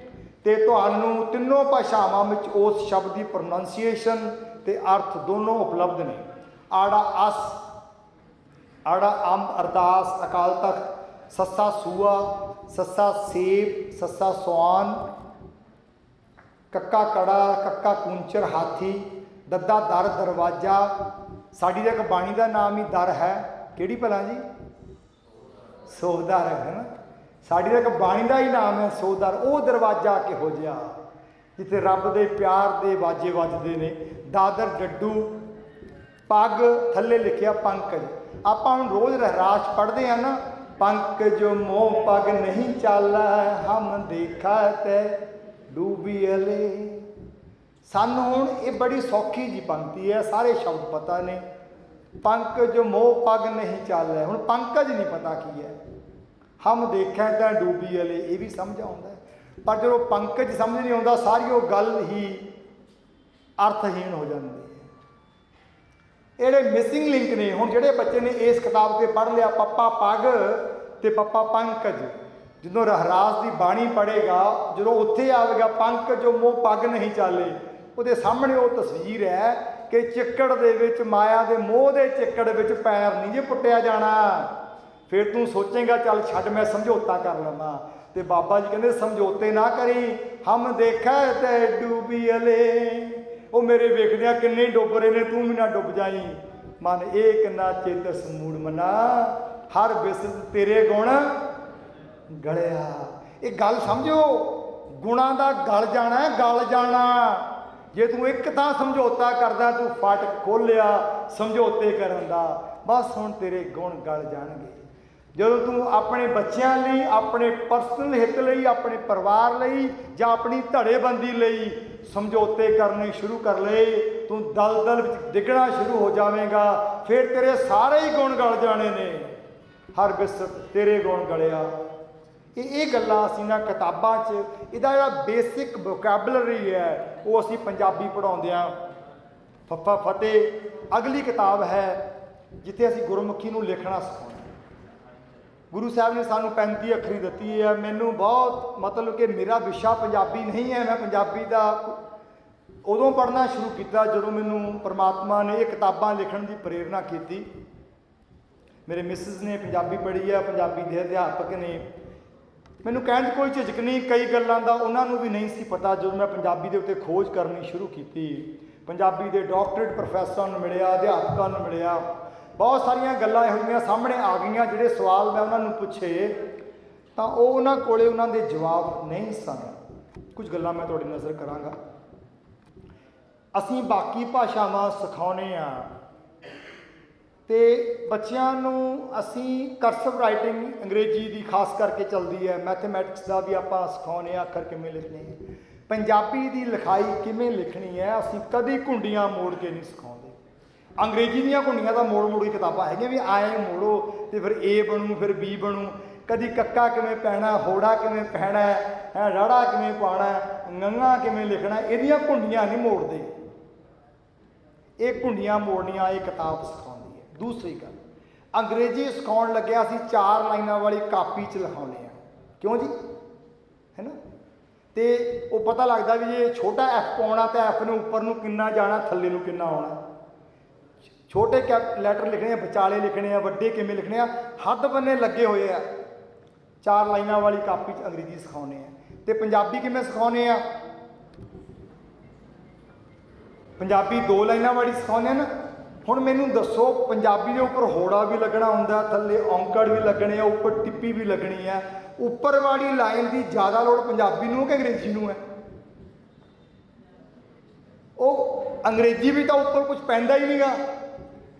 ਅਤੇ ਤੁਹਾਨੂੰ ਤਿੰਨੋਂ ਭਾਸ਼ਾਵਾਂ ਵਿੱਚ ਉਸ ਸ਼ਬਦ ਦੀ ਪ੍ਰੋਨਾਂਸੀਏਸ਼ਨ ਅਤੇ ਅਰਥ ਦੋਨੋਂ ਉਪਲਬਧ ਨੇ। ਆੜਾ ਅਸ, ਆੜਾ ਅੰਬ ਅਰਦਾਸ ਅਕਾਲ ਤਖਤ, ਸੱਸਾ ਸੂਆ, ਸੱਸਾ ਸੇਬ, ਸੱਸਾ ਸਵਾਨ, ਕੱਕਾ ਕੜਾ, ਕੱਕਾ ਕੂੰਚਰ ਹਾਥੀ, ਦੱਦਾ ਦਰ ਦਰਵਾਜ਼ਾ। ਸਾਡੀ ਤਾਂ ਇੱਕ ਬਾਣੀ ਦਾ ਨਾਮ ਹੀ ਦਰ ਹੈ। ਕਿਹੜੀ ਭਲਾ ਜੀ? ਸੋਹਦਰ ਹੈ ਨਾ। ਸਾਡੀ ਤਾਂ ਇੱਕ ਬਾਣੀ ਦਾ ਹੀ ਨਾਮ ਹੈ ਸੋਹਦਰ। ਉਹ ਦਰਵਾਜ਼ਾ ਕਿਹੋ ਜਿਹਾ ਜਿੱਥੇ ਰੱਬ ਦੇ ਪਿਆਰ ਦੇ ਵਾਜੇ ਵੱਜਦੇ ਨੇ। ਦਾਦਰ ਡੱਡੂ, ਪੱਗ ਥੱਲੇ ਲਿਖਿਆ ਪੰਕਜ। ਆਪਾਂ ਹੁਣ ਰੋਜ਼ ਰਹਿਰਾਸ ਪੜ੍ਹਦੇ ਹਾਂ ਨਾ, ਪੰਕਜ ਮੋਹ ਪੱਗ ਨਹੀਂ ਚਾਲਾ, ਹਮ ਦੇਖਾ ਤੇ ਡੂਬੀ ਅਲੇ। ਸਾਨੂੰ ਹੁਣ ਇਹ ਬੜੀ ਸੌਖੀ ਜੀ ਪੰਕਤੀ ਹੈ, ਸਾਰੇ ਸ਼ਬਦ ਪਤਾ ਨੇ। ਪੰਕਜ ਮੋਹ ਪੱਗ ਨਹੀਂ ਚਾਲਾ, ਹੁਣ ਪੰਕਜ ਨਹੀਂ ਪਤਾ ਕੀ ਹੈ। ਹਮ ਦੇਖਿਆ ਤਾਂ ਡੂਬੀ ਅਲੇ, ਇਹ ਵੀ ਸਮਝ ਆਉਂਦਾ, ਪਰ ਜਦੋਂ ਪੰਕਜ ਸਮਝ ਨਹੀਂ ਆਉਂਦਾ ਸਾਰੀ ਉਹ ਗੱਲ ਹੀ ਅਰਥਹੀਣ ਹੋ ਜਾਂਦੀ ਹੈ। ਜਿਹੜੇ ਮਿਸਿੰਗ ਲਿੰਕ ਨੇ, ਹੁਣ ਜਿਹੜੇ ਬੱਚੇ ਨੇ ਇਸ ਕਿਤਾਬ 'ਤੇ ਪੜ੍ਹ ਲਿਆ ਪੱਪਾ ਪੱਗ ਅਤੇ ਪੱਪਾ ਪੰਕਜ, ਜਦੋਂ ਰਹਿਰਾਸ ਦੀ ਬਾਣੀ ਪੜ੍ਹੇਗਾ, ਜਦੋਂ ਉੱਥੇ ਆਵੇਗਾ ਪੰਕਜ ਮੋਹ ਪੱਗ ਨਹੀਂ ਚਾਲੇ, ਉਹਦੇ ਸਾਹਮਣੇ ਉਹ ਤਸਵੀਰ ਹੈ ਕਿ ਚਿੱਕੜ ਦੇ ਵਿੱਚ, ਮਾਇਆ ਦੇ ਮੋਹ ਦੇ ਚਿੱਕੜ ਵਿੱਚ ਪੈਰ ਨਹੀਂ ਜੇ ਪੁੱਟਿਆ ਜਾਣਾ। ਫਿਰ ਤੂੰ ਸੋਚੇਂਗਾ ਚੱਲ ਛੱਡ ਮੈਂ ਸਮਝੌਤਾ ਕਰ ਲਵਾਂ, ਤੇ ਬਾਬਾ ਜੀ ਕਹਿੰਦੇ ਸਮਝੌਤੇ ਨਾ ਕਰੀ। ਹਮ ਦੇਖਾ ਤੇ ਡੂਬੀ ਅਲੇ, ਉਹ ਮੇਰੇ ਵੇਖਦਿਆਂ ਕਿੰਨੇ ਡੁੱਬ ਰਹੇ ਨੇ, ਤੂੰ ਵੀ ਨਾ ਡੁੱਬ ਜਾਈ। ਮਨ ਇਹ ਕਿੰਨਾ ਚੇਤ ਸਮੂੜ ਮਨਾ, ਹਰ ਬਿਸਤ ਤੇਰੇ ਗੁਣ ਗਲਿਆ। ਇਹ ਗੱਲ ਸਮਝੋ, ਗੁਣਾਂ ਦਾ ਗਲ ਜਾਣਾ ਹੈ, ਗਲ ਜਾਣਾ। ਜੇ ਤੂੰ ਇੱਕ ਤਾਂ ਸਮਝੌਤਾ ਕਰਦਾ, ਤੂੰ ਫਾਟਕ ਖੋਲ੍ਹਿਆ ਸਮਝੌਤੇ ਕਰਨ ਦਾ, ਬਸ ਹੁਣ ਤੇਰੇ ਗੁਣ ਗਲ ਜਾਣਗੇ। ਜਦੋਂ ਤੂੰ ਆਪਣੇ ਬੱਚਿਆਂ ਲਈ, ਆਪਣੇ ਪਰਸਨਲ ਹਿੱਤ ਲਈ, ਆਪਣੇ ਪਰਿਵਾਰ ਲਈ ਜਾਂ ਆਪਣੀ ਧੜੇਬੰਦੀ ਲਈ ਸਮਝੌਤੇ ਕਰਨੇ ਸ਼ੁਰੂ ਕਰ ਲਏ, ਤੂੰ ਦਲਦਲ ਵਿੱਚ ਡਿੱਗਣਾ ਸ਼ੁਰੂ ਹੋ ਜਾਵੇਂਗਾ। ਫਿਰ ਤੇਰੇ ਸਾਰੇ ਹੀ ਗੁਣ ਗਲ ਜਾਣੇ ਨੇ। ਹਰ ਬਿਸਤ ਤੇਰੇ ਗੁਣ ਗਲਿਆ। ਇਹ ਗੱਲਾਂ ਅਸੀਂ ਨਾ ਕਿਤਾਬਾਂ 'ਚ, ਇਹਦਾ ਜਿਹੜਾ ਬੇਸਿਕ ਵੋਕੈਬਲਰੀ ਹੈ ਉਹ ਅਸੀਂ ਪੰਜਾਬੀ ਪੜ੍ਹਾਉਂਦੇ ਹਾਂ। ਫੱਫਾ ਫਤਿਹ ਅਗਲੀ ਕਿਤਾਬ ਹੈ ਜਿੱਥੇ ਅਸੀਂ ਗੁਰਮੁਖੀ ਨੂੰ ਲਿਖਣਾ ਸਿਖਾਉਂਦੇ। ਗੁਰੂ ਸਾਹਿਬ ਨੇ ਸਾਨੂੰ 35 ਅੱਖਰੀ ਦਿੱਤੀ ਹੈ। ਮੈਨੂੰ ਬਹੁਤ ਮਤਲਬ ਕਿ ਮੇਰਾ ਵਿਸ਼ਾ ਪੰਜਾਬੀ ਨਹੀਂ ਹੈ। ਮੈਂ ਪੰਜਾਬੀ ਦਾ ਉਦੋਂ ਪੜ੍ਹਨਾ ਸ਼ੁਰੂ ਕੀਤਾ ਜਦੋਂ ਮੈਨੂੰ ਪਰਮਾਤਮਾ ਨੇ ਇਹ ਕਿਤਾਬਾਂ ਲਿਖਣ ਦੀ ਪ੍ਰੇਰਨਾ ਕੀਤੀ। ਮੇਰੇ ਮਿਸਿਸ ਨੇ ਪੰਜਾਬੀ ਪੜ੍ਹੀ ਆ, ਪੰਜਾਬੀ ਦੇ ਅਧਿਆਪਕ ਨੇ। ਮੈਨੂੰ ਕਹਿਣ 'ਚ ਕੋਈ ਝਿਜਕ ਨਹੀਂ, ਕਈ ਗੱਲਾਂ ਦਾ ਉਹਨਾਂ ਨੂੰ ਵੀ ਨਹੀਂ ਸੀ ਪਤਾ। ਜਦੋਂ ਮੈਂ ਪੰਜਾਬੀ ਦੇ ਉੱਤੇ ਖੋਜ ਕਰਨੀ ਸ਼ੁਰੂ ਕੀਤੀ, ਪੰਜਾਬੀ ਦੇ ਡਾਕਟਰੇਟ ਪ੍ਰੋਫੈਸਰਾਂ ਨੂੰ ਮਿਲਿਆ, ਅਧਿਆਪਕਾਂ ਨੂੰ ਮਿਲਿਆ, ਬਹੁਤ ਸਾਰੀਆਂ ਗੱਲਾਂ ਇਹੋ ਜਿਹੀਆਂ ਸਾਹਮਣੇ ਆ ਗਈਆਂ। ਜਿਹੜੇ ਸਵਾਲ ਮੈਂ ਉਹਨਾਂ ਨੂੰ ਪੁੱਛੇ ਤਾਂ ਉਹ ਉਹਨਾਂ ਕੋਲੇ ਉਹਨਾਂ ਦੇ ਜਵਾਬ ਨਹੀਂ ਸਨ। ਕੁਝ ਗੱਲਾਂ ਮੈਂ ਤੁਹਾਡੀ ਨਜ਼ਰ ਕਰਾਂਗਾ। ਅਸੀਂ ਬਾਕੀ ਭਾਸ਼ਾਵਾਂ ਸਿਖਾਉਂਦੇ ਹਾਂ ਅਤੇ ਬੱਚਿਆਂ ਨੂੰ ਅਸੀਂ ਕਰਸਿਵ ਰਾਈਟਿੰਗ ਅੰਗਰੇਜ਼ੀ ਦੀ ਖਾਸ ਕਰਕੇ ਚੱਲਦੀ ਹੈ, ਮੈਥਮੈਟਿਕਸ ਦਾ ਵੀ ਆਪਾਂ ਸਿਖਾਉਂਦੇ ਹਾਂ ਅੱਖਰ ਕਿਵੇਂ ਲਿਖਣੇ ਹੈ। ਪੰਜਾਬੀ ਦੀ ਲਿਖਾਈ ਕਿਵੇਂ ਲਿਖਣੀ ਹੈ ਅਸੀਂ ਕਦੀ ਘੁੰਡੀਆਂ ਮੋੜ ਕੇ ਨਹੀਂ ਸਿਖਾਉਂਦੇ। ਅੰਗਰੇਜ਼ੀ ਦੀਆਂ ਘੁੰਡੀਆਂ ਤਾਂ ਮੋੜ ਮੋੜ ਕੇ ਕਿਤਾਬਾਂ ਹੈਗੀਆਂ ਵੀ ਆਏ ਮੋੜੋ ਅਤੇ ਫਿਰ ਏ ਬਣੂ, ਫਿਰ ਬੀ ਬਣੂ। कदी कक्का किवें पैना, होड़ा किवें पैना है, राड़ा किवें पाना, गंगा किवें लिखना, इहदियां घुंडियां नहीं मोड़दे। ये घुंडियां मोड़नियां ये किताब सिखाउंदी है। दूसरी गल, अंग्रेजी सिखाउण लग्गिया असीं 4 लाइनां वाली कापी च लिखाउने आ, क्यों जी, है ना। तो वो पता लगता भी जे छोटा एफ पाउणा तो एफ ने उपर नूं किन्ना जाना, थल्ले नूं किन्ना आउणा। छोटे लैटर लिखने आ, विचाले लिखने आ, वड्डे किवें लिखने आ, हद बन्ने लगे हुए आ। 4 लाइनां वाली कापी च अंग्रेजी सिखाउने आ। तो पंजाबी किवें सिखाउने आ, पंजाबी 2 लाइनां वाली सिखाउने ना। हुण मैनूं दसो, पंजाबी दे उपर होड़ा भी लगना हुंदा, थल्ले औंकड़ भी लगने, उपर टिप्पी भी लगनी है। उपर वाली लाइन की ज़्यादा लोड़ पंजाबी नूं कि अंग्रेजी नूं है? वो अंग्रेजी भी तो उपर कुछ पैंदा ही नहीं गा।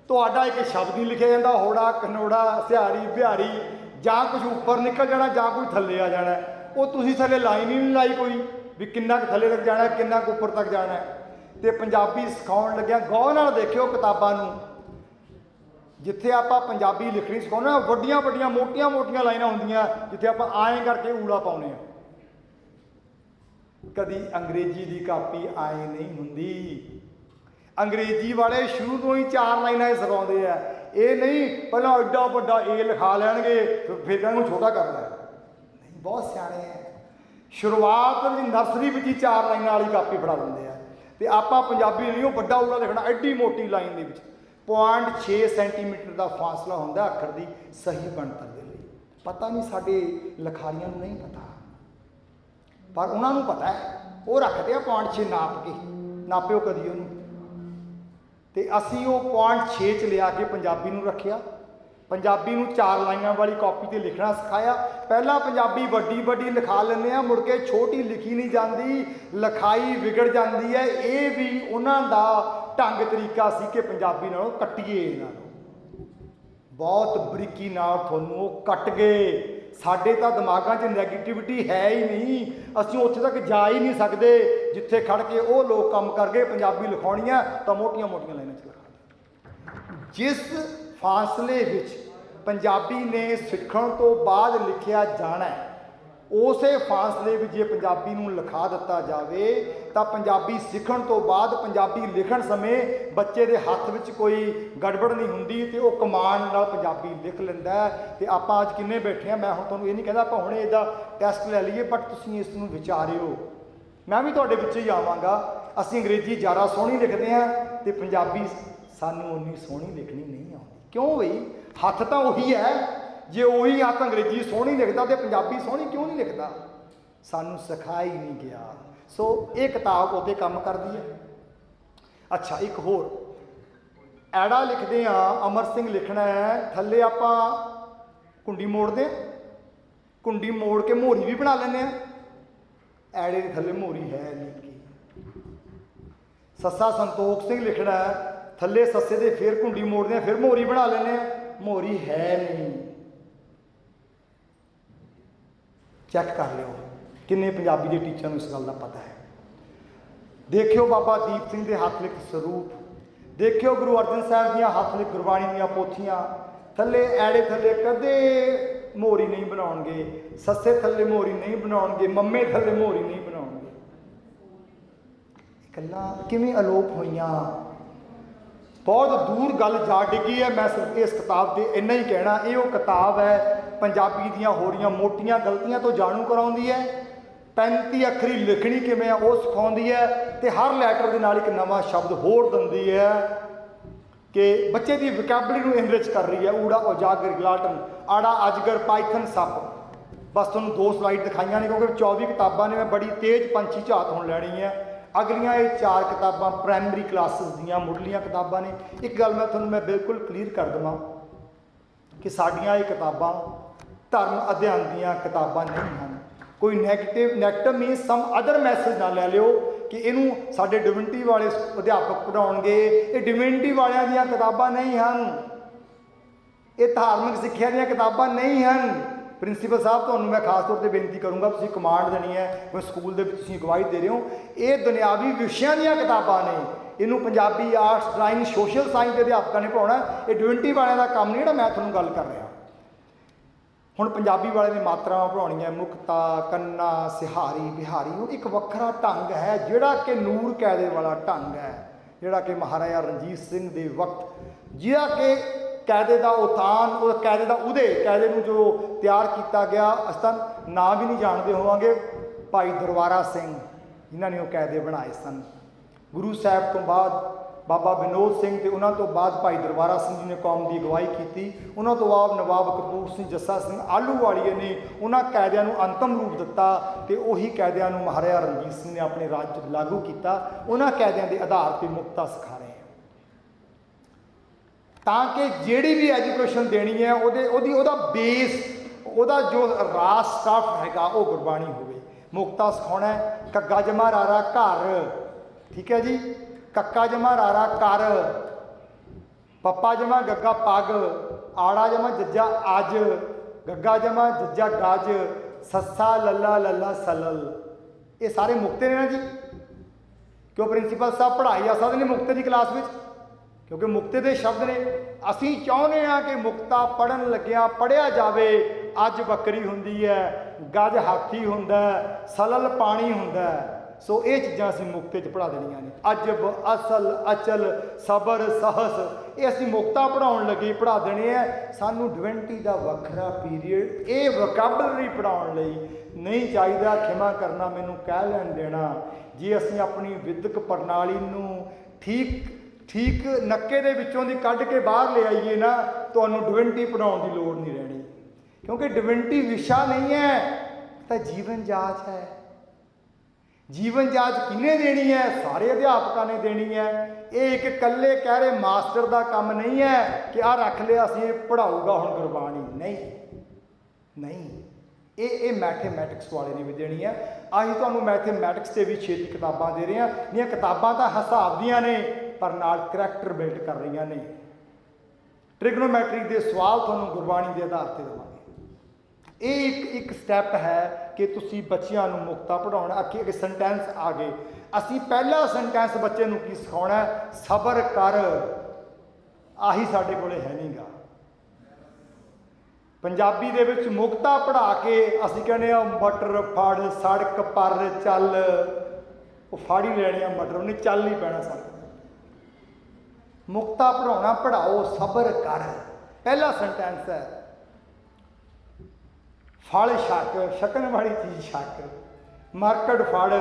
तुहाडा एक शब्द नहीं लिखिया जाता, होड़ा, कनोड़ा, सिहारी, बिहारी, जां कुछ उपर निकल जाना जां कोई थल्ले आ जाना। वो तुसीं थल्ले लाइन ही नहीं लाई कोई भी किन्ना कुछ थल्ले तक जाना, किन्ना कुछ उपर तक जाना। तो पंजाबी सिखाउण लग्गिया गौर नाल देखियो किताबां नूं, जिथे आपां पंजाबी लिखनी सिखाउने ना, वड्डियां वड्डियां मोटियां मोटियां लाइनां हुंदियां, जिथे आपां आएँ करके ऊड़ा पाउने आ। कदी अंग्रेजी की कापी आए नहीं हुंदी। अंग्रेजी वाले शुरू तो ही 4 लाइनां सिखाउंदे आ। ये नहीं पहला एडा वड्डा ए लिखा लैणगे फिर कहणगे छोटा कर लै, नहीं, बहुत सियाणे हैं। शुरुआत नर्सरी में ही 4 लाइनां वाली कापी फड़ा दिंदे आ। तो आपां पंजाबी नहीं, वो वड्डा ऊड़ा लिखना एड्डी मोटी लाइन दे विच 0.6 सेंटीमीटर का फासला होंदा अखर की सही बनतर दे लई। पता नहीं साडे लिखारियां नूं नहीं पता, पर उन्होंने पता है, वो रखते हैं 0.6 नाप के, नापिओ कदी उन्होंने। तो असी वो 0.6 च लिया के पंजाबी नूं रखिया, पंजाबी नूं 4 लाइनां वाली कॉपी ते लिखना सिखाया। पहला पंजाबी वड्डी वड्डी लिखा लैंदे आ, मुड़ के छोटी लिखी नहीं जाती, लिखाई विगड़ जाती है। ये भी उन्हां दा ढंग तरीका सी कि पंजाबी नालों कट्टिए, इन्हां नूं बहुत बरीकी नाल तुहानूं वो कट गए। साडे तां दिमागां 'च नैगेटिविटी है ही नहीं, असीं उत्थे तक जा ही नहीं सकते जिथे खड़ के वो लोग काम कर गए। पंजाबी लिखाउणियां तां मोटियां मोटियां लाइनां च लिखा। जिस फासले विच पंजाबी ने सिखण तो बाद लिखिया जाना है, उस फासले में जे पंजाबी नूं लिखा दिता जाए तो पंजाबी सीखण तो बाद पंजाबी लिखण समय बच्चे के हाथ में कोई गड़बड़ नहीं हुंदी, तो वह कमांड नाल पंजाबी लिख लैंदा है। तो आपां अज किन्ने बैठे हैं, मैं हुण तुहानूं ये नहीं कहदा आपां हुणे इहदा टैस्ट लै लईए, बट तुसीं इस नूं विचारिओ, मैं भी तुहाडे विच ही आवांगा। असीं अंग्रेजी ज़्यादा सोहणी लिखदे हां ते पंजाबी सानूं उन्नी सोहणी लिखणी नहीं आउंदी। क्यों बई, हत्थ तो उही है, जे उही हत्थ अंग्रेजी सोहनी लिखता तो पंजाबी सोहनी क्यों नहीं लिखता? सानू सिखाया ही नहीं गया। सो ये किताब उत्ते काम करती है। अच्छा, एक होर ऐड़ा लिखते हैं, अमर सिंह लिखना है, थल्ले आपां कुंडी मोड़ते हैं, कुंडी मोड़ के मोहरी भी बना लें, ऐड़े के थल्ले मोहरी है नहीं। सस्सा संतोख सिंह लिखना है, थल्ले सस्से दे फिर कुंडी मोड़ते हैं, फिर मोहरी बना लें, मोहरी है नहीं। चैक कर लियो किन्ने पंजाबी के टीचर नूं इस गल का पता है। देखियो बाबा दीप सिंह के हथ लिख स्वरूप, देखियो गुरु अर्जन साहब दियां हथ लिख गुरबाणी दियां पोथियां, थल्ले ऐड़े थल्ले कदे मोहरी नहीं बनाउणगे, सस्से थल्ले मोहरी नहीं बनाउणगे, मम्मे थल्ले मोहरी नहीं बनाउणगे। गल्लां किवें अलोप होईयां, बहुत दूर गल जा डिगी है। मैं सिर्फ इस किताब से इन्ना ही कहना, ये वो किताब है पंजाबी दियां हो रही मोटियां गलतियां तो जाणू कराउंदी है, 35 अखरी लिखनी किवें है वो सिखाउंदी है, तो हर लैटर के नाल एक नवा शब्द होर दिंदी है कि बच्चे की वोकैबलरी नूं इनरिच कर रही है। ऊड़ा उजागर गिलाटन, आड़ा अजगर पाइथन सप। बस तुहानूं 2 स्लाइड दिखाइयां ने क्योंकि 24 किताबां ने, मैं बड़ी तेज़ पंछी झात हुण लैनी है। अगलियां ये 4 किताबां प्राइमरी क्लासिस दियां मुढ़लियां किताबां ने। एक गल मैं बिल्कुल क्लीयर कर देवां कि साडियां ये किताबां धर्म अध्ययन दीयां किताबां नहीं हैं। कोई negative mean some other message ना लै लिओ कि इनू साडे डिविनिटी वाले अध्यापक पढ़ाउणगे, ये डिविनिटी वालियां दीयां किताबां नहीं हैं, ये धार्मिक सिक्ख्या दीयां किताबां नहीं हैं। प्रिंसीपल साहब तुहानूं मैं खास तौर पर बेनती करूँगा, तुसीं कमांड देनी है, कोई स्कूल दे विच तुसीं अगवाई दे रहे हो, ये दुनियावी विषयां दीयां किताबां ने, इनू Punjabi arts drawing social science के अध्यापकों ने पढ़ाउणा, ये डिविनिटी वालियां दा काम नहीं जिहड़ा मैं तुहानूं गल कर रहा। ਹੁਣ ਪੰਜਾਬੀ ਵਾਲੇ ਨੇ ਮਾਤਰਾਵਾਂ ਪੜ੍ਹਾਉਣੀਆਂ, ਮੁਕਤਾ, ਕੰਨਾ, ਸਿਹਾਰੀ, ਬਿਹਾਰੀ। ਉਹ ਇੱਕ ਵੱਖਰਾ ਢੰਗ ਹੈ ਜਿਹੜਾ ਕਿ ਨੂਰ ਕਾਇਦੇ ਵਾਲਾ ਢੰਗ ਹੈ, ਜਿਹੜਾ ਕਿ ਮਹਾਰਾਜਾ ਰਣਜੀਤ ਸਿੰਘ ਦੇ ਵਕਤ, ਜਿਹੜਾ ਕਿ ਕਾਇਦੇ ਦਾ ਉਤਾਨ, ਉਹ ਕਾਇਦੇ ਦਾ ਉਦੇ, ਕਾਇਦੇ ਨੂੰ ਜੋ ਤਿਆਰ ਕੀਤਾ ਗਿਆ। ਅਸੀਂ ਤਾਂ ਨਾਂ ਵੀ ਨਹੀਂ ਜਾਣਦੇ ਹੋਵਾਂਗੇ, ਭਾਈ ਦਰਬਾਰਾ ਸਿੰਘ ਜਿਨ੍ਹਾਂ ਨੇ ਉਹ ਕਾਇਦੇ ਬਣਾਏ ਸਨ। ਗੁਰੂ ਸਾਹਿਬ ਤੋਂ ਬਾਅਦ ਬਾਬਾ ਵਿਨੋਦ ਸਿੰਘ ਤੇ ਉਹਨਾਂ ਤੋਂ ਬਾਅਦ ਭਾਈ ਦਰਬਾਰਾ ਸਿੰਘ ਜੀ ਨੇ ਕੌਮ ਦੀ ਅਗਵਾਈ ਕੀਤੀ। ਉਹਨਾਂ ਤੋਂ ਬਾਅਦ ਨਵਾਬ ਕਪੂਰ ਸਿੰਘ, ਜੱਸਾ ਸਿੰਘ ਆਹਲੂਵਾਲੀਏ ਨੇ ਉਹਨਾਂ ਕਾਇਦਿਆਂ ਨੂੰ ਅੰਤਮ ਰੂਪ ਦਿੱਤਾ ਤੇ ਉਹੀ ਕਾਇਦਿਆਂ ਨੂੰ ਮਹਾਰਾਜਾ ਰਣਜੀਤ ਸਿੰਘ ਨੇ ਆਪਣੇ ਰਾਜ 'ਚ ਲਾਗੂ ਕੀਤਾ। ਉਹਨਾਂ ਕਾਇਦਿਆਂ ਦੇ ਆਧਾਰ 'ਤੇ ਮੁਕਤਾ ਸਿਖਾ ਰਹੇ ਹਾਂ, ਤਾਂ ਕਿ ਜਿਹੜੀ ਵੀ ਐਜੂਕੇਸ਼ਨ ਦੇਣੀ ਹੈ ਉਹਦਾ ਬੇਸ, ਉਹਦਾ ਜੋ ਰਾਸ ਸਟਾਫ ਹੈਗਾ ਉਹ ਗੁਰਬਾਣੀ ਹੋਵੇ। ਮੁਕਤਾ ਸਿਖਾਉਣਾ ਹੈ ਕੱਗਾ ਜਮਾ ਰਾਰਾ ਘਰ, ਠੀਕ ਹੈ ਜੀ, ਕੱਕਾ ਜਮਾ ਰਾਰਾ ਕਰ, ਪੱਪਾ ਜਮਾ ਗੱਗਾ ਪੱਗ, ਆੜਾ ਜਮਾ ਜੱਜਾ ਅੱਜ, ਗੱਗਾ ਜਮਾ ਜੱਜਾ ਗੱਜ, ਸੱਸਾ ਲੱਲਾ ਲੱਲਾ ਸਲਲ। ਇਹ ਸਾਰੇ ਮੁਕਤੇ ਨੇ ਨਾ ਜੀ। ਕਿਉਂ ਪ੍ਰਿੰਸੀਪਲ ਸਾਹਿਬ ਪੜ੍ਹਾਈ ਆ ਸਕਦੇ ਨੇ ਮੁਕਤੇ ਦੀ ਕਲਾਸ ਵਿੱਚ? ਕਿਉਂਕਿ ਮੁਕਤੇ ਦੇ ਸ਼ਬਦ ਨੇ। ਅਸੀਂ ਚਾਹੁੰਦੇ ਹਾਂ ਕਿ ਮੁਕਤਾ ਪੜ੍ਹਨ ਲੱਗਿਆ ਪੜ੍ਹਿਆ ਜਾਵੇ। ਅੱਜ ਬੱਕਰੀ ਹੁੰਦੀ ਹੈ, ਗੱਜ ਹਾਥੀ ਹੁੰਦਾ, ਸਲਲ ਪਾਣੀ ਹੁੰਦਾ। ਸੋ ਇਹ ਚੀਜ਼ਾਂ ਅਸੀਂ ਮੁਕਤੇ 'ਚ ਪੜ੍ਹਾ ਦੇਣੀਆਂ ਨੇ। ਅਜਬ, ਅਸਲ, ਅਚਲ, ਸਬਰ, ਸਹਸ, ਇਹ ਅਸੀਂ ਮੁਕਤਾ ਪੜ੍ਹਾਉਣ ਲੱਗੇ ਪੜ੍ਹਾ ਦੇਣੇ ਹੈ। ਸਾਨੂੰ 20 ਦਾ ਵੱਖਰਾ ਪੀਰੀਅਡ ਇਹ ਵੋਕੈਬਲਰੀ ਪੜ੍ਹਾਉਣ ਲਈ ਨਹੀਂ ਚਾਹੀਦਾ। ਖਿਮਾ ਕਰਨਾ, ਮੈਨੂੰ ਕਹਿ ਲੈਣ ਦੇਣਾ। ਜੇ ਅਸੀਂ ਆਪਣੀ ਵਿਦਿਅਕ ਪ੍ਰਣਾਲੀ ਨੂੰ ਠੀਕ ਨੱਕੇ ਦੇ ਵਿੱਚੋਂ ਦੀ ਕੱਢ ਕੇ ਬਾਹਰ ਲੈ ਆਈਏ ਨਾ, ਤੁਹਾਨੂੰ 20 ਪੜ੍ਹਾਉਣ ਦੀ ਲੋੜ ਨਹੀਂ ਰਹਿਣੀ। ਕਿਉਂਕਿ 20 ਵਿਸ਼ਾ ਨਹੀਂ ਹੈ, ਤਾਂ ਜੀਵਨ ਜਾਂਚ ਹੈ। ਜੀਵਨ ਜਾਂਚ ਕਿਹਨੇ ਦੇਣੀ ਹੈ? ਸਾਰੇ ਅਧਿਆਪਕਾਂ ਨੇ ਦੇਣੀ ਹੈ। ਇਹ ਇੱਕ ਇਕੱਲੇ ਕਹਿ ਰਹੇ ਮਾਸਟਰ ਦਾ ਕੰਮ ਨਹੀਂ ਹੈ ਕਿ ਆਹ ਰੱਖ ਲਿਆ ਅਸੀਂ ਇਹ ਪੜ੍ਹਾਊਗਾ ਹੁਣ ਗੁਰਬਾਣੀ। ਨਹੀਂ, ਇਹ ਮੈਥੇਮੈਟਿਕਸ ਵਾਲੇ ਨੇ ਵੀ ਦੇਣੀ ਹੈ। ਅਸੀਂ ਤੁਹਾਨੂੰ ਮੈਥੇਮੈਟਿਕਸ 'ਤੇ ਵੀ 6 ਕਿਤਾਬਾਂ ਦੇ ਰਹੇ ਹਾਂ। ਨਹੀਂ, ਕਿਤਾਬਾਂ ਤਾਂ ਹਿਸਾਬ ਦੀਆਂ ਨੇ ਪਰ ਨਾਲ ਕਰੈਕਟਰ ਬਿਲਡ ਕਰ ਰਹੀਆਂ ਨੇ। ਟ੍ਰਿਗਨੋਮੈਟਰੀ ਦੇ ਸਵਾਲ ਤੁਹਾਨੂੰ ਗੁਰਬਾਣੀ ਦੇ ਆਧਾਰ 'ਤੇ ਦੇਵਾਂਗੇ। ਇਹ ਇੱਕ ਸਟੈਪ ਹੈ ਕਿ ਤੁਸੀਂ ਬੱਚਿਆਂ ਨੂੰ ਮੁਕਤਾ ਪੜ੍ਹਾਉਣਾ। ਅੱਗੇ ਸੈਂਟੈਂਸ ਆ ਗਏ। ਅਸੀਂ ਪਹਿਲਾ ਸੈਂਟੈਂਸ ਬੱਚੇ ਨੂੰ ਕੀ ਸਿਖਾਉਣਾ? ਸਬਰ ਕਰ। ਆਹੀ ਸਾਡੇ ਕੋਲੇ ਹੈ ਨਹੀਂਗਾ। ਪੰਜਾਬੀ ਦੇ ਵਿੱਚ ਮੁਕਤਾ ਪੜ੍ਹਾ ਕੇ ਅਸੀਂ ਕਹਿੰਦੇ ਆ ਮਟਰ ਫੜ ਸੜਕ ਪਰ ਚੱਲ। ਉਹ ਫੜ ਹੀ ਲੈਣੀ ਆ ਮਟਰ, ਉਹਨੇ ਚੱਲ ਹੀ ਪੈਣਾ ਸੜਕ। ਮੁਕਤਾ ਪੜ੍ਹਾਉਣਾ, ਪੜ੍ਹਾਓ, ਸਬਰ ਕਰ। ਪਹਿਲਾ ਸੈਂਟੈਂਸ ਹੈ। ਫਲ ਛਕ, ਛਕਣ ਵਾਲੀ ਚੀਜ਼ ਛਕ, ਮਰਕੜ ਫੜ।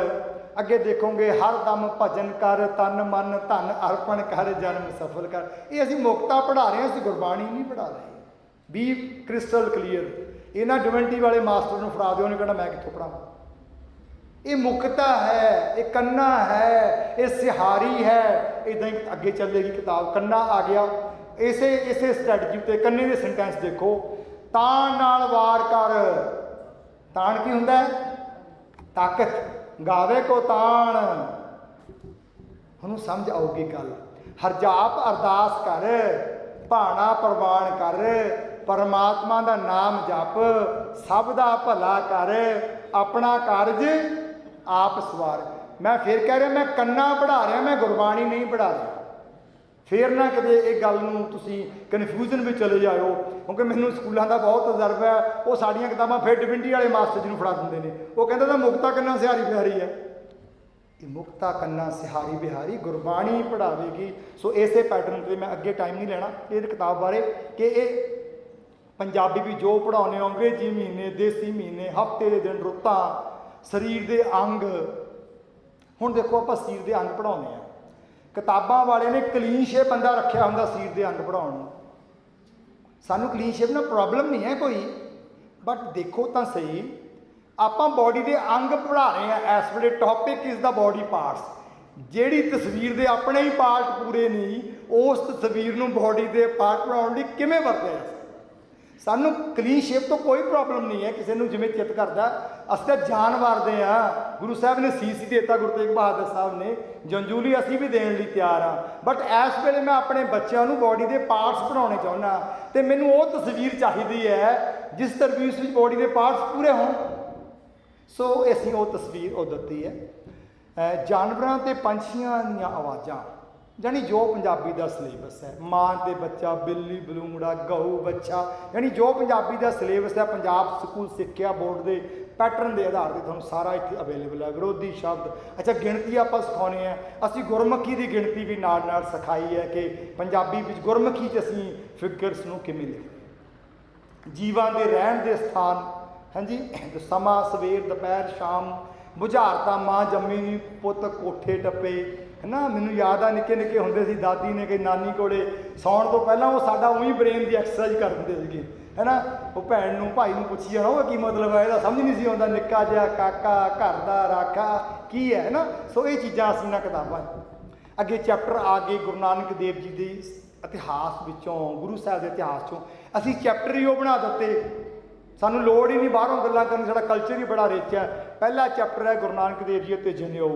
ਅੱਗੇ ਦੇਖੋਗੇ ਹਰ ਦਮ ਭਜਨ ਕਰ, ਤਨ ਮਨ ਧਨ ਅਰਪਣ ਕਰ, ਜਨਮ ਸਫਲ ਕਰ। ਇਹ ਅਸੀਂ ਮੁਕਤਾ ਪੜ੍ਹਾ ਰਹੇ ਹਾਂ, ਅਸੀਂ ਗੁਰਬਾਣੀ ਨਹੀਂ ਪੜ੍ਹਾ ਰਹੇ। B crystal clear. ਇਹਨਾਂ 20 ਵਾਲੇ ਮਾਸਟਰ ਨੂੰ ਫੜਾ ਦਿਓ, ਉਹਨੇ ਕਹਿਣਾ ਮੈਂ ਕਿੱਥੋਂ ਪੜ੍ਹਾਵਾਂ। ਇਹ ਮੁਕਤਾ ਹੈ, ਇਹ ਕੰਨਾ ਹੈ, ਇਹ ਸਿਹਾਰੀ ਹੈ। ਇੱਦਾਂ ਹੀ ਅੱਗੇ ਚੱਲੇਗੀ ਕਿਤਾਬ। ਕੰਨਾ ਆ ਗਿਆ। ਇਸੇ ਸਟ੍ਰੈਟਜੀ ਉੱਤੇ ਕੰਨੇ ਦੇ ਸੈਂਟੈਂਸ ਦੇਖੋ। ਤਾਣ ਨਾਲ ਵਾਰ ਕਰ। ਤਾਣ ਕੀ ਹੁੰਦਾ ਹੈ? ਤਾਕਤ। ਗਾਵੇ ਕੋ ਤਾਣ। ਉਹਨੂੰ ਸਮਝ ਆਊਗੀ ਗੱਲ। ਹਰਜਾਪ ਅਰਦਾਸ ਕਰ, ਭਾਣਾ ਪ੍ਰਵਾਨ ਕਰ, ਪਰਮਾਤਮਾ ਦਾ ਨਾਮ ਜਪ, ਸਭ ਦਾ ਭਲਾ ਕਰ, ਆਪਣਾ ਕਾਰਜ ਆਪ ਸਵਾਰ। ਮੈਂ ਫਿਰ ਕਹਿ ਰਿਹਾ ਮੈਂ ਕੰਨਾ ਪੜ੍ਹਾ ਰਿਹਾ, ਮੈਂ ਗੁਰਬਾਣੀ ਨਹੀਂ ਪੜ੍ਹਾ ਰਿਹਾ। ਫਿਰ ਨਾ ਕਿਤੇ ਇਹ ਗੱਲ ਨੂੰ ਤੁਸੀਂ ਕਨਫਿਊਜ਼ਨ ਵਿੱਚ ਚਲੇ ਜਾਇਓ। ਕਿਉਂਕਿ ਮੈਨੂੰ ਸਕੂਲਾਂ ਦਾ ਬਹੁਤ ਤਜਰਬਾ ਹੈ। ਉਹ ਸਾਡੀਆਂ ਕਿਤਾਬਾਂ ਫਿਰ 20 ਵਾਲੇ ਮਾਸਟਰ ਜੀ ਨੂੰ ਫੜਾ ਦਿੰਦੇ ਨੇ। ਉਹ ਕਹਿੰਦੇ ਤਾਂ ਮੁਕਤਾ ਕੰਨਾ ਸਿਹਾਰੀ ਬਿਹਾਰੀ ਹੈ। ਇਹ ਮੁਕਤਾ ਕੰਨਾ ਸਿਹਾਰੀ ਬਿਹਾਰੀ ਗੁਰਬਾਣੀ ਪੜ੍ਹਾਵੇਗੀ। ਸੋ ਇਸੇ ਪੈਟਰਨ 'ਤੇ ਮੈਂ ਅੱਗੇ ਟਾਈਮ ਨਹੀਂ ਲੈਣਾ ਇਹ ਕਿਤਾਬ ਬਾਰੇ ਕਿ ਇਹ ਪੰਜਾਬੀ ਵੀ ਜੋ ਪੜ੍ਹਾਉਂਦੇ ਹੋ, ਅੰਗਰੇਜ਼ੀ ਮਹੀਨੇ, ਦੇਸੀ ਮਹੀਨੇ, ਹਫ਼ਤੇ ਦੇ ਦਿਨ, ਰੁੱਤਾਂ, ਸਰੀਰ ਦੇ ਅੰਗ। ਹੁਣ ਦੇਖੋ ਆਪਾਂ ਸਰੀਰ ਦੇ ਅੰਗ ਪੜ੍ਹਾਉਂਦੇ ਹਾਂ। ਕਿਤਾਬਾਂ ਵਾਲੇ ਨੇ ਕਲੀਨ ਸ਼ੇਪ ਬੰਦਾ ਰੱਖਿਆ ਹੁੰਦਾ ਸਰੀਰ ਦੇ ਅੰਗ ਪੜ੍ਹਾਉਣ ਨੂੰ। ਸਾਨੂੰ ਕਲੀਨ ਸ਼ੇਪ ਨਾਲ ਪ੍ਰੋਬਲਮ ਨਹੀਂ ਹੈ ਕੋਈ, ਬਟ ਦੇਖੋ ਤਾਂ ਸਹੀ ਆਪਾਂ ਬੋਡੀ ਦੇ ਅੰਗ ਪੜ੍ਹਾ ਰਹੇ ਹਾਂ। ਇਸ ਵੇਲੇ topic is the body parts. ਜਿਹੜੀ ਤਸਵੀਰ ਦੇ ਆਪਣੇ ਹੀ ਪਾਰਟ ਪੂਰੇ ਨਹੀਂ, ਉਸ ਤਸਵੀਰ ਨੂੰ ਬੋਡੀ ਦੇ ਪਾਰਟ ਬਣਾਉਣ ਲਈ ਕਿਵੇਂ ਵਰਤਿਆ ਜਾ ਸਕਦਾ। ਸਾਨੂੰ ਕਲੀਨ ਸ਼ੇਪ ਤੋਂ ਕੋਈ ਪ੍ਰੋਬਲਮ ਨਹੀਂ ਹੈ। ਕਿਸੇ ਨੂੰ ਜਿਵੇਂ ਚਿੱਤ ਕਰਦਾ। ਅਸੀਂ ਤਾਂ ਜਾਨ ਵਾਰਦੇ ਹਾਂ। ਗੁਰੂ ਸਾਹਿਬ ਨੇ ਸੀਸ ਹੀ ਦੇਤਾ, ਗੁਰੂ ਤੇਗ ਬਹਾਦਰ ਸਾਹਿਬ ਨੇ। ਜੰਜੂਲੀ ਅਸੀਂ ਵੀ ਦੇਣ ਲਈ ਤਿਆਰ ਹਾਂ। ਬਟ ਇਸ ਵੇਲੇ ਮੈਂ ਆਪਣੇ ਬੱਚਿਆਂ ਨੂੰ ਬੋਡੀ ਦੇ ਪਾਰਟਸ ਬਣਾਉਣੇ ਚਾਹੁੰਦਾ ਅਤੇ ਮੈਨੂੰ ਉਹ ਤਸਵੀਰ ਚਾਹੀਦੀ ਹੈ ਜਿਸ ਤਸਵੀਰ ਵਿੱਚ ਬੋਡੀ ਦੇ ਪਾਰਟਸ ਪੂਰੇ ਹੋਣ। ਸੋ ਅਸੀਂ ਉਹ ਤਸਵੀਰ ਉਹ ਦਿੱਤੀ ਹੈ। ਜਾਨਵਰਾਂ ਅਤੇ ਪੰਛੀਆਂ ਦੀਆਂ ਆਵਾਜ਼ਾਂ यानी जो पंजाबी का सिलेबस है, मां ते बच्चा, बिल्ली बलूंगड़ा, गऊ बच्चा, यानी जो पंजाबी का सिलेबस है पंजाब स्कूल सिक्ख्या बोर्ड के पैटर्न के आधार पर तुहानूं सारा इत्थे अवेलेबल है। विरोधी शब्द, अच्छा गिणती आपां सिखाउने हैं, असीं गुरमुखी की गिणती भी नाल नाल सिखाई है कि पंजाबी विच गुरमुखी च असीं फिगर्स नूं किवें लिखदे, जीवां दे रहण दे स्थान, हाँ जी, समा सवेर दोपहर शाम, बुझारता मां जम्मी नी पुत कोठे टप्पे, है ना। मैनूं याद आ निक्के निक्के हुंदे सी दादी ने कि नानी कोले सौण तो पहलां वो साडा उही ब्रेन की एक्सरसाइज कर दिंदे सीगे, है ना। वो भैन नूं भाई नूं पुछी जाना वो की मतलब है, इहदा समझ नहीं सी आउंदा, निक्का जिहा काका घर दा राखा की है ना। सो ये चीज़ां असीं ना किताबां अगे चैप्टर आ गए गुरु नानक देव जी के इतिहास विचों, गुरु साहब के इतिहास चों असीं चैप्टर ही वो बना दिते, सानूं लोड़ ही नहीं बाहरों गल्लां करन, साडा कल्चर ही बड़ा रिच है। पहला चैप्टर है गुरु नानक देव जी ते जनेऊ,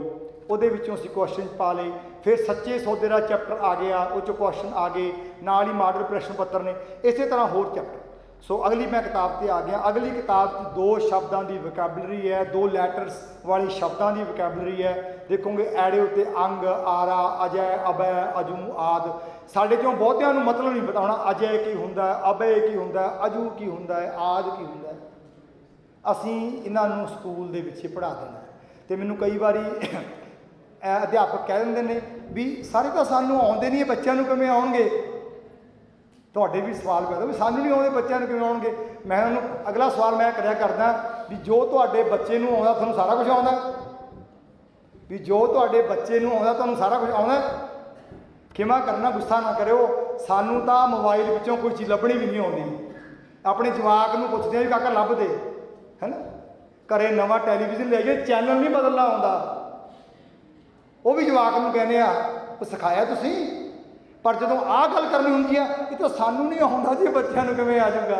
ਉਹਦੇ ਵਿੱਚੋਂ ਅਸੀਂ ਕੁਐਸਚਨ ਪਾ ਲਏ। ਫਿਰ ਸੱਚੇ ਸੌਦੇ ਦਾ ਚੈप्टर आ गया, ਉਹ 'ਚੋਂ ਕੁਐਸਚਨ ਆ ਗਏ, ਨਾਲ ਹੀ ਮਾਡਲ ਪ੍ਰਸ਼ਨ ਪੱਤਰ ਨੇ, ਇਸੇ ਤਰ੍ਹਾਂ ਹੋਰ ਚੈप्टर। सो अगली मैं किताब से आ गया। अगली किताब 'ਚ 2 शब्दों की वोकैबलरी है, 2 लैटरस वाली शब्दों की वोकैबलरी है। देखोगे ऐड़े उत्ते अंग, आरा, अजय, अभय, अजू, आद। साढ़े चों बहुतिਆਂ ਨੂੰ मतलब नहीं पता होना अजय की हुंदा है, अभय की हुंदा है, अजू की हुंदा है, आद की हुंदा है। असीं इन्हां नूं स्कूल दे विच पढ़ा देना है। तो मैनूं कई बारी अध्यापक कह दिंदे ने भी सारे तो सानूं आउंदे नहीं, बच्चों नूं किवें आउणगे। तुहाडे भी सवाल पैदा भी सानूं नहीं आउंदे, बच्चों नूं किवें आउणगे। मैं उन्होंने अगला सवाल मैं करिया करदा भी जो तुहाडे बच्चे नूं आउंदा तुहानूं सारा कुछ आउंदा, भी जो तुहाडे बच्चे नूं आउंदा तुहानूं सारा कुछ आउंदा। खिमा करना, गुस्सा ना करिओ, सानूं तां मोबाइल विचों कोई चीज़ लभणी भी नहीं आउंदी। अपने जवाक नूं पुछदे भी काका लभ दे, है ना। घरे नवां टैलीविजन ले आइए, चैनल नहीं बदलना आउंदा, वो भी जवाक नूं कहने आ सिखाया तुसीं, पर जदों आ गल करनी हुंदी है ये तो सानूं नहीं आउंदा जी, बच्चों नूं किवें आ जाऊगा।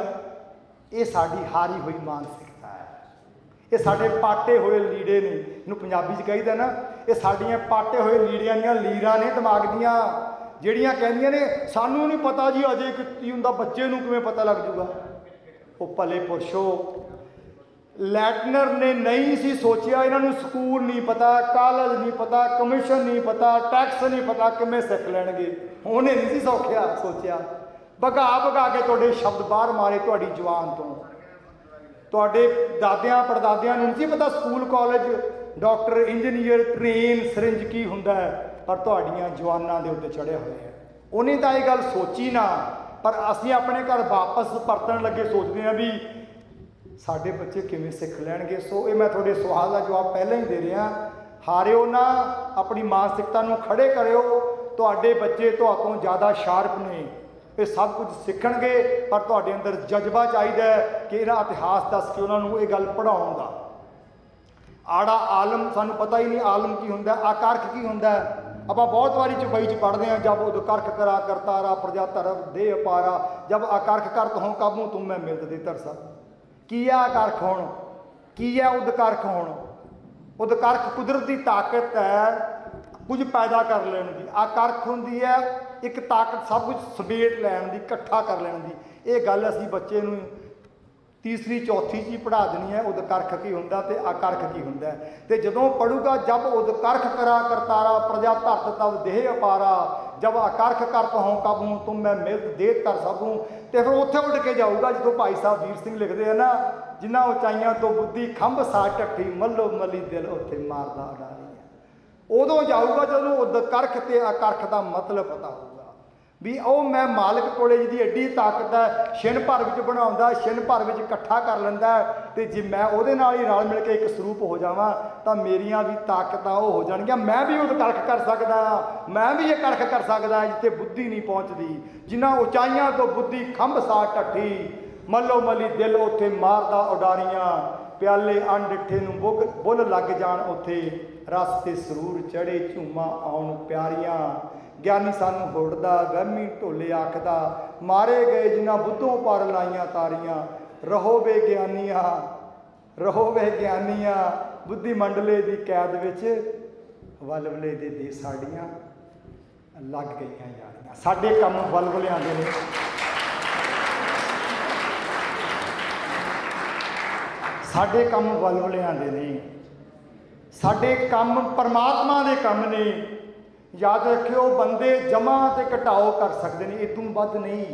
ये साडी हारी हुई मानसिकता है, ये साडे पाटे हुए लीड़े ने, इहनूं पंजाबी च कहीदा ना, ये साडियां पाटे हुए लीड़ियां दीयां लीरां ने दिमाग दीयां, ਜਿਹੜੀਆਂ ਕਹਿੰਦੀਆਂ ने सानूं नहीं पता जी अजे की हुंदा, बच्चे नूं किवें पता लग जूगा। वो भले पुरशो, लैटनर ने नहीं सी सोचिया इन्हों स्कूल नहीं पता, कॉलेज नहीं पता, कमीशन नहीं पता, टैक्स नहीं पता, किवें सिख लैणगे। उन्हें नहीं सी सौखिया सोचिया, भगा भगा के तुहाडे शब्द बाहर मारे तुहाडी जवान तो। तुहाडे दादियां पड़दादियां नूं नहीं पता school college doctor engineer train syringe की हुंदा है, पर तुहाडीआं जवानां दे उत्ते चढ़े हुए हैं। उन्हें तां ये गल सोची ना, पर असीं अपने घर वापस परतण लगे सोचते हैं भी साडे बच्चे किवें सिख लैणगे। सो ये मैं थोड़े सवाल का जवाब पहले ही दे रहा, हारिओ ना, अपनी मानसिकता नूं खड़े करिओ। तुहाडे बच्चे तुहातों ज़्यादा शार्प ने, ये सब कुछ सीखणगे, पर तुहाडे अंदर जज्बा चाहिए कि इहदा इतिहास दस के उन्होंने ये गल पढ़ाउण दा। आड़ा आलम सानूं पता ही नहीं आलम की हुंदा, आकारख की हुंदा। ਆਪਾਂ बहुत बारी चुपई च पढ़ते हैं, जब उद करख करा करतारा प्रजा धर्म दे अपारा, जब आकर्ख करत हों काबू तुम मैं मिलत दे तरसा। की है आकर्ख होण, की है उदकर्ख होण। उदकर्ख कुदरत की ताकत है कुछ पैदा कर लैण दी, आकर्ख हुंदी है एक ताकत सब कुछ समेट लैण दी, इकट्ठा कर लैण दी। ये गल असीं बच्चे नूं तीसरी चौथी चीज़ पढ़ा देनी है, उदकर्ख की हुंदा ते आकर्ख की हुंदा। ते जदों पढ़ूगा जब उदकर्ख करा करतारा प्रजा धरत तब देह अपारा, जब आकर्ख करत हों काबू तुम मैं मिलत दे कर सकूँ। तो फिर उत्थे उड़ के जाऊगा जो भाई साहब वीर सिंह लिखते हैं ना, जिन्हां उचाइयां तो बुद्धि खंभ सा ढट्ठी मल्लो मली दिल उत्थे मारदा उडारी है। उदों जाऊगा जदों उदकर्ख ते आकर्ख का मतलब पता होगा भी ਉਹ मैं मालिक ਕੋਲੇ ਜਿਹਦੀ ਐਡੀ ताकत है, छिन भर ਵਿੱਚ ਬਣਾਉਂਦਾ, छिन भर ਵਿੱਚ ਇਕੱਠਾ ਕਰ ਲੈਂਦਾ, ਤੇ ਜੇ ਮੈਂ ਉਹਦੇ ਨਾਲ ਹੀ ਰਲ ਮਿਲ ਕੇ ਇੱਕ ਸਰੂਪ ਹੋ ਜਾਵਾਂ ਤਾਂ ਮੇਰੀਆਂ ਵੀ ਤਾਕਤਾਂ ਉਹ ਹੋ ਜਾਣਗੀਆਂ। ਮੈਂ ਵੀ ਉਹ ਕਰਖ ਕਰ ਸਕਦਾ, ਮੈਂ ਵੀ ਇਹ ਕਰਖ ਕਰ ਸਕਦਾ ਜਿੱਥੇ ਬੁੱਧੀ ਨਹੀਂ ਪਹੁੰਚਦੀ। ਜਿਨ੍ਹਾਂ ਉਚਾਈਆਂ ਤੋਂ ਬੁੱਧੀ ਖੰਭ ਸਾ ਢੱਠੀ, ਮੱਲੋ ਮੱਲੀ ਦਿਲ ਉੱਥੇ ਮਾਰਦਾ ਉਡਾਰੀਆਂ, ਪਿਆਲੇ ਅਣਡਿੱਠੇ ਨੂੰ ਬੁੱਲ ਲੱਗ ਜਾਣ ਉੱਥੇ, ਰਸ ਤੇ ਸਰੂਰ ਚੜੇ ਝੂਮਾਂ ਆਉਣ ਪਿਆਰੀਆਂ। ਗਿਆਨੀ ਸਾਨੂੰ ਹੋੜਦਾ ਵਹਿਮੀ ਢੋਲੇ ਆਖਦਾ, ਮਾਰੇ ਗਏ ਜਿਨ੍ਹਾਂ ਬੁੱਧੋਂ ਪਰ ਲਾਈਆਂ ਤਾਰੀਆਂ। ਰਹੋ ਵੇ ਗਿਆਨੀਆਂ, ਰਹੋ ਵੇ ਗਿਆਨੀਆਂ, ਬੁੱਧੀ ਮੰਡਲੇ ਦੀ ਕੈਦ ਵਿੱਚ ਵਲਵਲੇ ਦੇ ਦੇ ਸਾਡੀਆਂ ਲੱਗ ਗਈਆਂ ਯਾਰੀਆਂ। ਸਾਡੇ ਕੰਮ ਵਲਵਲਿਆਂ ਦੇ ਨੇ, ਸਾਡੇ ਕੰਮ ਵਲਵਲਿਆਂ ਦੇ ਨੇ, ਸਾਡੇ ਕੰਮ ਪਰਮਾਤਮਾ ਦੇ ਕੰਮ ਨੇ। याद रखियो बंदे जमा ते घटाओ कर सकते हैं, इतों वध नहीं।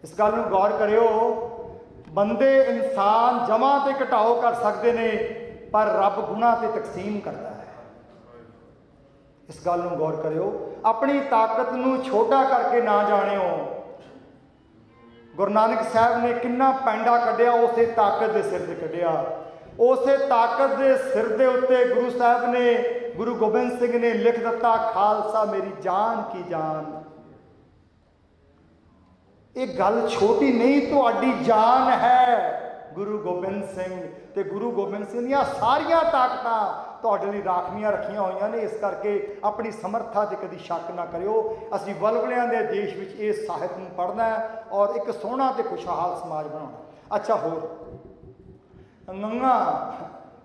इस गल नूं गौर करियो, बंदे इंसान जमा ते घटाओ कर सकते हैं पर रब गुणा ते तकसीम करता है। इस गल नूं गौर करियो, अपनी ताकत नूं छोटा करके ना जाणियो। गुरु नानक साहब ने किन्ना पैंडा कढ़िया, उसे ताकत के सिर ते कढ़िया। उसे ताकत के सिर के उत्ते गुरु साहब ने, गुरु गोबिंद सिंह ने लिख दिता, खालसा मेरी जान की जान। ये गल छोटी नहीं, तुहाडी जान है गुरु गोबिंद सिंह। ते गुरु गोबिंद सिंह दियां सारियां ताकतां तुहाडे लई राखवियां रखियां होईयां ने। इस करके अपनी समर्था ते कदी शक ना करियो। असीं वलवलियां दे देश विच इस साहित्य नूं पढ़ना है और एक सोहना ते खुशहाल समाज बनाउणा। अच्छा, होर ngंगा,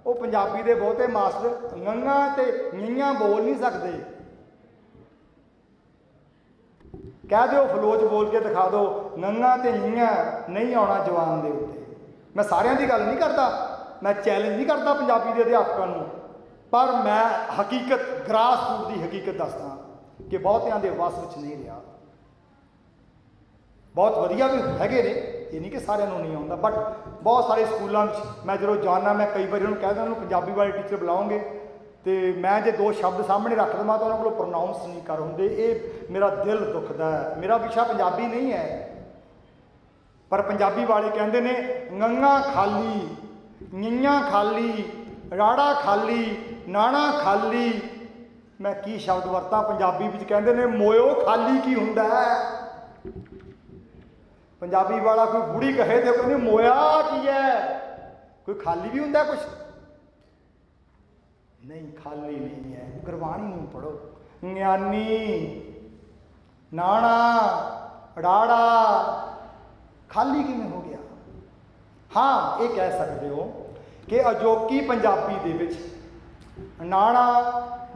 वो पंजाबी दे बहुते मास्टर ngंगा ते ञियां बोल नहीं सकते। कह दो फलोच बोल के दिखा दो, ngंगा ते ञियां नहीं आना जवान दे उत्ते। मैं सारियां दी गल नहीं करता, मैं चैलेंज नहीं करता पंजाबी के अध्यापकों नूं, पर मैं हकीकत ग्रास रूट की हकीकत दसदा कि बहुतियां दे वस विच नहीं रहा। बहुत वधिया भी हैगे ने, ये नहीं कि सारिਆਂ ਨੂੰ नहीं आता, बट बहुत सारे स्कूलों में मैं जो जाना, मैं कई बार उन्होंने कहता उन्होंने पंजाबी वाले टीचर बुलाओगे तो मैं जो दो शब्द सामने रख देवां तो उन्होंने को प्रोनाउंस नहीं कर होंगे। ये मेरा दिल दुखदा है। मेरा विषय पंजाबी नहीं है, पर पंजाबी वाले कहते ने ngंगा खाली, ञियां खाली, राड़ा खाली, नाना खाली। मैं की शब्द वरतां पंजाबी विच, कहते ने मोयो खाली की हुंदा है। पंजाबी वाला कोई बुढ़ी कहे तो कहते मोया की है, कोई खाली भी हुंदा कुछ नहीं, खाली नहीं है। गुरबाणी नूं पढ़ो, ज्ञानी, नाना, राड़ा खाली किवें हो गया। हाँ, ये कह सकते हो कि अजोकी पंजाबी दे विच नाना,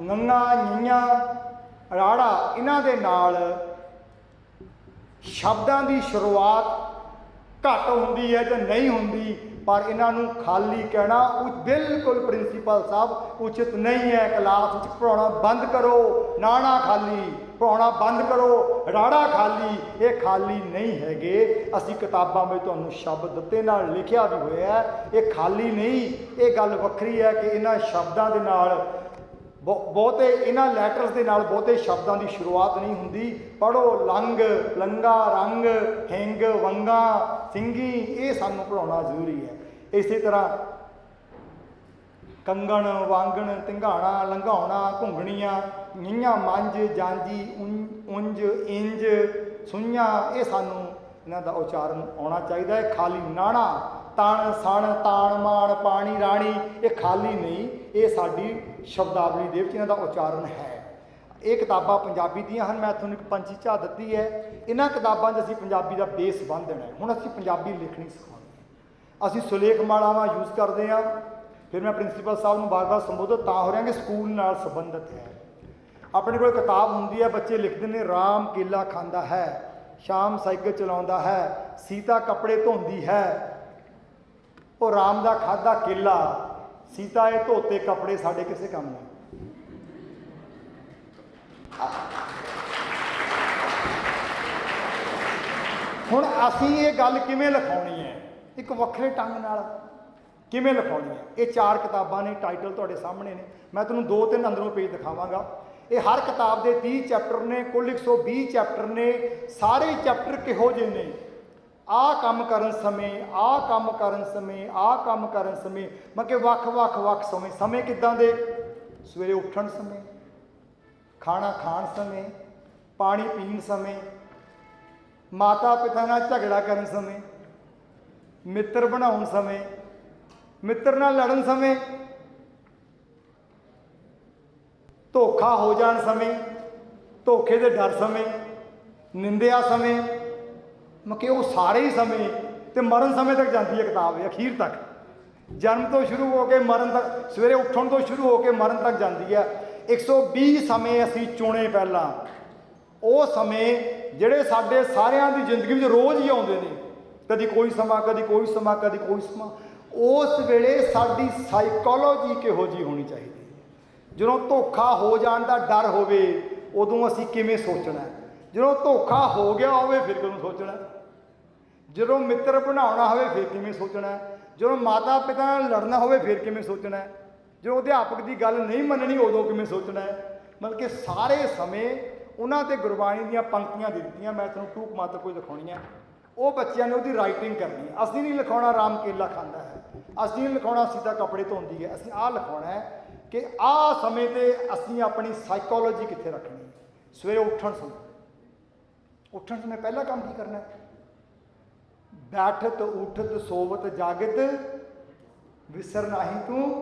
ngंगा, ञियां, राड़ा इन्हां दे नाल शब्दां की शुरुआत घट होंदी है जो नहीं होंदी, पर इन्हों खाली कहना बिल्कुल प्रिंसीपल साहब उचित नहीं है। क्लास में पढ़ाना बंद करो, नाना खाली पढ़ाना बंद करो, राड़ा खाली, ये खाली नहीं हैगे। असी किताबों में तुहानूं शब्द दिते नाल लिखिया भी होया है, ये खाली नहीं। ये गल वक्री है कि इन्हां शब्दों के नाल बहुते, इन्हां लैटरस के नाल बहुते शब्दों की शुरुआत नहीं होंदी। पढ़ो लंग, लंगा, रंग, हिंग, वंगा, सिंगी, ये सानूं पढ़ाउणा जरूरी है। इस तरह कंगण, वांगण, तिंघाणा, लंघाउणा, घुंघणियां, ञियां, मंझ, जांजी, उंज, इंज, सुइयां, ये सानूं इन्हां दा उचारण आउणा चाहिए है। खाली नाणा, तण, सण, ताण, माण, पाणी, राणी, ये खाली नहीं, ये साडी शब्दावली दे विच इन्हां दा उचारण है। ये किताबां पंजाबी दियां हन। मैं तुहानूं एक पंछी झात दित्ती है। इन्हां किताबां 'च असीं पंजाबी दा बेस बंन देना है। हुण असीं पंजाबी लिखणी सिखाउणी है। असीं सुलेख मालावां यूज़ करते हैं। फिर मैं प्रिंसीपल साहब नूं बार बार संबोधित तां हो रहा कि स्कूल नाल संबंधित है। अपने कोल किताब हुंदी है, बच्चे लिखते हैं राम केला खांदा है, शाम साइकिल चलाउंदा है, सीता कपड़े धोंदी है। वो राम दा खाधा केला, सीता ये धोते कपड़े साढ़े किसे काम नहीं। हुण असीं ये गल किवें लिखाउणी है, एक वक्रे ढंग नाल किवें लिखाउणी है। ये 4 किताबां ने, टाइटल तुहाडे सामने ने। मैं तुहानूं 2-3 अंदरों पेज दिखावांगा। ये हर किताब के 30 चैप्टर ने, कुल 120 चैप्टर ने। सारे चैप्टर किहो जिहे ने, आ काम करन समय, आ काम करन समय, आ काम करन समय, मतलब वख समय। समय किदां दे? सवेरे उठण समय, खाना खाण समय, पानी पीण समय, माता पिता नाल झगड़ा करन समय, मित्र बनाउण समय, मित्र नाल लड़न समय, धोखा हो जाण समय, धोखे दे डर समय, निंदिया समय, मतलब वो सारे ही समय तो मरण समय तक जाती है किताब, अखीर तक। जन्म तो शुरू हो के मरण तक, सवेरे उठण तो शुरू हो के मरण तक जाती है। 120 समय असी चुने पहला, वो समय ਜਿਹੜੇ ਸਾਡੇ ਸਾਰਿਆਂ ਦੀ ਜ਼ਿੰਦਗੀ ਵਿੱਚ रोज़ ही आउंदे ने। कभी कोई समा, कभी कोई समा, कभी कोई समा। उस वेले साडी साइकोलॉजी किहो जी होनी चाहिए, ਜਦੋਂ ਧੋਖਾ ਹੋ ਜਾਣ ਦਾ ਡਰ ਹੋਵੇ ਉਦੋਂ ਅਸੀਂ ਕਿਵੇਂ ਸੋਚਣਾ ਹੈ। ਜਦੋਂ ਧੋਖਾ ਹੋ ਗਿਆ ਹੋਵੇ ਫਿਰ ਕਦੋਂ ਸੋਚਣਾ ਹੈ। ਜਦੋਂ ਮਿੱਤਰ ਬਣਾਉਣਾ ਹੋਵੇ ਫਿਰ ਕਿਵੇਂ ਸੋਚਣਾ ਹੈ। ਜਦੋਂ ਮਾਤਾ ਪਿਤਾ ਨਾਲ ਲੜਨਾ ਹੋਵੇ ਫਿਰ ਕਿਵੇਂ ਸੋਚਣਾ ਹੈ। ਜਦੋਂ ਅਧਿਆਪਕ ਦੀ ਗੱਲ ਨਹੀਂ ਮੰਨਣੀ ਉਦੋਂ ਕਿਵੇਂ ਸੋਚਣਾ ਹੈ। ਮਤਲਬ ਕਿ ਸਾਰੇ ਸਮੇਂ ਉਹਨਾਂ 'ਤੇ ਗੁਰਬਾਣੀ ਦੀਆਂ ਪੰਕਤੀਆਂ ਦੇ ਦਿੱਤੀਆਂ। ਮੈਂ ਤੁਹਾਨੂੰ ਟੂਕ ਮਾਤਰ ਕੋਈ ਦਿਖਾਉਣੀਆਂ। ਉਹ ਬੱਚਿਆਂ ਨੇ ਉਹਦੀ ਰਾਈਟਿੰਗ ਕਰਨੀ ਹੈ। ਅਸੀਂ ਨਹੀਂ ਲਿਖਾਉਣਾ ਰਾਮ ਕੇਲਾ ਖਾਂਦਾ ਹੈ, ਅਸੀਂ ਨਹੀਂ ਲਿਖਾਉਣਾ ਸੀਤਾ ਕੱਪੜੇ ਧੋਂਦੀ ਹੈ। ਅਸੀਂ ਆਹ ਲਿਖਾਉਣਾ ਹੈ ਕਿ ਆਹ ਸਮੇਂ 'ਤੇ ਅਸੀਂ ਆਪਣੀ ਸਾਈਕੋਲੋਜੀ ਕਿੱਥੇ ਰੱਖਣੀ ਹੈ। ਸਵੇਰੇ ਉੱਠਣ ਸਮੇਂ ਪਹਿਲਾ ਕੰਮ ਕੀ ਕਰਨਾ ਹੈ? ਬੈਠਤ ਉੱਠਤ ਸੋਵਤ ਜਾਗਤ ਵਿਸਰ ਨਾਹੀਂ ਤੂੰ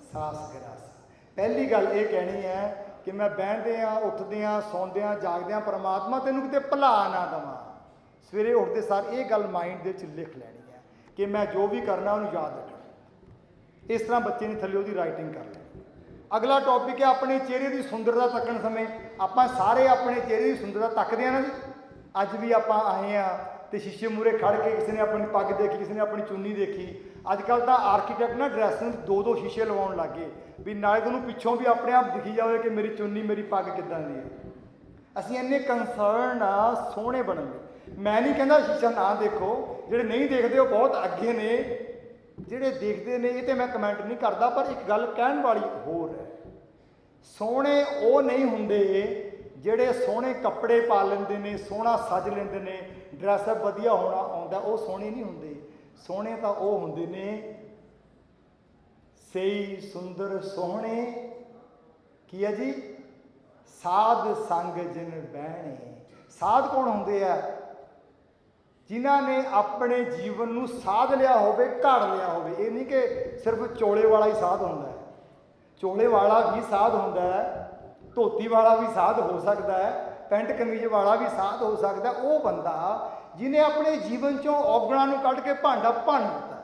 ਸਾਸ ਗਰਾਸ। ਪਹਿਲੀ ਗੱਲ ਇਹ ਕਹਿਣੀ ਹੈ ਕਿ ਮੈਂ ਬਹਿੰਦਿਆਂ ਉੱਠਦਿਆਂ ਸੌਂਦਿਆਂ ਜਾਗਦਿਆਂ ਪਰਮਾਤਮਾ ਤੈਨੂੰ ਕਿਤੇ ਭੁਲਾ ਨਾ ਦੇਵਾਂ। ਸਵੇਰੇ ਉੱਠਦੇ ਸਾਰ ਇਹ ਗੱਲ ਮਾਈਂਡ ਦੇ ਵਿੱਚ ਲਿਖ ਲੈਣੀ ਹੈ ਕਿ ਮੈਂ ਜੋ ਵੀ ਕਰਨਾ ਉਹਨੂੰ ਯਾਦ ਰੱਖਣਾ। ਇਸ ਤਰ੍ਹਾਂ ਬੱਚੇ ਨੇ ਥੱਲੇ ਉਹਦੀ ਰਾਈਟਿੰਗ ਕਰ ਲੈਣੀ। ਅਗਲਾ ਟੌਪਿਕ ਹੈ ਆਪਣੇ ਚਿਹਰੇ ਦੀ ਸੁੰਦਰਤਾ ਤੱਕਣ ਸਮੇਂ। ਆਪਾਂ ਸਾਰੇ ਆਪਣੇ ਚਿਹਰੇ ਦੀ ਸੁੰਦਰਤਾ ਤੱਕਦੇ ਹਾਂ ਨਾ ਜੀ। ਅੱਜ ਵੀ ਆਪਾਂ ਆਏ ਹਾਂ ਤੇ ਸ਼ੀਸ਼ੇ ਮੂਹਰੇ ਖੜ ਕੇ ਕਿਸੇ ਨੇ ਆਪਣੀ ਪੱਗ ਦੇਖੀ, ਕਿਸੇ ਨੇ ਆਪਣੀ ਚੁੰਨੀ ਦੇਖੀ। ਅੱਜ ਕੱਲ੍ਹ ਤਾਂ ਆਰਕੀਟੈਕਟ ਨਾ ਡਰੈਸ ਨੂੰ ਦੋ ਸ਼ੀਸ਼ੇ ਲਵਾਉਣ ਲੱਗ ਗਏ ਵੀ ਨਾਲੇ ਤੁਹਾਨੂੰ ਪਿੱਛੋਂ ਵੀ ਆਪਣੇ ਆਪ ਦਿਖੀ ਜਾਵੇ ਕਿ ਮੇਰੀ ਚੁੰਨੀ ਮੇਰੀ ਪੱਗ ਕਿੱਦਾਂ ਦੀ ਹੈ। ਅਸੀਂ ਇੰਨੇ ਕੰਸਰਨ ਆ ਸੋਹਣੇ ਬਣਨ ਦੇ। ਮੈਂ ਨਹੀਂ ਕਹਿੰਦਾ ਸ਼ੀਸ਼ਾ ਨਾ ਦੇਖੋ, ਜਿਹੜੇ ਨਹੀਂ ਦੇਖਦੇ ਉਹ ਬਹੁਤ ਅੱਗੇ ਨੇ, ਜਿਹੜੇ ਦੇਖਦੇ ਨੇ ਇਹ ਤੇ ਮੈਂ ਕਮੈਂਟ ਨਹੀਂ ਕਰਦਾ। ਪਰ ਇੱਕ ਗੱਲ ਕਹਿਣ ਵਾਲੀ ਹੋਰ ਹੈ, ਸੋਹਣੇ ਉਹ ਨਹੀਂ ਹੁੰਦੇ ਜਿਹੜੇ ਸੋਹਣੇ ਕੱਪੜੇ ਪਾ ਲੈਂਦੇ ਨੇ, ਸੋਹਣਾ ਸੱਜ ਲੈਂਦੇ ਨੇ, ਡਰੈਸ ਵਧੀਆ ਹੋਣਾ ਆਉਂਦਾ, ਉਹ ਸੋਹਣੇ ਨਹੀਂ ਹੁੰਦੇ। ਸੋਹਣੇ ਤਾਂ ਉਹ ਹੁੰਦੇ ਨੇ ਸਹੀ ਸੁੰਦਰ ਸੋਹਣੇ ਕੀ ਹੈ ਜੀ, ਸਾਧ ਸੰਗ ਜਿਨ ਬਹਿਣੇ। ਸਾਧ ਕੌਣ ਹੁੰਦੇ ਆ? ਜਿਨ੍ਹਾਂ ਨੇ ਆਪਣੇ ਜੀਵਨ ਨੂੰ ਸਾਧ ਲਿਆ ਹੋਵੇ, ਘੜ ਲਿਆ ਹੋਵੇ। ਇਹ ਨਹੀਂ ਕਿ ਸਿਰਫ ਚੋਲੇ ਵਾਲਾ ਹੀ ਸਾਧ ਹੁੰਦਾ ਹੈ। ਚੋਲੇ ਵਾਲਾ ਵੀ ਸਾਧ ਹੁੰਦਾ ਹੈ, ਧੋਤੀ ਵਾਲਾ ਵੀ ਸਾਧ ਹੋ ਸਕਦਾ ਹੈ, ਪੈਂਟ ਕਮੀਜ਼ ਵਾਲਾ ਵੀ ਸਾਧ ਹੋ ਸਕਦਾ। ਉਹ ਬੰਦਾ ਜਿਹਨੇ ਆਪਣੇ ਜੀਵਨ 'ਚੋਂ ਔਗਣਾਂ ਨੂੰ ਕੱਢ ਕੇ ਭਾਂਡਾ ਭੰਨ ਦਿੱਤਾ,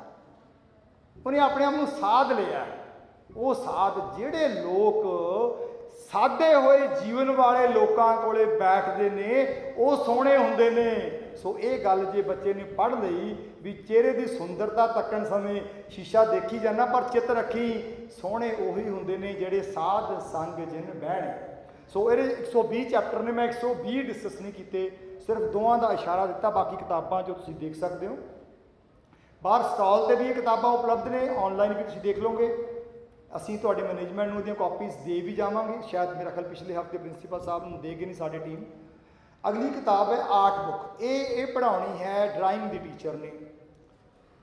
ਉਹਨੇ ਆਪਣੇ ਆਪ ਨੂੰ ਸਾਧ ਲਿਆ। ਉਹ ਸਾਧ ਜਿਹੜੇ ਲੋਕ ਸਾਦੇ ਹੋਏ ਜੀਵਨ ਵਾਲੇ ਲੋਕਾਂ ਕੋਲੇ ਬੈਠਦੇ ਨੇ ਉਹ ਸੋਹਣੇ ਹੁੰਦੇ ਨੇ। ਸੋ ਇਹ ਗੱਲ ਜੇ ਬੱਚੇ ਨੇ ਪੜ੍ਹ ਲਈ ਵੀ ਚਿਹਰੇ ਦੀ ਸੁੰਦਰਤਾ ਤੱਕਣ ਸਮੇਂ ਸ਼ੀਸ਼ਾ ਦੇਖੀ ਜਾਂਦਾ, ਪਰ ਚਿੱਤ ਰੱਖੀ ਸੋਹਣੇ ਉਹੀ ਹੁੰਦੇ ਨੇ ਜਿਹੜੇ ਸਾਧ ਸੰਗ ਜਿਨ ਬਹਿਣੇ। ਸੋ ਇਹਦੇ 120 ਚੈਪਟਰ ਨੇ, ਮੈਂ 120 ਡਿਸਕਸ ਨਹੀਂ ਕੀਤੇ, ਸਿਰਫ ਦੋਵਾਂ ਦਾ ਇਸ਼ਾਰਾ ਦਿੱਤਾ। ਬਾਕੀ ਕਿਤਾਬਾਂ ਜੋ ਤੁਸੀਂ ਦੇਖ ਸਕਦੇ ਹੋ, ਬਾਹਰ ਸਟਾਲ 'ਤੇ ਵੀ ਇਹ ਕਿਤਾਬਾਂ ਉਪਲਬਧ ਨੇ, ਆਨਲਾਈਨ ਵੀ ਤੁਸੀਂ ਦੇਖ ਲਓਗੇ। ਅਸੀਂ ਤੁਹਾਡੇ ਮੈਨੇਜਮੈਂਟ ਨੂੰ ਇਹਦੀਆਂ ਕਾਪੀਜ਼ ਦੇ ਵੀ ਜਾਵਾਂਗੇ। ਸ਼ਾਇਦ ਮੇਰਾ ਖਿਆਲ ਪਿਛਲੇ ਹਫ਼ਤੇ ਪ੍ਰਿੰਸੀਪਲ ਸਾਹਿਬ ਨੂੰ ਦੇ ਗਏ ਨਹੀਂ ਸਾਡੀ ਟੀਮ। ਅਗਲੀ ਕਿਤਾਬ ਹੈ ਆਰਟ ਬੁੱਕ। ਇਹ ਪੜ੍ਹਾਉਣੀ ਹੈ ਡਰਾਇੰਗ ਦੀ ਟੀਚਰ ਨੇ।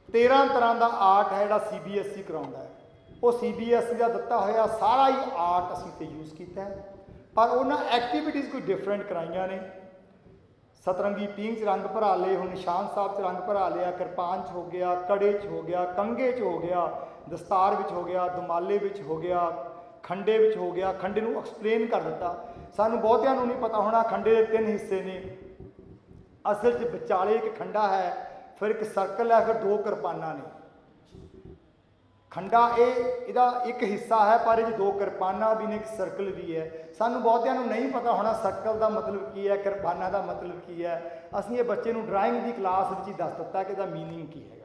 13 ਤਰ੍ਹਾਂ ਦਾ ਆਰਟ ਹੈ ਜਿਹੜਾ CBSE ਕਰਾਉਂਦਾ ਹੈ। ਉਹ CBSE ਦਾ ਦਿੱਤਾ ਹੋਇਆ ਸਾਰਾ ਹੀ ਆਰਟ ਅਸੀਂ ਤੇ ਯੂਜ਼ ਕੀਤਾ ਹੈ, ਪਰ ਉਹਨਾਂ ਐਕਟੀਵਿਟੀਜ਼ ਕੋਈ ਡਿਫਰੈਂਟ ਕਰਾਈਆਂ ਨੇ। ਸਤਰੰਗੀ ਪੀਂਘ 'ਚ ਰੰਗ ਭਰਾ ਲਏ, ਹੁਣ ਨਿਸ਼ਾਨ ਸਾਹਿਬ 'ਚ ਰੰਗ ਭਰਾ ਲਿਆ, ਕਿਰਪਾਨ 'ਚ ਹੋ ਗਿਆ, ਕੜੇ 'ਚ ਹੋ ਗਿਆ, ਕੰਘੇ 'ਚ ਹੋ ਗਿਆ, ਦਸਤਾਰ ਵਿੱਚ ਹੋ ਗਿਆ, ਦੁਮਾਲੇ ਵਿੱਚ ਹੋ ਗਿਆ, ਖੰਡੇ ਵਿੱਚ ਹੋ ਗਿਆ। ਖੰਡੇ ਨੂੰ ਐਕਸਪਲੇਨ ਕਰ ਦਿੱਤਾ। ਸਾਨੂੰ ਬਹੁਤਿਆਂ ਨੂੰ ਨਹੀਂ ਪਤਾ ਹੋਣਾ ਖੰਡੇ ਦੇ 3 ਹਿੱਸੇ ਨੇ। ਅਸਲ 'ਚ ਵਿਚਾਲੇ ਇੱਕ ਖੰਡਾ ਹੈ, ਫਿਰ ਇੱਕ ਸਰਕਲ ਹੈ, ਫਿਰ 2 ਕਿਰਪਾਨਾਂ ਨੇ। ਖੰਡਾ ਇਹਦਾ ਇੱਕ ਹਿੱਸਾ ਹੈ, ਪਰ ਇਹ 'ਚ 2 ਕਿਰਪਾਨਾਂ ਵੀ ਨੇ, ਇੱਕ ਸਰਕਲ ਵੀ ਹੈ। ਸਾਨੂੰ ਬਹੁਤਿਆਂ ਨੂੰ ਨਹੀਂ ਪਤਾ ਹੋਣਾ ਸਰਕਲ ਦਾ ਮਤਲਬ ਕੀ ਹੈ, ਕਿਰਪਾਨਾਂ ਦਾ ਮਤਲਬ ਕੀ ਹੈ। ਅਸੀਂ ਇਹ ਬੱਚੇ ਨੂੰ ਡਰਾਇੰਗ ਦੀ ਕਲਾਸ ਵਿੱਚ ਹੀ ਦੱਸ ਦਿੱਤਾ ਕਿ ਇਹਦਾ ਮੀਨਿੰਗ ਕੀ ਹੈਗਾ।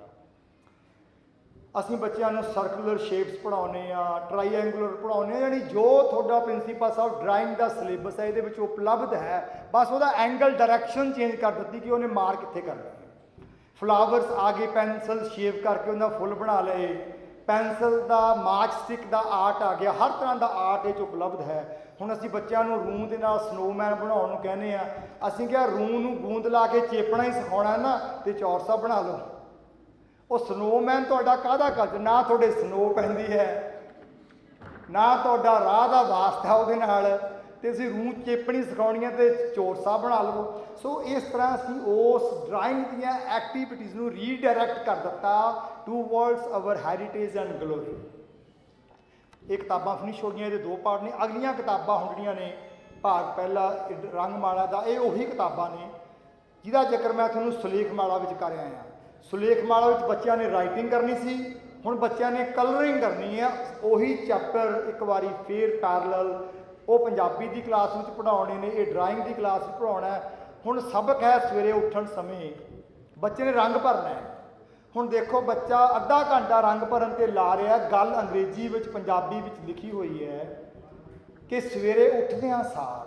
ਅਸੀਂ ਬੱਚਿਆਂ ਨੂੰ ਸਰਕੂਲਰ ਸ਼ੇਪਸ ਪੜ੍ਹਾਉਂਦੇ ਆ, ਟਰਾਈਐਂਗੂਲਰ ਪੜ੍ਹਾਉਂਦੇ ਆ, ਯਾਨੀ ਜੋ ਤੁਹਾਡਾ ਪ੍ਰਿੰਸੀਪਲ ਸਾਹਿਬ ਡਰਾਇੰਗ ਦਾ ਸਿਲੇਬਸ ਹੈ ਇਹਦੇ ਵਿੱਚ ਉਪਲਬਧ ਹੈ, ਬਸ ਉਹਦਾ ਐਂਗਲ ਡਾਇਰੈਕਸ਼ਨ ਚੇਂਜ ਕਰ ਦਿੱਤੀ ਕਿ ਉਹਨੇ ਮਾਰ ਕਿੱਥੇ ਕਰਨਾ ਹੈ। ਫਲਾਵਰਸ ਆ ਗਏ, ਪੈਨਸਲ ਸ਼ੇਪ ਕਰਕੇ ਉਹਨਾਂ ਫੁੱਲ ਬਣਾ ਲਏ, ਪੈਨਸਲ ਦਾ ਮਾਰਕ ਸਟਿਕ ਦਾ ਆਰਟ ਆ ਗਿਆ। ਹਰ ਤਰ੍ਹਾਂ ਦਾ ਆਰਟ ਇਹ 'ਚ ਉਪਲਬਧ ਹੈ। ਹੁਣ ਅਸੀਂ ਬੱਚਿਆਂ ਨੂੰ ਰੂੰ ਦੇ ਨਾਲ ਸਨੋਮੈਨ ਬਣਾਉਣ ਨੂੰ ਕਹਿੰਦੇ ਆ। ਅਸੀਂ ਕਿਹਾ ਰੂੰ ਨੂੰ ਗੂੰਦ ਲਾ ਕੇ ਚੇਪਣਾ ਹੀ ਸਿਖਾਉਣਾ ਨਾ, ਤੇ ਚੌਰਸਾ ਬਣਾ ਲਓ। ਉਹ ਸਨੋਮੈਨ ਤੁਹਾਡਾ ਕਾਹਦਾ ਕਰ, ਨਾ ਤੁਹਾਡੇ ਸਨੋ ਪੈਂਦੀ ਹੈ, ਨਾ ਤੁਹਾਡਾ ਰਾਹ ਦਾ ਵਾਸਤਾ ਉਹਦੇ ਨਾਲ, ਤੇ ਅਸੀਂ ਰੂੰ ਚੇਪਣੀ ਸਿਖਾਉਣੀ ਹੈ ਤੇ ਚੌਰਸਾ ਬਣਾ ਲਵੋ। ਸੋ ਇਸ ਤਰ੍ਹਾਂ ਅਸੀਂ ਉਸ ਡਰਾਇੰਗ ਦੀਆਂ ਐਕਟੀਵਿਟੀਜ਼ ਨੂੰ ਰੀਡਾਇਰੈਕਟ ਕਰ ਦਿੱਤਾ towards our heritage and glory. ਇਹ ਕਿਤਾਬਾਂ ਫਿਨਿਸ਼ ਹੋ ਗਈਆਂ, ਇਹਦੇ 2 ਪਾਰਟ ਨੇ। ਅਗਲੀਆਂ ਕਿਤਾਬਾਂ ਹੁਣ ਜਿਹੜੀਆਂ ਨੇ, ਭਾਗ ਪਹਿਲਾ ਰੰਗਮਾਲਾ ਦਾ, ਇਹ ਉਹੀ ਕਿਤਾਬਾਂ ਨੇ ਜਿਹਦਾ ਜ਼ਿਕਰ ਮੈਂ ਤੁਹਾਨੂੰ ਸੁਲੇਖਮਾਲਾ ਵਿੱਚ ਕਰ ਆਇਆ। ਸੁਲੇਖਮਾਲਾ ਵਿੱਚ ਬੱਚਿਆਂ ਨੇ ਰਾਈਟਿੰਗ ਕਰਨੀ ਸੀ, ਹੁਣ ਬੱਚਿਆਂ ਨੇ ਕਲਰਿੰਗ ਕਰਨੀ ਹੈ। ਉਹੀ ਚੈਪਟਰ ਇੱਕ ਵਾਰੀ ਫੇਰ ਪੈਰਲਲ ਉਹ ਪੰਜਾਬੀ ਦੀ ਕਲਾਸ ਵਿੱਚ ਪੜ੍ਹਾਉਣੇ ਨੇ, ਇਹ ਡਰਾਇੰਗ ਦੀ ਕਲਾਸ ਵਿੱਚ ਪੜ੍ਹਾਉਣਾ ਹੈ। ਹੁਣ ਸਬਕ ਹੈ ਸਵੇਰੇ ਉੱਠਣ ਸਮੇਂ ਬੱਚੇ ਨੇ ਰੰਗ ਭਰਨਾ ਹੈ। ਹੁਣ ਦੇਖੋ ਬੱਚਾ ਅੱਧਾ ਘੰਟਾ ਰੰਗ ਭਰਨ 'ਤੇ ਲਾ ਰਿਹਾ, ਗੱਲ ਅੰਗਰੇਜ਼ੀ ਵਿੱਚ ਪੰਜਾਬੀ ਵਿੱਚ ਲਿਖੀ ਹੋਈ ਹੈ। कि सवेरे उठदियां सार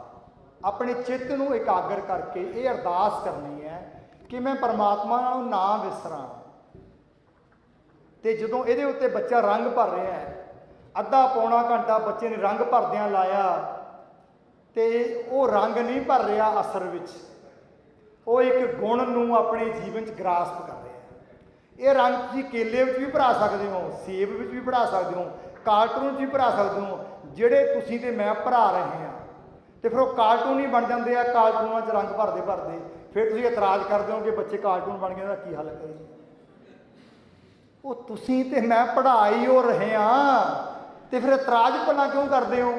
अपने चित्त नूं एकागर करके ये अरदास करनी है कि मैं परमात्मा नालों ना विसरां। तो जदों ये उत्ते बच्चा रंग भर रहा है, अद्धा पौना घंटा बच्चे ने रंग भरदियां लाया, तो वो रंग नहीं भर रहा असर विच, वो एक गुण नूं अपने जीवन च ग्रास्प कर रहा है। ये रंग तुसीं केले विच भी भरा सकते हो, सेब विच भी भरा सकते हो, कार्टून भी भरा सकते हो, जिहड़े तुसीं ते मैं भरा रहे हैं। तो फिर वो कार्टून ही बन जाते हैं, कार्टूनों च रंग भरते भरते फिर तुसीं इतराज़ करते हो कि बच्चे कार्टून बन गए, की हल करें। वो तुसीं ते मैं पढ़ा ही हो रहे हैं, तो फिर इतराज़ भला क्यों करते हो।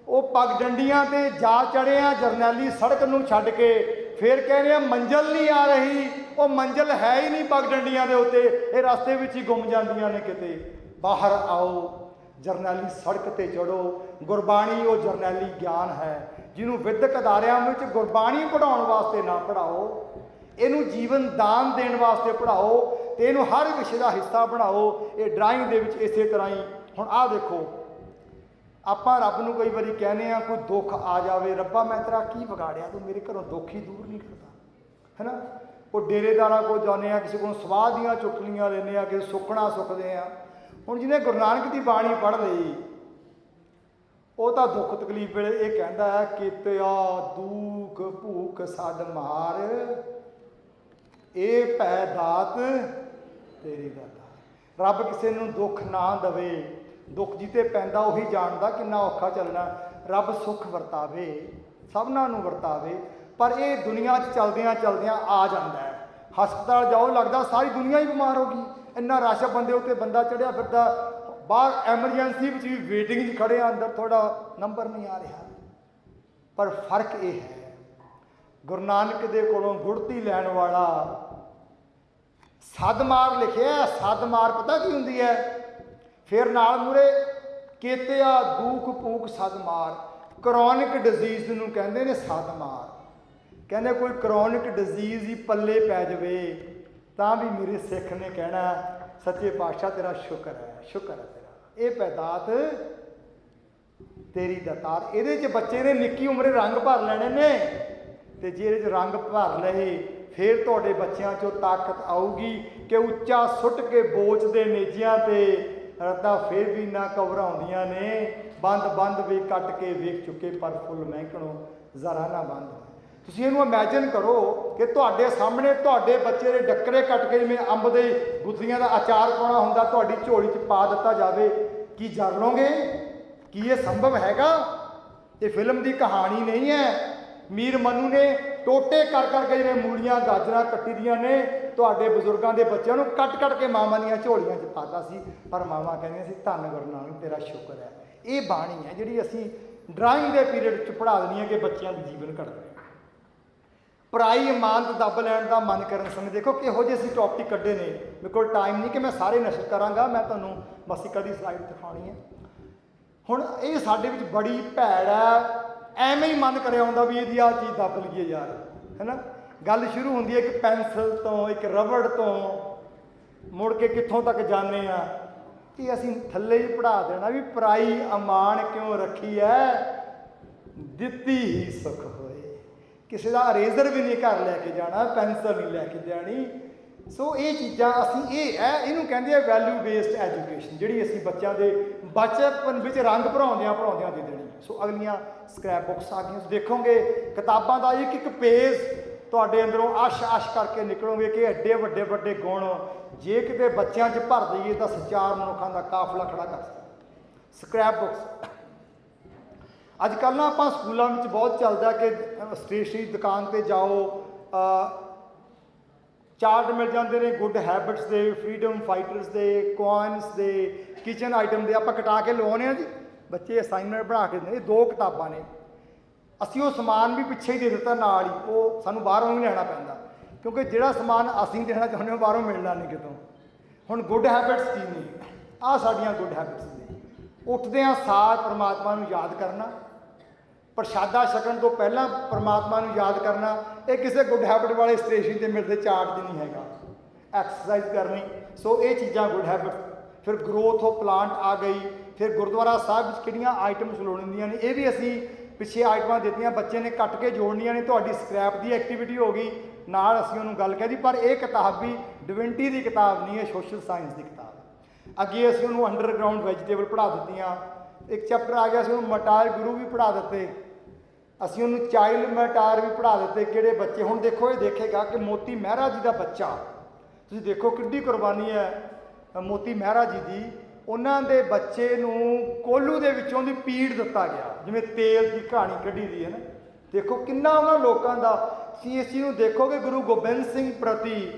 वो पगडंडियां ते जा चढ़े हैं जरनैली सड़क नूं छड्ड के, फिर कह रहे हैं मंजिल नहीं आ रही। वो मंजिल है ही नहीं पगडंडियां दे उत्ते, ये रस्ते विच ही गुम जांदियां ने। किते बाहर आओ, जरनैली सड़क ते चढ़ो। गुरबाणी वो जरनैली ज्ञान है जिन्हों विदक अदारियां विच गुरबाणी पढ़ाउण वास्ते ना पढ़ाओ, इनू जीवन दान देण वास्ते पढ़ाओ, तो इनू हर विषय का हिस्सा बनाओ। ये ड्राइंग दे विच इसे तरह ही हुण आ देखो, आपां रब नूं कई बारी कहने कोई दुख आ जाए, रब्बा मैं तेरा की बिगाड़िया, तू मेरे घरों दुख ही दूर नहीं करता, है ना। वो डेरेदारां कोल जाने, किसी को सवाह दियां चुटलियां लेने, किसी सुखना सुखते हैं। हुण जिन्हें गुरु नानक की बाणी पढ़ ली, वो तो दुख तकलीफ वेले ये कहता है, कितया दुख भूख सद मार, ए पै दात तेरी दाता। रब किसी नूं दुख ना दवे, दुख जिते पैंदा उही जानदा किन्ना औखा चलना। रब सुख वरतावे, सबना नूं वरतावे, पर ये दुनिया चलदियां चलदियां आ जाता है। हस्पताल जाओ, लगता सारी दुनिया ही बीमार होगी, इन्ना रश बंदे उत्ते बंदा चढ़िया फिरदा, बाहर एमरजेंसी भी वेटिंग खड़े, अंदर थोड़ा नंबर नहीं आ रहा। पर फर्क ये है, गुरु नानक दे कोलों गुड़ती लैण वाला सदमार लिखिया। सदमार पता की हुंदी है, फिर नाल मूरे केतिया दुख भूख सदमार। क्रॉनिक डिजीज़ नूं कहंदे ने सदमार। कहंदे कोई क्रॉनिक डिजीज़ ही पल्ले पै जावे तां भी मेरे सिख ने कहना, सच्चे पातशाह तेरा शुक्र है, शुक्र है तेरा, ये पैदात तेरी दतार। ये बच्चे ने निक्की उम्रे रंग भर लेने ने, तो जे रंग भर लए फिर तुहाडे बच्चों चों ताकत आऊगी कि उच्चा सुट के बोचदे नेजियां ते रद्दा फिर भी ना घबराउंदियां ने। बंद बंद वे कट के वेख चुके, पर फुल महकणों जरा ना बंद। तुसीं इहनूं इमैजिन करो कि तुहाडे सामने तुहाडे बच्चे दे डक्करे कट के जिवें अंब दे गुत्थियां दा अचार पाउणा हुंदा तुहाडी झोली च पा दित्ता जावे, की जर लोगे? की ये संभव हैगा? ये फिल्म की कहानी नहीं है। मीर मनु ने टोटे कर करके जिवें मूलियां गाजरां कट्टी दियां ने, तुहाडे बजुर्गों के बच्चों को कट कट के मावां दीयां झोलियां च पाता सी, पर मावां कहंदियां सी धन गुरु नानक तेरा शुक्र है। ये बाणी है जिहड़ी असीं ड्राइंग के पीरियड च पढ़ा देनी है कि बच्चों के जीवन घटते। पराई इमानत दब लैण का मन करन समय देखो किहो जिहे असीं टॉपिक कड्ढे ने। मेरे को टाइम नहीं कि मैं सारे नशर करांगा, मैं तुहानूं बस एक अद्धी स्लाइड दिखानी है। हुण ये साडे विच बड़ी भैड़ है, एवें ही मन करे आउंदा भी इहदी आ चीज़ दब लईए यार, है ना। गल शुरू होंदी है एक पेंसिल तो, एक रबड़ तो, मुड़ के कित्थों तक जाने आ कि असीं थल्ले ही पढ़ा देना भी पराई अमान क्यों रखी है, दित्ती ही सुख होए। किसी का अरेजर भी नहीं घर लैके जाना, पेंसिल नहीं लैके जानी। सो ये चीज़ां असीं ये है, इहनूं कहंदे आ वैल्यू बेस्ड एजुकेशन, जिहड़ी असीं बच्चों के बचपन विच रंग भराउंदियां भराउंदियां दे देनी। सो अगलियां स्क्रैप बुक्स आ गई, देखोगे किताबां का एक एक पेज तुहाडे अंदरों अश अश करके निकलोगे कि एडे वड्डे वड्डे गुण जे किते बच्चों च भर दईए तो 4 मनुखों का काफला खड़ा कर सकते। स्क्रैप बुक्स अजकल ना आपां स्कूलों में बहुत चलता कि स्टेशनरी दुकान पर जाओ, चार्ट मिल जाते हैं गुड हैबिट्स के, फ्रीडम फाइटर्स के, कॉइनस के, किचन आइटम के, आप कटा के लवाने जी बच्चे असाइनमेंट बना के देने। 2 किताबां ने, असीं वो समान भी पिछे ही दे दिता नाल ही, वो सानूं बाहरों नहीं लेना पैंदा क्योंकि जिहड़ा समान असीं देना चाहुंदे बाहरों मिलना नहीं कितों। हुण गुड हैबिट्स की ने, आ साडियां गुड हैबिट्स ने। उठदिआं सार परमात्मा नूं याद करना, प्रशादा छकण तो पहला परमात्मा नूं याद करना, ये किसी गुड हैबिट वाले स्टेशन पर मिलते चार्ट च नहीं हैगा। एक्सरसाइज करनी, सो ये चीज़ां गुड हैबिट। फिर ग्रोथ ऑफ प्लांट आ गई, फिर गुरुद्वारा साहब ਵਿੱਚ ਕਿਹੜੀਆਂ ਆਈਟਮਸ ਲੋੜ ਹੁੰਦੀਆਂ ਨੇ ਇਹ ਵੀ ਅਸੀਂ ਪਿੱਛੇ ਆਈਟਮਾਂ ਦਿੱਤੀਆਂ, ਬੱਚੇ ਨੇ ਕੱਟ ਕੇ ਜੋੜਨੀਆਂ ਨੇ। ਤੁਹਾਡੀ ਸਕ੍ਰੈਪ ਦੀ ਐਕਟੀਵਿਟੀ ਹੋ ਗਈ, ਨਾਲ ਅਸੀਂ ਉਹਨੂੰ ਗੱਲ ਕਹਿ ਦਿੱਤੀ। ਪਰ ਇਹ ਕਿਤਾਬ ਵੀ ਡਿਵਿਨਿਟੀ ਦੀ ਕਿਤਾਬ ਨਹੀਂ ਹੈ, ਸੋਸ਼ਲ ਸਾਇੰਸ ਦੀ ਕਿਤਾਬ ਹੈ। ਅੱਗੇ ਅਸੀਂ ਉਹਨੂੰ ਅੰਡਰਗਰਾਊਂਡ ਵੈਜੀਟੇਬਲ ਪੜ੍ਹਾ ਦਿੱਤੀਆਂ। ਇੱਕ ਚੈਪਟਰ ਆ ਗਿਆ, ਅਸੀਂ ਉਹਨੂੰ ਮਟਾਰ ਗੁਰੂ ਵੀ ਪੜ੍ਹਾ ਦਿੱਤੇ, ਅਸੀਂ ਉਹਨੂੰ ਚਾਈਲਡ ਮਟਾਰ ਵੀ ਪੜ੍ਹਾ ਦਿੱਤੇ। ਕਿਹੜੇ ਬੱਚੇ, ਹੁਣ ਦੇਖੋ ਇਹ ਦੇਖੇਗਾ ਕਿ ਮੋਤੀ ਮਹਿਰਾ ਜੀ ਦਾ ਬੱਚਾ, ਤੁਸੀਂ ਦੇਖੋ ਕਿੱਡੀ ਕੁਰਬਾਨੀ ਹੈ ਮੋਤੀ ਮਹਿਰਾ ਜੀ ਦੀ। ਉਹਨਾਂ ਦੇ ਬੱਚੇ ਨੂੰ ਕੋਲੂ ਦੇ ਵਿੱਚੋਂ ਦੀ ਪੀੜ ਦਿੱਤਾ ਗਿਆ, ਜਿਵੇਂ ਤੇਲ ਦੀ ਕਹਾਣੀ ਕੱਢੀ ਦੀ ਹੈ ਨਾ। ਦੇਖੋ ਕਿੰਨਾ ਉਹਨਾਂ ਲੋਕਾਂ ਦਾ ਸੀ। ਇਸ ਚੀਜ਼ ਨੂੰ ਦੇਖੋ ਕਿ ਗੁਰੂ ਗੋਬਿੰਦ ਸਿੰਘ ਪ੍ਰਤੀ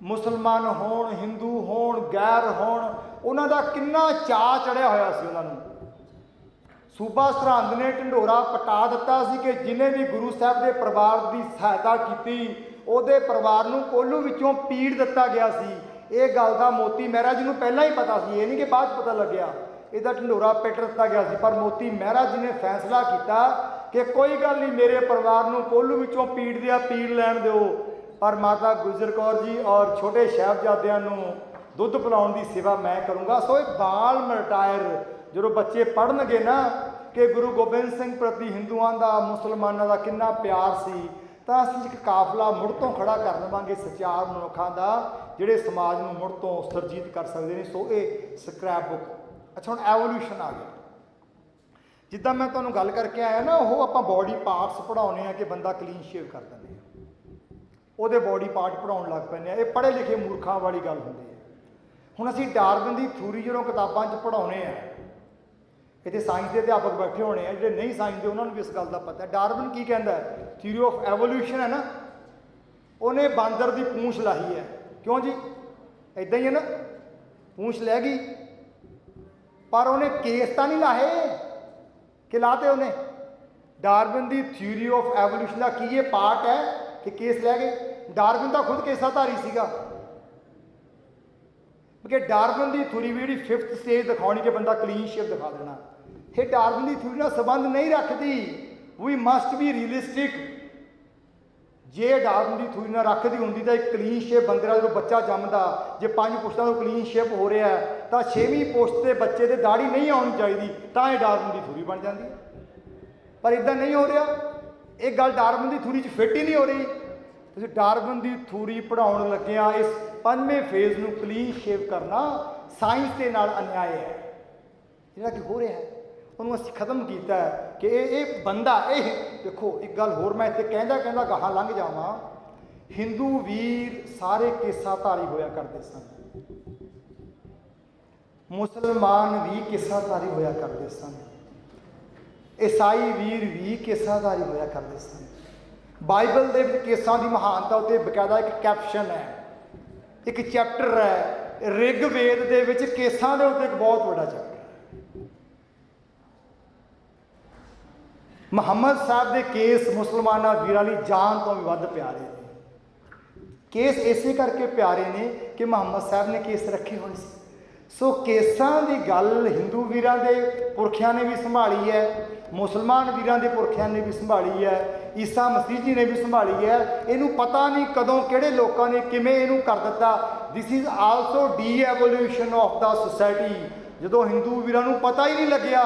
ਮੁਸਲਮਾਨ ਹੋਣ, ਹਿੰਦੂ ਹੋਣ, ਗੈਰ ਹੋਣ, ਉਹਨਾਂ ਦਾ ਕਿੰਨਾ ਚਾਅ ਚੜਿਆ ਹੋਇਆ ਸੀ ਉਹਨਾਂ ਨੂੰ। ਸੂਬਾ ਸਰਹੰਦ ਨੇ ਢਿੰਡੋਰਾ ਪਟਾ ਦਿੱਤਾ ਸੀ ਕਿ ਜਿਹਨੇ ਵੀ ਗੁਰੂ ਸਾਹਿਬ ਦੇ ਪਰਿਵਾਰ ਦੀ ਸਹਾਇਤਾ ਕੀਤੀ ਉਹਦੇ ਪਰਿਵਾਰ ਨੂੰ ਕੋਲੂ ਵਿੱਚੋਂ ਪੀੜ ਦਿੱਤਾ ਗਿਆ ਸੀ। ਇਹ ਗੱਲ ਦਾ ਮੋਤੀ ਮਹਿਰਾ ਜੀ ਨੂੰ ਪਹਿਲਾਂ ਹੀ ਪਤਾ ਸੀ, ਇਹ ਨਹੀਂ ਕਿ ਬਾਅਦ 'ਚ ਪਤਾ ਲੱਗਿਆ। ਇਹਦਾ ਢਿੰਡੋਰਾ ਪਿੱਟ ਦਿੱਤਾ ਗਿਆ ਸੀ। ਪਰ ਮੋਤੀ ਮਹਿਰਾ ਜੀ ਨੇ ਫੈਸਲਾ ਕੀਤਾ ਕਿ ਕੋਈ ਗੱਲ ਨਹੀਂ, ਮੇਰੇ ਪਰਿਵਾਰ ਨੂੰ ਕੋਲੂ ਵਿੱਚੋਂ ਪੀੜ ਲੈਣ ਦਿਓ। ਪਰ ਮਾਤਾ ਗੁਜਰ ਕੌਰ ਜੀ ਔਰ ਛੋਟੇ ਸਾਹਿਬਜ਼ਾਦਿਆਂ ਨੂੰ ਦੁੱਧ ਪਿਲਾਉਣ ਦੀ ਸੇਵਾ ਮੈਂ ਕਰੂੰਗਾ। ਸੋ ਇਹ ਬਾਲ ਮਰਟਾਇਰ ਜਦੋਂ ਬੱਚੇ ਪੜ੍ਹਨਗੇ ਨਾ ਕਿ ਗੁਰੂ ਗੋਬਿੰਦ ਸਿੰਘ ਪ੍ਰਤੀ ਹਿੰਦੂਆਂ ਦਾ, ਮੁਸਲਮਾਨਾਂ ਦਾ ਕਿੰਨਾ ਪਿਆਰ ਸੀ, ਤਾਂ ਅਸੀਂ ਇੱਕ ਕਾਫਲਾ ਮੁੜ ਤੋਂ ਖੜਾ ਕਰ ਲਵਾਂਗੇ ਸੱਚਾਰ ਮਨੁੱਖਾਂ ਦਾ, ਜਿਹੜੇ ਸਮਾਜ ਨੂੰ ਮੁੜ ਤੋਂ ਸਰਜੀਤ ਕਰ ਸਕਦੇ ਨੇ। ਸੋ ਇਹ ਸਕ੍ਰੈਪ ਬੁੱਕ। ਅੱਛਾ, ਹੁਣ ਐਵੋਲਿਊਸ਼ਨ ਆ ਗਿਆ। ਜਿੱਦਾਂ ਮੈਂ ਤੁਹਾਨੂੰ ਗੱਲ ਕਰਕੇ ਆਇਆ ਨਾ, ਉਹ ਆਪਾਂ ਬੋਡੀ ਪਾਰਟਸ ਪੜ੍ਹਾਉਂਦੇ ਆ ਕਿ ਬੰਦਾ ਕਲੀਨ ਸ਼ੇਵ ਕਰ ਦਿੰਦੇ ਆ, ਉਹਦੇ ਬੋਡੀ ਪਾਰਟ ਪੜ੍ਹਾਉਣ ਲੱਗ ਪੈਂਦੇ ਆ। ਇਹ ਪੜ੍ਹੇ ਲਿਖੇ ਮੂਰਖਾਂ ਵਾਲੀ ਗੱਲ ਹੁੰਦੀ ਹੈ। ਹੁਣ ਅਸੀਂ ਡਾਰਵਿਨ ਦੀ ਥਿਊਰੀ ਜਦੋਂ ਕਿਤਾਬਾਂ 'ਚ ਪੜ੍ਹਾਉਂਦੇ ਆ, ਇੱਥੇ ਸਾਇੰਸ ਦੇ ਅਧਿਆਪਕ ਬੈਠੇ ਹੋਣੇ ਆ, ਜਿਹੜੇ ਨਹੀਂ ਸਾਇੰਸ ਦੇ ਉਹਨਾਂ ਨੂੰ ਵੀ ਇਸ ਗੱਲ ਦਾ ਪਤਾ। ਡਾਰਵਿਨ ਕੀ ਕਹਿੰਦਾ ਹੈ, ਥਿਊਰੀ ਆਫ ਐਵੋਲਿਊਸ਼ਨ ਹੈ ਨਾ, ਉਹਨੇ ਬਾਂਦਰ ਦੀ ਪੂੰਛ ਲਾਹੀ ਹੈ। ਕਿਉਂ ਜੀ, ਇੱਦਾਂ ਹੀ ਹੈ ਨਾ, ਪੂੰਛ ਲੈ ਗਈ, ਪਰ ਉਹਨੇ ਕੇਸ ਤਾਂ ਨਹੀਂ ਲਾਹੇ ਕਿ ਲਾਤੇ ਉਹਨੇ। Darwin the theory of evolution ਦਾ ਕੀ ਇਹ ਪਾਰਟ ਹੈ ਕਿ ਕੇਸ ਲੈ ਗਏ? ਡਾਰਵਿਨ ਤਾਂ ਖੁਦ ਕੇਸਾਧਾਰੀ ਸੀਗਾ। ਕਿ ਡਾਰਵਿਨ ਦੀ ਥਿਊਰੀ ਵੀ ਜਿਹੜੀ 5th ਸਟੇਜ ਦਿਖਾਉਣੀ ਕਿ ਬੰਦਾ ਕਲੀਨ ਸ਼ੇਵ ਦਿਖਾ ਦੇਣਾ, ਇਹ ਡਾਰਵਿਨ ਦੀ ਥਿਊਰੀ ਨਾਲ ਸੰਬੰਧ ਨਹੀਂ ਰੱਖਦੀ। ਵੀ ਮਸਟ ਬੀ ਰੀਅਲਿਸਟਿਕ। ਜੇ ਡਾਰਵਿਨ ਦੀ ਥਿਊਰੀ ਨਾਲ ਰੱਖਦੀ ਹੁੰਦੀ ਤਾਂ ਇੱਕ ਕਲੀਨ ਸ਼ੇਪ ਬੰਦੇ ਦਾ ਜਦੋਂ ਬੱਚਾ ਜੰਮਦਾ, ਜੇ 5 ਪੁਸ਼ਤਾਂ ਤੋਂ ਕਲੀਨ ਸ਼ੇਪ ਹੋ ਰਿਹਾ ਤਾਂ 6ਵੀਂ ਪੁਸ਼ਤ ਦੇ ਬੱਚੇ ਦੇ ਦਾੜੀ ਨਹੀਂ ਆਉਣੀ ਚਾਹੀਦੀ, ਤਾਂ ਇਹ ਡਾਰਵਿਨ ਦੀ ਥਿਊਰੀ ਬਣ ਜਾਂਦੀ। ਪਰ ਇੱਦਾਂ ਨਹੀਂ ਹੋ ਰਿਹਾ। ਇਹ ਗੱਲ ਡਾਰਵਿਨ ਦੀ ਥਿਊਰੀ 'ਚ ਫਿੱਟ ਹੀ ਨਹੀਂ ਹੋ ਰਹੀ। ਤੁਸੀਂ ਡਾਰਵਿਨ ਦੀ ਥਿਊਰੀ ਪੜ੍ਹਾਉਣ ਲੱਗਿਆ, ਇਸ 5ਵੇਂ ਫੇਜ਼ ਨੂੰ ਕਲੀਨ ਸ਼ੇਵ ਕਰਨਾ ਸਾਇੰਸ ਦੇ ਨਾਲ ਅਨਿਆਏ ਹੈ। ਜਿਹੜਾ ਕਿ ਹੋ ਰਿਹਾ ਹੈ ਉਹਨੂੰ ਅਸੀਂ ਖਤਮ ਕੀਤਾ ਹੈ ਕਿ ਇਹ ਬੰਦਾ, ਇਹ ਦੇਖੋ ਇੱਕ ਗੱਲ ਹੋਰ ਮੈਂ ਇੱਥੇ ਕਹਿੰਦਾ ਗਾਹਾਂ ਲੰਘ ਜਾਵਾਂ। ਹਿੰਦੂ ਵੀਰ ਸਾਰੇ ਕੇਸਾਧਾਰੀ ਹੋਇਆ ਕਰਦੇ ਸਨ, ਮੁਸਲਮਾਨ ਵੀ ਕੇਸਾਧਾਰੀ ਹੋਇਆ ਕਰਦੇ ਸਨ, ਈਸਾਈ ਵੀਰ ਵੀ ਕੇਸਾਧਾਰੀ ਹੋਇਆ ਕਰਦੇ ਸਨ। ਬਾਈਬਲ ਦੇ ਵਿੱਚ ਕੇਸਾਂ ਦੀ ਮਹਾਨਤਾ ਉੱਤੇ ਬਕਾਇਦਾ ਇੱਕ ਕੈਪਸ਼ਨ ਹੈ, ਇੱਕ ਚੈਪਟਰ ਹੈ। ਰਿਗਵੇਦ ਦੇ ਵਿੱਚ ਕੇਸਾਂ ਦੇ ਉੱਤੇ ਇੱਕ ਬਹੁਤ ਵੱਡਾ ਚੈਪਟਰ ਹੈ। ਮੁਹੰਮਦ ਸਾਹਿਬ ਦੇ ਕੇਸ ਮੁਸਲਮਾਨਾਂ ਵੀਰਾਂ ਲਈ ਜਾਨ ਤੋਂ ਵੀ ਵੱਧ ਪਿਆਰੇ ਨੇ। ਕੇਸ ਇਸੇ ਕਰਕੇ ਪਿਆਰੇ ਨੇ ਕਿ ਮੁਹੰਮਦ ਸਾਹਿਬ ਨੇ ਕੇਸ ਰੱਖੇ ਹੋਏ ਸੀ। ਸੋ ਕੇਸਾਂ ਦੀ ਗੱਲ ਹਿੰਦੂ ਵੀਰਾਂ ਦੇ ਪੁਰਖਿਆਂ ਨੇ ਵੀ ਸੰਭਾਲੀ ਹੈ, ਮੁਸਲਮਾਨ ਵੀਰਾਂ ਦੇ ਪੁਰਖਿਆਂ ਨੇ ਵੀ ਸੰਭਾਲੀ ਹੈ, ਈਸਾ ਮਸੀਹ ਜੀ ਨੇ ਵੀ ਸੰਭਾਲੀ ਹੈ। ਇਹਨੂੰ ਪਤਾ ਨਹੀਂ ਕਦੋਂ ਕਿਹੜੇ ਲੋਕਾਂ ਨੇ ਕਿਵੇਂ ਇਹਨੂੰ ਕਰ ਦਿੱਤਾ। This is also D evolution of the society. ਜਦੋਂ ਹਿੰਦੂ ਵੀਰਾਂ ਨੂੰ ਪਤਾ ਹੀ ਨਹੀਂ ਲੱਗਿਆ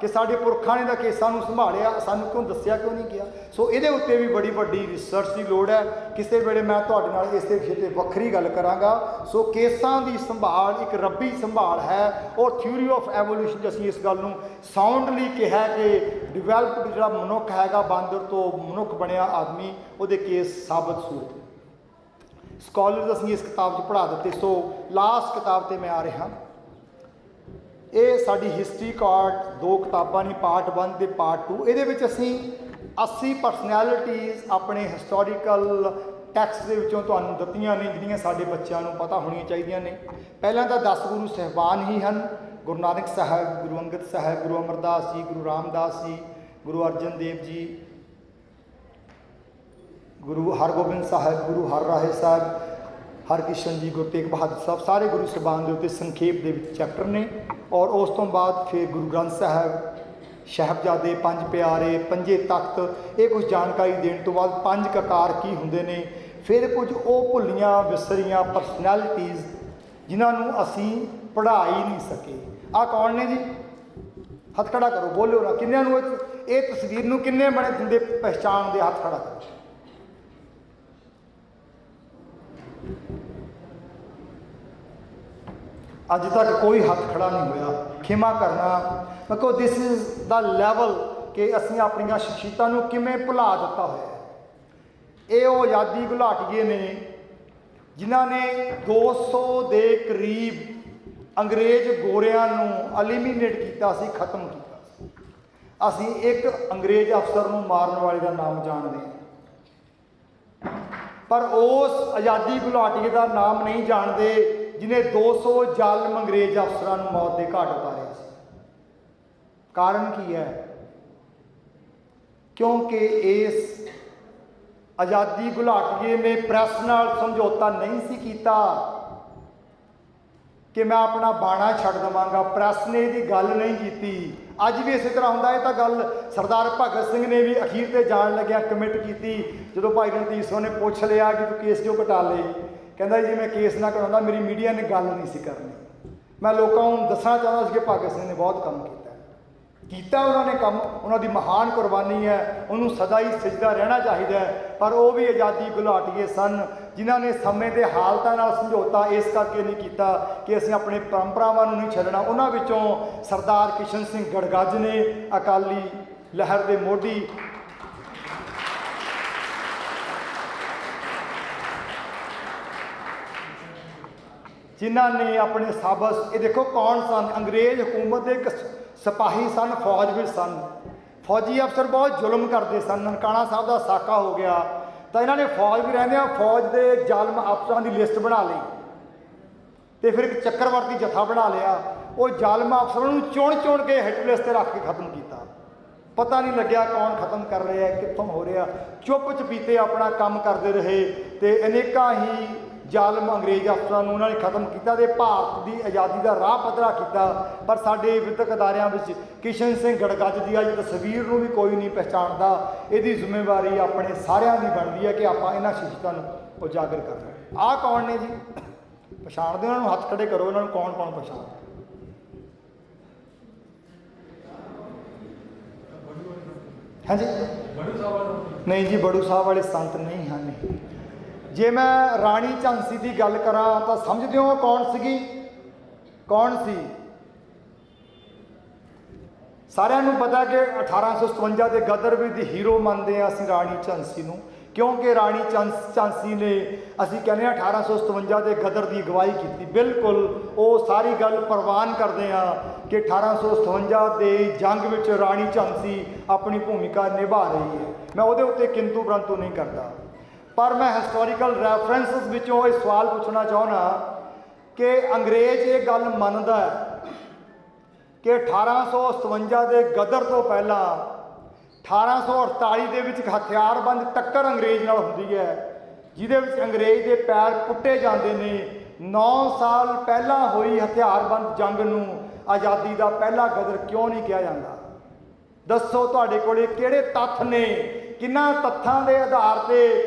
ਕਿ ਸਾਡੇ ਪੁਰਖਾਂ ਨੇ ਤਾਂ ਕੇਸਾਂ ਨੂੰ ਸੰਭਾਲਿਆ, ਸਾਨੂੰ ਕਿਉਂ ਦੱਸਿਆ ਕਿਉਂ ਨਹੀਂ ਗਿਆ। ਸੋ ਇਹਦੇ ਉੱਤੇ ਵੀ ਬੜੀ ਵੱਡੀ ਰਿਸਰਚ ਦੀ ਲੋੜ ਹੈ। ਕਿਸੇ ਵੇਲੇ ਮੈਂ ਤੁਹਾਡੇ ਨਾਲ ਇਸੇ ਵਿਸ਼ੇ 'ਤੇ ਵੱਖਰੀ ਗੱਲ ਕਰਾਂਗਾ। ਸੋ ਕੇਸਾਂ ਦੀ ਸੰਭਾਲ ਇੱਕ ਰੱਬੀ ਸੰਭਾਲ ਹੈ, ਔਰ ਥਿਊਰੀ ਆਫ ਐਵੋਲਿਊਸ਼ਨ 'ਚ ਅਸੀਂ ਇਸ ਗੱਲ ਨੂੰ ਸਾਊਂਡਲੀ ਕਿਹਾ ਕਿ ਡਿਵੈਲਪਡ ਜਿਹੜਾ ਮਨੁੱਖ ਹੈਗਾ, ਬਾਂਦਰ ਤੋਂ ਮਨੁੱਖ ਬਣਿਆ ਆਦਮੀ, ਉਹਦੇ ਕੇਸ ਸਾਬਤ ਸੂਰਤ। ਸਕਾਲਰਸ ਅਸੀਂ ਇਸ ਕਿਤਾਬ 'ਚ ਪੜ੍ਹਾ ਦਿੱਤੇ। ਸੋ ਲਾਸਟ ਕਿਤਾਬ 'ਤੇ ਮੈਂ ਆ ਰਿਹਾ। ਇਹ ਸਾਡੀ ਹਿਸਟਰੀ ਕਾਰਡ 2 ਕਿਤਾਬਾਂ ਨੇ, ਪਾਰਟ 1 ਤੇ ਪਾਰਟ 2। ਇਹਦੇ ਵਿੱਚ ਅਸੀਂ 80 ਪਰਸਨੈਲਿਟੀਜ਼ ਆਪਣੇ ਹਿਸਟੋਰੀਕਲ ਟੈਕਸਟ ਦੇ ਵਿੱਚੋਂ ਤੁਹਾਨੂੰ ਦਿੱਤੀਆਂ ਨੇ, ਜਿਹੜੀਆਂ ਸਾਡੇ ਬੱਚਿਆਂ ਨੂੰ ਪਤਾ ਹੋਣੀਆਂ ਚਾਹੀਦੀਆਂ ਨੇ। ਪਹਿਲਾਂ ਤਾਂ 10 ਗੁਰੂ ਸਾਹਿਬਾਨ ਹੀ ਹਨ। ਗੁਰੂ ਨਾਨਕ ਸਾਹਿਬ, ਗੁਰੂ ਅੰਗਦ ਸਾਹਿਬ, ਗੁਰੂ ਅਮਰਦਾਸ ਜੀ, ਗੁਰੂ ਰਾਮਦਾਸ ਜੀ, ਗੁਰੂ ਅਰਜਨ ਦੇਵ ਜੀ, ਗੁਰੂ ਹਰਗੋਬਿੰਦ ਸਾਹਿਬ, ਗੁਰੂ ਹਰਰਾਏ ਸਾਹਿਬ, ਹਰਕ੍ਰਿਸ਼ਨ ਜੀ, ਗੁਰੂ ਤੇਗ ਬਹਾਦਰ ਸਾਹਿਬ, ਸਾਰੇ ਗੁਰੂ ਸਾਹਿਬਾਨ ਦੇ ਉੱਤੇ ਸੰਖੇਪ ਦੇ ਵਿੱਚ ਚੈਪਟਰ ਨੇ। ਔਰ ਉਸ ਤੋਂ ਬਾਅਦ ਫਿਰ ਗੁਰੂ ਗ੍ਰੰਥ ਸਾਹਿਬ, ਸਾਹਿਬਜ਼ਾਦੇ, 5 ਪਿਆਰੇ, 5 ਤਖਤ, ਇਹ ਕੁਝ ਜਾਣਕਾਰੀ ਦੇਣ ਤੋਂ ਬਾਅਦ 5 ਕਕਾਰ ਕੀ ਹੁੰਦੇ ਨੇ। ਫਿਰ ਕੁਝ ਉਹ ਭੁੱਲੀਆਂ ਵਿਸਰੀਆਂ ਪਰਸਨੈਲਿਟੀਜ਼ ਜਿਨ੍ਹਾਂ ਨੂੰ ਅਸੀਂ ਪੜ੍ਹਾ ਹੀ ਨਹੀਂ ਸਕੇ। ਆਹ ਕੌਣ ਨੇ ਜੀ? हथ खड़ा करो, बोलो ना किन्ने नूं ये तस्वीर नूं किन्ने बने दिंदे पहचान दे, हथ खड़ा करो। अज तक कोई हाथ खड़ा नहीं होया। खिमा करना मतलब दिस इज़ द लैवल कि असीं अपनियां शख्सियतां नूं किवें भुला दिता होया। ये वो आज़ादी घुलाटिए ने जिन्हां ने 200 के करीब अंग्रेज गोरियां नूं एलिमीनेट किया सी, खत्म किया। असीं एक अंग्रेज अफसर नूं मारन वाले का नाम जानते हैं, पर उस आज़ादी घुलाटिए का नाम नहीं जानते जिन्हें 200 जालम अंग्रेज अफसरां नूं मौत के घाट उतारिया सी। कारण की है? क्योंकि इस आज़ादी घुलाटिए ने प्रैस नाल समझौता नहीं सी कीता कि मैं अपना बाणा छड्ड देवांगा। प्रैस ने इसकी गल नहीं की। अज भी इस तरह होंदा है। तो गल सरदार भगत सिंह ने भी अखीर ते जान लग्या कमिट की। जो भाई रणधीर सिंह ने पूछ लिया कि तू केस क्यों कटा ले, कहता जी मैं केस ना कटाउंदा, मेरी मीडिया ने गल नहीं सी करनी। मैं लोगों को दसना चाहता सी कि भगत सिंह ने बहुत काम किया उन्होंने काम, उन्होंने महान कुर्बानी है, उन्होंने सदा ही सजदा रहना चाहिए। पर वो भी आज़ादी घुलाटिए सन जिन्होंने समय के हालातों नाल समझौता इस करके नहीं किया कि असीं अपने परंपरावां नूं नहीं छड्डना। उन्हां विचों सरदार किशन सिंह गड़गज ने, अकाली लहर के मोढी, जिन्हां ने अपने साबस, ये देखो कौन सन, अंग्रेज हुकूमत के एक सिपाही सन, फौज भी सन। फौजी अफसर बहुत जुल्म करते सन। ननकाना साहब का साका हो गया तो इन्होंने फौज भी रहंदे फौज के जालम अफसरों की लिस्ट बना ली, तो फिर एक चक्रवर्ती जत्था बना लिया। वो जालम अफसरों को चुन चुन के हिट लिस्ट से रख के खत्म किया। पता नहीं लग्या कौन खत्म कर रहा है, कितों हो रहा। चुप चपीते अपना काम करते रहे तो अनेका ही जालम अंग्रेज अफसरों उन्होंने खत्म किया तो भारत की आज़ादी का राह पद्धरा किया। पर साडे विधक अदारियां विच किशन सिंह गड़गज की अज तस्वीर को भी कोई नहीं पहचानता। यदी जिम्मेवारी अपने सारिਆਂ की बनती है कि आप इन्हां शख्सियतां नूं उजागर करना। आह कौन ने जी, पछाणदे उन्होंने हथ खड़े करो, इन्होंने कौन कौन पछाणदा? हाँ जी, नहीं जी, बड़ू साहब वाले संत नहीं हैं। जे मैं राणी झांसी की गल करा तो समझते हो कौन सी? कौन सी? सारिਆਂ ਨੂੰ पता कि 1857 के गदर भी दी हीरो मानते हैं असीं राणी झांसी नूं, क्योंकि राणी झांसी ने असीं कहने 1857 के गदर की अगवाई की। बिल्कुल वो सारी गल प्रवान करते हैं कि 1857 के जंग में राणी झांसी अपनी भूमिका निभा रही है। मैं वो उत्ते किंतु परंतु नहीं करता, पर मैं हिस्टोरिकल रैफरेंसिस विचों ये सवाल पूछना चाहना कि अंग्रेज ये गल मनदा है कि 1857 के गदर तो पहला 1848 के विच हथियारबंद टक्कर अंग्रेज नाल हुंदी है, जिहदे विच अंग्रेज के पैर पुट्टे जाते हैं। 9 साल पहला हुई हथियारबंद जंग नूं आज़ादी का पहला गदर क्यों नहीं कहा जाता? दसो तुहाडे कोले किहड़े तत्थ ने, किन्हां तत्थां के आधार पर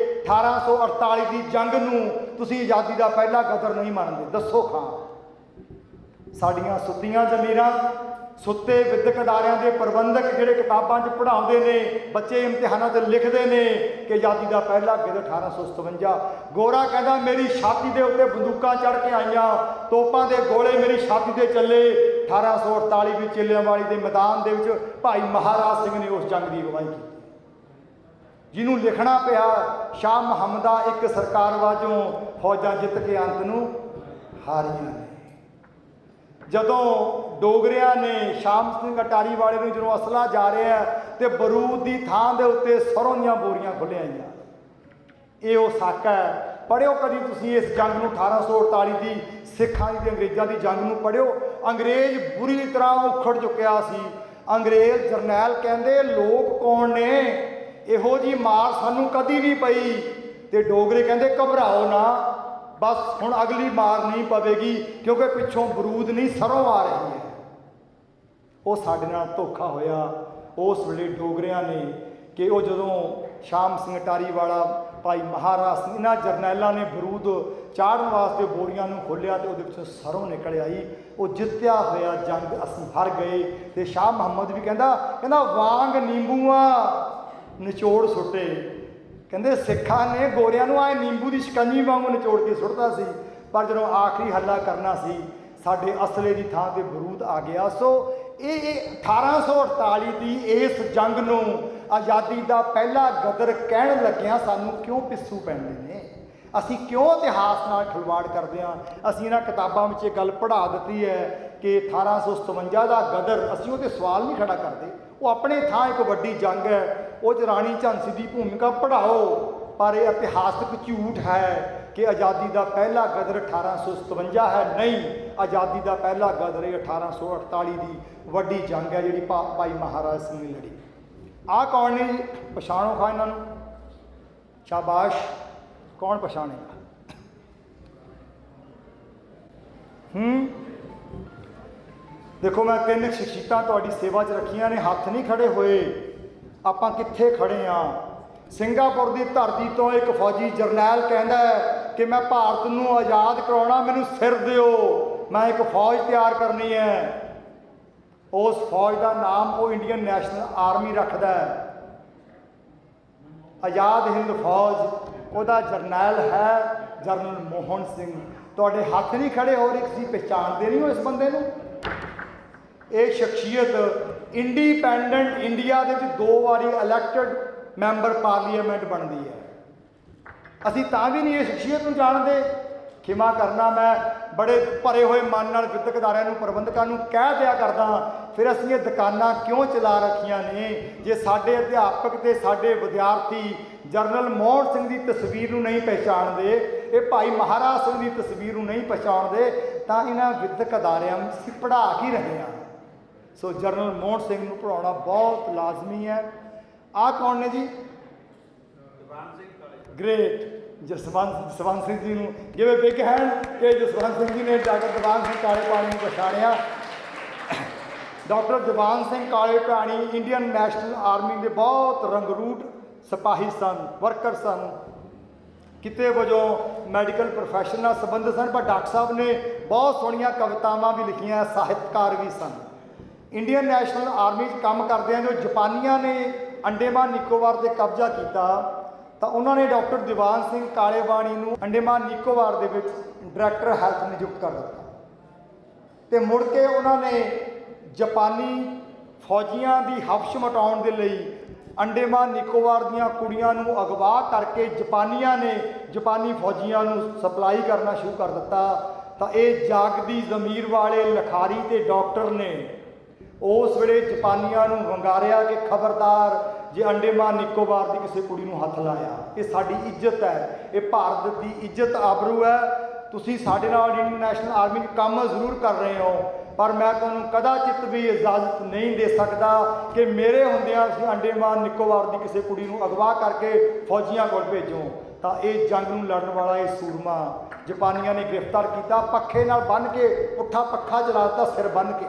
1848 की जंग नूं तुसीं आज़ादी का पहला गदर नहीं मानते? दसो खां। साड़ियाँ सुत्तियां जमीरां, सुत्ते विदक अदारियां के प्रबंधक जिहड़े किताबां च पढ़ाउंदे ने, बच्चे इम्तिहानां ते लिखते हैं कि आज़ादी का पहला गदर 1857। गोरा कहता मेरी छाती के उत्ते बंदूकां चढ़ के आईयां, तोपां दे गोले मेरी छाती ते चले। 1848 में चिल्लियांवाली के मैदान दे विच भाई महाराज सिंह ने उस जंग की अगवाई की, जिन्हों लिखना पिया शाह मुहम्मदा एक सरकार वाजों फौजां जित के अंत नूं हारियां ने। जदों डोगरियां ने शाम सिंह अटारी वाले नूं जदों असला जा रहा है तो बरूद की थां दे उत्ते सरों दीयां बोरियां खुले आईयां। ये वो साका है। पढ़ियो कभी तुसीं इस जंग नूं 1848 की सिखां दी अंग्रेज़ां की जंग नूं पढ़ियो। अंग्रेज बुरी तरह उखड़ चुकिया सी। अंग्रेज जरनैल कहंदे लोग कौन ने, इहो जी मार सानू कदी नहीं पई। तो डोगरे कहंदे घबराओ ना, बस हुण अगली मार नहीं पवेगी क्योंकि पिछों बरूद नहीं सरों आ रही है। वो साडे नाल धोखा होया उस वेले डोगरियां ने कि वो जदों शाम सिंह अटारी वाला ਭਾਈ ਮਹਾਰਾਜ ਸਿੰਘ, ਇਹਨਾਂ ਜਰਨੈਲਾਂ ਨੇ ਬਰੂਦ ਚਾੜਨ ਵਾਸਤੇ ਬੋਰੀਆਂ ਨੂੰ ਖੋਲ੍ਹਿਆ ਤੇ ਉਹਦੇ ਵਿੱਚੋਂ ਸਰੋਂ ਨਿਕਲ ਆਈ। ਉਹ ਜਿੱਤਿਆ ਹੋਇਆ ਜੰਗ ਅਸੀਂ ਹਾਰ ਗਏ। ਤੇ ਸ਼ਾਹ ਮੁਹੰਮਦ ਵੀ ਕਹਿੰਦਾ ਵਾਂਗ ਨਿੰਬੂਆਂ ਨਿਚੋੜ ਸੁੱਟੇ। ਕਹਿੰਦੇ ਸਿੱਖਾਂ ਨੇ ਗੋਰਿਆਂ ਨੂੰ ਆਏ ਨਿੰਬੂ ਦੀ ਸ਼ਿਕੰਜੀ ਵਾਂਗੂ ਨਿਚੋੜ ਕੇ ਸੁੱਟਦਾ ਸੀ, ਪਰ ਜਦੋਂ ਆਖਰੀ ਹੱਲਾ ਕਰਨਾ ਸੀ ਸਾਡੇ ਅਸਲੇ ਦੀ ਥਾਂ ਤੇ ਬਰੂਦ ਆ ਗਿਆ। ਸੋ ਇਹ 1848 ਦੀ ਇਸ ਜੰਗ ਨੂੰ ਆਜ਼ਾਦੀ ਦਾ ਪਹਿਲਾ ਗਦਰ ਕਹਿਣ ਲੱਗਿਆਂ ਸਾਨੂੰ ਕਿਉਂ ਪਿੱਛੂ ਪੈਂਦੇ ਨੇ? ਅਸੀਂ ਕਿਉਂ ਇਤਿਹਾਸ ਨਾਲ ਖਿਲਵਾੜ ਕਰਦੇ ਹਾਂ? ਅਸੀਂ ਇਹਨਾਂ ਕਿਤਾਬਾਂ ਵਿੱਚ ਇਹ ਗੱਲ ਪੜ੍ਹਾ ਦਿੱਤੀ ਹੈ ਕਿ 1857 ਦਾ ਗਦਰ, ਅਸੀਂ ਉਹ 'ਤੇ ਸਵਾਲ ਨਹੀਂ ਖੜਾ ਕਰਦੇ। ਉਹ ਆਪਣੇ ਥਾਂ ਇੱਕ ਵੱਡੀ ਜੰਗ ਹੈ, ਉਹ 'ਚ ਰਾਣੀ ਝਾਂਸੀ ਦੀ ਭੂਮਿਕਾ ਪੜ੍ਹਾਓ, ਪਰ ਇਹ ਇਤਿਹਾਸਕ ਝੂਠ ਹੈ ਕਿ ਆਜ਼ਾਦੀ ਦਾ ਪਹਿਲਾ ਗਦਰ 1857 ਹੈ। ਨਹੀਂ, ਆਜ਼ਾਦੀ ਦਾ ਪਹਿਲਾ ਗਦਰ ਇਹ 1848 ਦੀ ਵੱਡੀ ਜੰਗ ਹੈ ਜਿਹੜੀ ਭਾਈ ਮਹਾਰਾਜ ਸਿੰਘ ਨੇ ਲੜੀ। ਆਹ ਕੌਣ ਨੇ ਜੀ? ਪਛਾਣੋ ਖਾ ਇਹਨਾਂ ਨੂੰ, ਸ਼ਾਬਾਸ਼। ਕੌਣ ਪਛਾਣੇਗਾ? ਦੇਖੋ, ਮੈਂ 3 ਸ਼ਖਸੀਅਤਾਂ ਤੁਹਾਡੀ ਸੇਵਾ 'ਚ ਰੱਖੀਆਂ ਨੇ, ਹੱਥ ਨਹੀਂ ਖੜੇ ਹੋਏ। ਆਪਾਂ ਕਿੱਥੇ ਖੜੇ ਹਾਂ? ਸਿੰਗਾਪੁਰ ਦੀ ਧਰਤੀ ਤੋਂ ਇੱਕ ਫੌਜੀ ਜਰਨੈਲ ਕਹਿੰਦਾ ਹੈ ਕਿ ਮੈਂ ਭਾਰਤ ਨੂੰ ਆਜ਼ਾਦ ਕਰਾਉਣਾ, ਮੈਨੂੰ ਸਿਰ ਦਿਓ, ਮੈਂ ਇੱਕ ਫੌਜ ਤਿਆਰ ਕਰਨੀ ਹੈ। ਉਸ ਫੌਜ ਦਾ ਨਾਮ ਉਹ ਇੰਡੀਅਨ ਨੈਸ਼ਨਲ ਆਰਮੀ ਰੱਖਦਾ ਹੈ, ਆਜ਼ਾਦ ਹਿੰਦ ਫੌਜ। ਉਹਦਾ ਜਰਨੈਲ ਹੈ ਜਰਨਲ ਮੋਹਨ ਸਿੰਘ। ਤੁਹਾਡੇ ਹੱਥ ਨਹੀਂ ਖੜੇ ਹੋ ਰਹੇ, ਤੁਸੀਂ ਪਹਿਚਾਣਦੇ ਨਹੀਂ ਹੋ ਇਸ ਬੰਦੇ ਨੂੰ? ਇਹ ਸ਼ਖਸੀਅਤ ਇੰਡੀਪੈਂਡੈਂਟ ਇੰਡੀਆ ਦੇ ਵਿੱਚ 2 ਵਾਰੀ ਇਲੈਕਟਡ ਮੈਂਬਰ ਪਾਰਲੀਮੈਂਟ ਬਣਦੀ ਹੈ। ਅਸੀਂ ਤਾਂ ਵੀ ਨਹੀਂ ਇਹ ਸ਼ਖਸੀਅਤ ਨੂੰ ਜਾਣਦੇ। ਖਿਮਾ ਕਰਨਾ, ਮੈਂ ਬੜੇ ਭਰੇ ਹੋਏ ਮਨ ਨਾਲ ਵਿਦਿਅਕ ਅਦਾਰਿਆਂ ਨੂੰ, ਪ੍ਰਬੰਧਕਾਂ ਨੂੰ ਕਹਿ ਦਿਆ ਕਰਦਾ, ਫਿਰ ਅਸੀਂ ਇਹ ਦੁਕਾਨਾਂ ਕਿਉਂ ਚਲਾ ਰੱਖੀਆਂ ਨੇ? ਜੇ ਸਾਡੇ ਅਧਿਆਪਕ ਤੇ ਸਾਡੇ ਵਿਦਿਆਰਥੀ ਜਰਨਲ ਮੋਹਨ ਸਿੰਘ ਦੀ ਤਸਵੀਰ ਨੂੰ ਨਹੀਂ ਪਹਿਚਾਣਦੇ, ਇਹ ਭਾਈ ਮਹਾਰਾਜ ਸਿੰਘ ਦੀ ਤਸਵੀਰ ਨੂੰ ਨਹੀਂ ਪਹਿਚਾਣਦੇ, ਤਾਂ ਇਹਨਾਂ ਵਿਦਿਅਕ ਅਦਾਰਿਆਂ ਵਿੱਚ ਅਸੀਂ ਪੜ੍ਹਾ ਕੀ ਰਹੇ ਹਾਂ? ਸੋ ਜਰਨਲ ਮੋਹਨ ਸਿੰਘ ਨੂੰ ਪੜ੍ਹਾਉਣਾ ਬਹੁਤ ਲਾਜ਼ਮੀ ਹੈ। ਆਹ ਕੌਣ ਨੇ ਜੀ? ਗ੍ਰੇਟ ਜਸਵੰਤ ਸਿੰਘ ਜੀ ਨੂੰ ਜਿਵੇਂ ਬਿਗ ਹੈਂਡ ਕਿ ਜਸਵੰਤ ਸਿੰਘ ਜੀ ਨੇ ਡਾਕਟਰ ਦੀਵਾਨ ਸਿੰਘ ਕਾਲੇ ਪਾਣੀ ਨੂੰ ਪਛਾਣਿਆ। ਡਾਕਟਰ ਦੀਵਾਨ ਸਿੰਘ ਕਾਲੇ ਪਾਣੀ ਇੰਡੀਅਨ ਨੈਸ਼ਨਲ ਆਰਮੀ ਦੇ ਬਹੁਤ ਰੰਗਰੂਟ ਸਿਪਾਹੀ ਸਨ, ਵਰਕਰ ਸਨ। ਕਿਤੇ ਵਜੋਂ ਮੈਡੀਕਲ ਪ੍ਰੋਫੈਸ਼ਨ ਨਾਲ ਸੰਬੰਧਿਤ ਸਨ, ਪਰ ਡਾਕਟਰ ਸਾਹਿਬ ਨੇ ਬਹੁਤ ਸੋਹਣੀਆਂ ਕਵਿਤਾਵਾਂ ਵੀ ਲਿਖੀਆਂ, ਸਾਹਿਤਕਾਰ ਵੀ ਸਨ। ਇੰਡੀਅਨ ਨੈਸ਼ਨਲ ਆਰਮੀ 'ਚ ਕੰਮ ਕਰਦਿਆਂ ਜੋ ਜਾਪਾਨੀਆਂ ਨੇ ਅੰਡੇਮਾਨ ਨਿਕੋਬਾਰ 'ਤੇ ਕਬਜ਼ਾ ਕੀਤਾ, ਤਾਂ ਉਹਨਾਂ ਨੇ ਡਾਕਟਰ ਦੀਵਾਨ ਸਿੰਘ ਕਾਲੇਵਾਣੀ ਨੂੰ ਅੰਡੇਮਾਨ ਨਿਕੋਬਾਰ ਦੇ ਵਿੱਚ ਡਾਇਰੈਕਟਰ ਹੈਲਥ ਨਿਯੁਕਤ ਕਰ ਦਿੱਤਾ। ਤੇ ਮੁੜ ਕੇ ਉਹਨਾਂ ਨੇ ਜਾਪਾਨੀ ਫੌਜੀਆਂ ਦੀ ਹਬਸ਼ ਮਟਾਉਣ ਦੇ ਲਈ ਅੰਡੇਮਾਨ ਨਿਕੋਬਾਰ ਦੀਆਂ ਕੁੜੀਆਂ ਨੂੰ ਅਗਵਾ ਕਰਕੇ ਜਾਪਾਨੀਆਂ ਨੇ ਜਾਪਾਨੀ ਫੌਜੀਆਂ ਨੂੰ ਸਪਲਾਈ ਕਰਨਾ ਸ਼ੁਰੂ ਕਰ ਦਿੱਤਾ। ਤਾਂ ਇਹ ਜਾਗਦੀ ਜ਼ਮੀਰ ਵਾਲੇ ਲਿਖਾਰੀ ਤੇ ਡਾਕਟਰ ਨੇ ਉਸ ਵੇਲੇ ਜਾਪਾਨੀਆਂ ਨੂੰ ਵੰਗਾਰਿਆ ਕਿ ਖਬਰਦਾਰ ਜੇ ਅੰਡੇਮਾਨ ਨਿਕੋਬਾਰ ਦੀ ਕਿਸੇ ਕੁੜੀ ਨੂੰ ਹੱਥ ਲਾਇਆ, ਇਹ ਸਾਡੀ ਇੱਜ਼ਤ ਹੈ, ਇਹ ਭਾਰਤ ਦੀ ਇੱਜ਼ਤ ਆਬਰੂ ਹੈ। ਤੁਸੀਂ ਸਾਡੇ ਨਾਲ ਇੰਡੀਅਨ ਨੈਸ਼ਨਲ ਆਰਮੀ 'ਚ ਕੰਮ ਜ਼ਰੂਰ ਕਰ ਰਹੇ ਹੋ, ਪਰ ਮੈਂ ਤੁਹਾਨੂੰ ਕਦਾਚਿਤ ਵੀ ਇਜਾਜ਼ਤ ਨਹੀਂ ਦੇ ਸਕਦਾ ਕਿ ਮੇਰੇ ਹੁੰਦਿਆਂ ਤੁਸੀਂ ਅੰਡੇਮਾਨ ਨਿਕੋਬਾਰ ਦੀ ਕਿਸੇ ਕੁੜੀ ਨੂੰ ਅਗਵਾ ਕਰਕੇ ਫੌਜੀਆਂ ਕੋਲ ਭੇਜੋ। ਤਾਂ ਇਹ ਜੰਗ ਨੂੰ ਲੜਨ ਵਾਲਾ ਇਹ ਸੂਰਮਾ ਜਾਪਾਨੀਆਂ ਨੇ ਗ੍ਰਿਫਤਾਰ ਕੀਤਾ, ਪੱਖੇ ਨਾਲ ਬੰਨ੍ਹ ਕੇ, ਪੁੱਠਾ ਪੱਖਾ ਚਲਾ ਦਿੱਤਾ ਸਿਰ ਬੰਨ੍ਹ ਕੇ।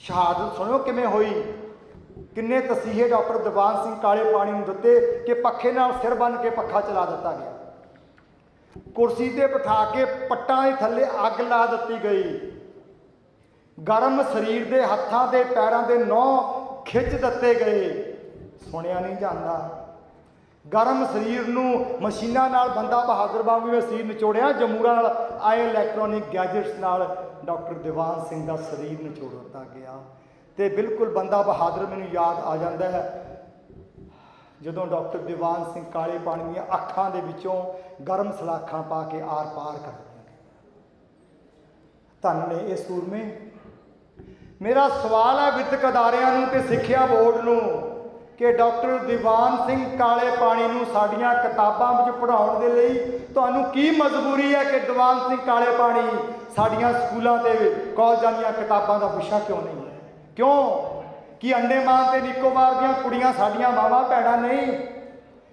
ਸ਼ਹਾਦਤ ਸੁਣਿਓ ਕਿਵੇਂ ਹੋਈ, ਕਿੰਨੇ ਤਸੀਹੇ ਡਾਕਟਰ ਦੀਵਾਨ ਸਿੰਘ ਕਾਲੇ ਪਾਣੀ ਨੂੰ ਦਿੱਤੇ ਕਿ ਪੱਖੇ ਨਾਲ ਸਿਰ ਬੰਨ੍ਹ ਕੇ ਪੱਖਾ ਚਲਾ ਦਿੱਤਾ ਗਿਆ। ਕੁਰਸੀ 'ਤੇ ਬਿਠਾ ਕੇ ਪੱਟਾਂ ਦੇ ਥੱਲੇ ਅੱਗ ਲਾ ਦਿੱਤੀ ਗਈ। ਗਰਮ ਸਰੀਰ ਦੇ ਹੱਥਾਂ ਦੇ ਪੈਰਾਂ ਦੇ ਨਹੁੰ ਖਿੱਚ ਦਿੱਤੇ ਗਏ। ਸੁਣਿਆ ਨਹੀਂ ਜਾਂਦਾ। ਗਰਮ ਸਰੀਰ ਨੂੰ ਮਸ਼ੀਨਾਂ ਨਾਲ ਬੰਦਾ ਬਹਾਦਰ ਵਾਂਗੂ ਵੀ ਸਰੀਰ ਨਿਚੋੜਿਆ, ਜਮੂਰਾਂ ਨਾਲ ਆਏ ਇਲੈਕਟ੍ਰੋਨਿਕ ਗੈਜਟਸ ਨਾਲ ਡਾਕਟਰ ਦੀਵਾਨ ਸਿੰਘ ਦਾ ਸਰੀਰ ਨਿਚੋੜ ਦਿੱਤਾ ਗਿਆ। ਤੇ ਬਿਲਕੁਲ ਬੰਦਾ ਬਹਾਦਰ ਮੈਨੂੰ ਯਾਦ ਆ ਜਾਂਦਾ ਹੈ ਜਦੋਂ ਡਾਕਟਰ ਦੀਵਾਨ ਸਿੰਘ ਕਾਲੇ ਪਾਣੀ ਦੀਆਂ ਅੱਖਾਂ ਦੇ ਵਿੱਚੋਂ ਗਰਮ ਸਲਾਖਾਂ ਪਾ ਕੇ ਆਰ ਪਾਰ ਕਰ ਦਿੱਤੀਆਂ। ਧੰਨ ਨੇ ਇਹ ਸੂਰਮੇ। ਮੇਰਾ ਸਵਾਲ ਹੈ ਵਿਦਿਅਕ ਅਦਾਰਿਆਂ ਨੂੰ ਤੇ ਸਿੱਖਿਆ ਬੋਰਡ ਨੂੰ ਕਿ ਡਾਕਟਰ ਦੀਵਾਨ ਸਿੰਘ ਕਾਲੇ ਪਾਣੀ ਨੂੰ ਸਾਡੀਆਂ ਕਿਤਾਬਾਂ ਵਿੱਚ ਪੜ੍ਹਾਉਣ ਦੇ ਲਈ ਤੁਹਾਨੂੰ ਕੀ ਮਜਬੂਰੀ ਹੈ ਕਿ ਦੀਵਾਨ ਸਿੰਘ ਕਾਲੇ ਪਾਣੀ ਸਾਡੀਆਂ ਸਕੂਲਾਂ ਤੇ ਕਾਲਜਾਂ ਦੀਆਂ ਕਿਤਾਬਾਂ ਦਾ ਵਿਸ਼ਾ ਕਿਉਂ ਨਹੀਂ ਹੈ? ਕਿਉਂ? ਕਿ ਅੰਡੇਮਾਨ ਤੇ ਨਿਕੋਬਾਰ ਦੀਆਂ ਕੁੜੀਆਂ ਸਾਡੀਆਂ ਮਾਵਾਂ ਭੈਣਾਂ ਨਹੀਂ?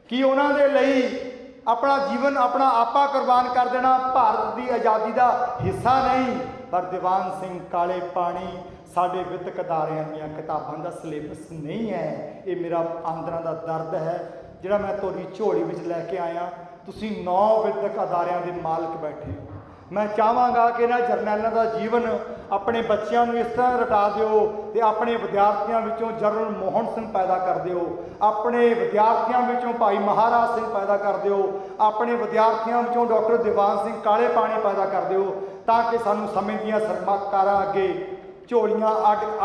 ਕਿ ਉਹਨਾਂ ਦੇ ਲਈ ਆਪਣਾ ਜੀਵਨ, ਆਪਣਾ ਆਪਾ ਕੁਰਬਾਨ ਕਰ ਦੇਣਾ ਭਾਰਤ ਦੀ ਆਜ਼ਾਦੀ ਦਾ ਹਿੱਸਾ ਨਹੀਂ? ਪਰ ਦੀਵਾਨ ਸਿੰਘ ਕਾਲੇ ਪਾਣੀ ਸਾਡੇ ਵਿਦਿਅਕ ਅਦਾਰਿਆਂ ਦੀਆਂ ਕਿਤਾਬਾਂ ਦਾ ਸਿਲੇਬਸ ਨਹੀਂ ਹੈ। ਇਹ ਮੇਰਾ ਅੰਦਰਾਂ ਦਾ ਦਰਦ ਹੈ। ਜਿਹੜਾ ਮੈਂ ਤੁਹਾਡੀ ਝੋਲੀ ਵਿੱਚ ਲੈ ਕੇ ਆਇਆ। ਤੁਸੀਂ 9 ਵਿਦਿਅਕ ਅਦਾਰਿਆਂ ਦੇ ਮਾਲਕ ਬੈਠੇ ਹੋ। ਮੈਂ ਚਾਹਾਂਗਾ ਕਿ ਇਹਨਾਂ ਜਰਨੈਲਾਂ ਦਾ ਜੀਵਨ ਆਪਣੇ ਬੱਚਿਆਂ ਨੂੰ ਇਸ ਤਰ੍ਹਾਂ ਰਟਾ ਦਿਓ ਤੇ ਆਪਣੇ ਵਿਦਿਆਰਥੀਆਂ ਵਿੱਚੋਂ ਜਨਰਲ ਮੋਹਨ ਸਿੰਘ ਪੈਦਾ ਕਰ ਦਿਓ, ਆਪਣੇ ਵਿਦਿਆਰਥੀਆਂ ਵਿੱਚੋਂ ਭਾਈ ਮਹਾਰਾਜ ਸਿੰਘ ਪੈਦਾ ਕਰ ਦਿਓ, ਆਪਣੇ ਵਿਦਿਆਰਥੀਆਂ ਵਿੱਚੋਂ ਡਾਕਟਰ ਦੀਵਾਨ ਸਿੰਘ ਕਾਲੇ ਪਾਣੀ ਪੈਦਾ ਕਰ ਦਿਓ, ਤਾਂ ਕਿ ਸਾਨੂੰ ਸਮੇਂ ਦੀਆਂ ਸਰਮਾਕਾਰਾਂ ਅੱਗੇ ਝੋਲੀਆਂ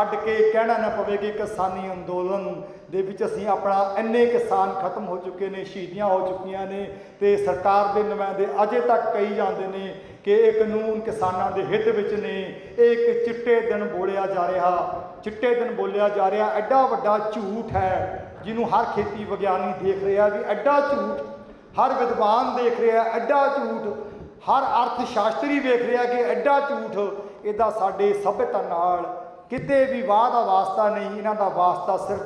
ਅੱਡ ਕੇ ਕਹਿਣਾ ਨਾ ਪਵੇ ਕਿ ਕਿਸਾਨੀ ਅੰਦੋਲਨ ਦੇ ਵਿੱਚ ਅਸੀਂ ਆਪਣਾ ਇੰਨੇ ਕਿਸਾਨ ਖਤਮ ਹੋ ਚੁੱਕੇ ਨੇ, ਸ਼ਹੀਦੀਆਂ ਹੋ ਚੁੱਕੀਆਂ ਨੇ, ਤੇ ਸਰਕਾਰ ਦੇ ਨੁਮਾਇੰਦੇ ਅਜੇ ਤੱਕ ਕਹੀ ਜਾਂਦੇ ਨੇ ਕਿ ਇਹ ਕਾਨੂੰਨ ਕਿਸਾਨਾਂ ਦੇ ਹਿੱਤ ਵਿੱਚ ਨੇ। ਇਹ ਇੱਕ ਚਿੱਟੇ ਦਿਨ ਬੋਲਿਆ ਜਾ ਰਿਹਾ, ਚਿੱਟੇ ਦਿਨ ਬੋਲਿਆ ਜਾ ਰਿਹਾ। ਐਡਾ ਵੱਡਾ ਝੂਠ ਹੈ ਜਿਹਨੂੰ ਹਰ ਖੇਤੀ ਵਿਗਿਆਨੀ ਦੇਖ ਰਿਹਾ ਵੀ ਐਡਾ ਝੂਠ, ਹਰ ਵਿਦਵਾਨ ਦੇਖ ਰਿਹਾ ਐਡਾ ਝੂਠ, ਹਰ ਅਰਥ ਸ਼ਾਸਤਰੀ ਵੇਖ ਰਿਹਾ ਕਿ ਐਡਾ ਝੂਠ। ਇਹਦਾ ਸਾਡੇ ਸਭਿਅਤਾ ਨਾਲ ਕਿਤੇ ਵੀ ਵਾਹ ਦਾ ਵਾਸਤਾ ਨਹੀਂ। ਇਹਨਾਂ ਦਾ ਵਾਸਤਾ ਸਿਰਫ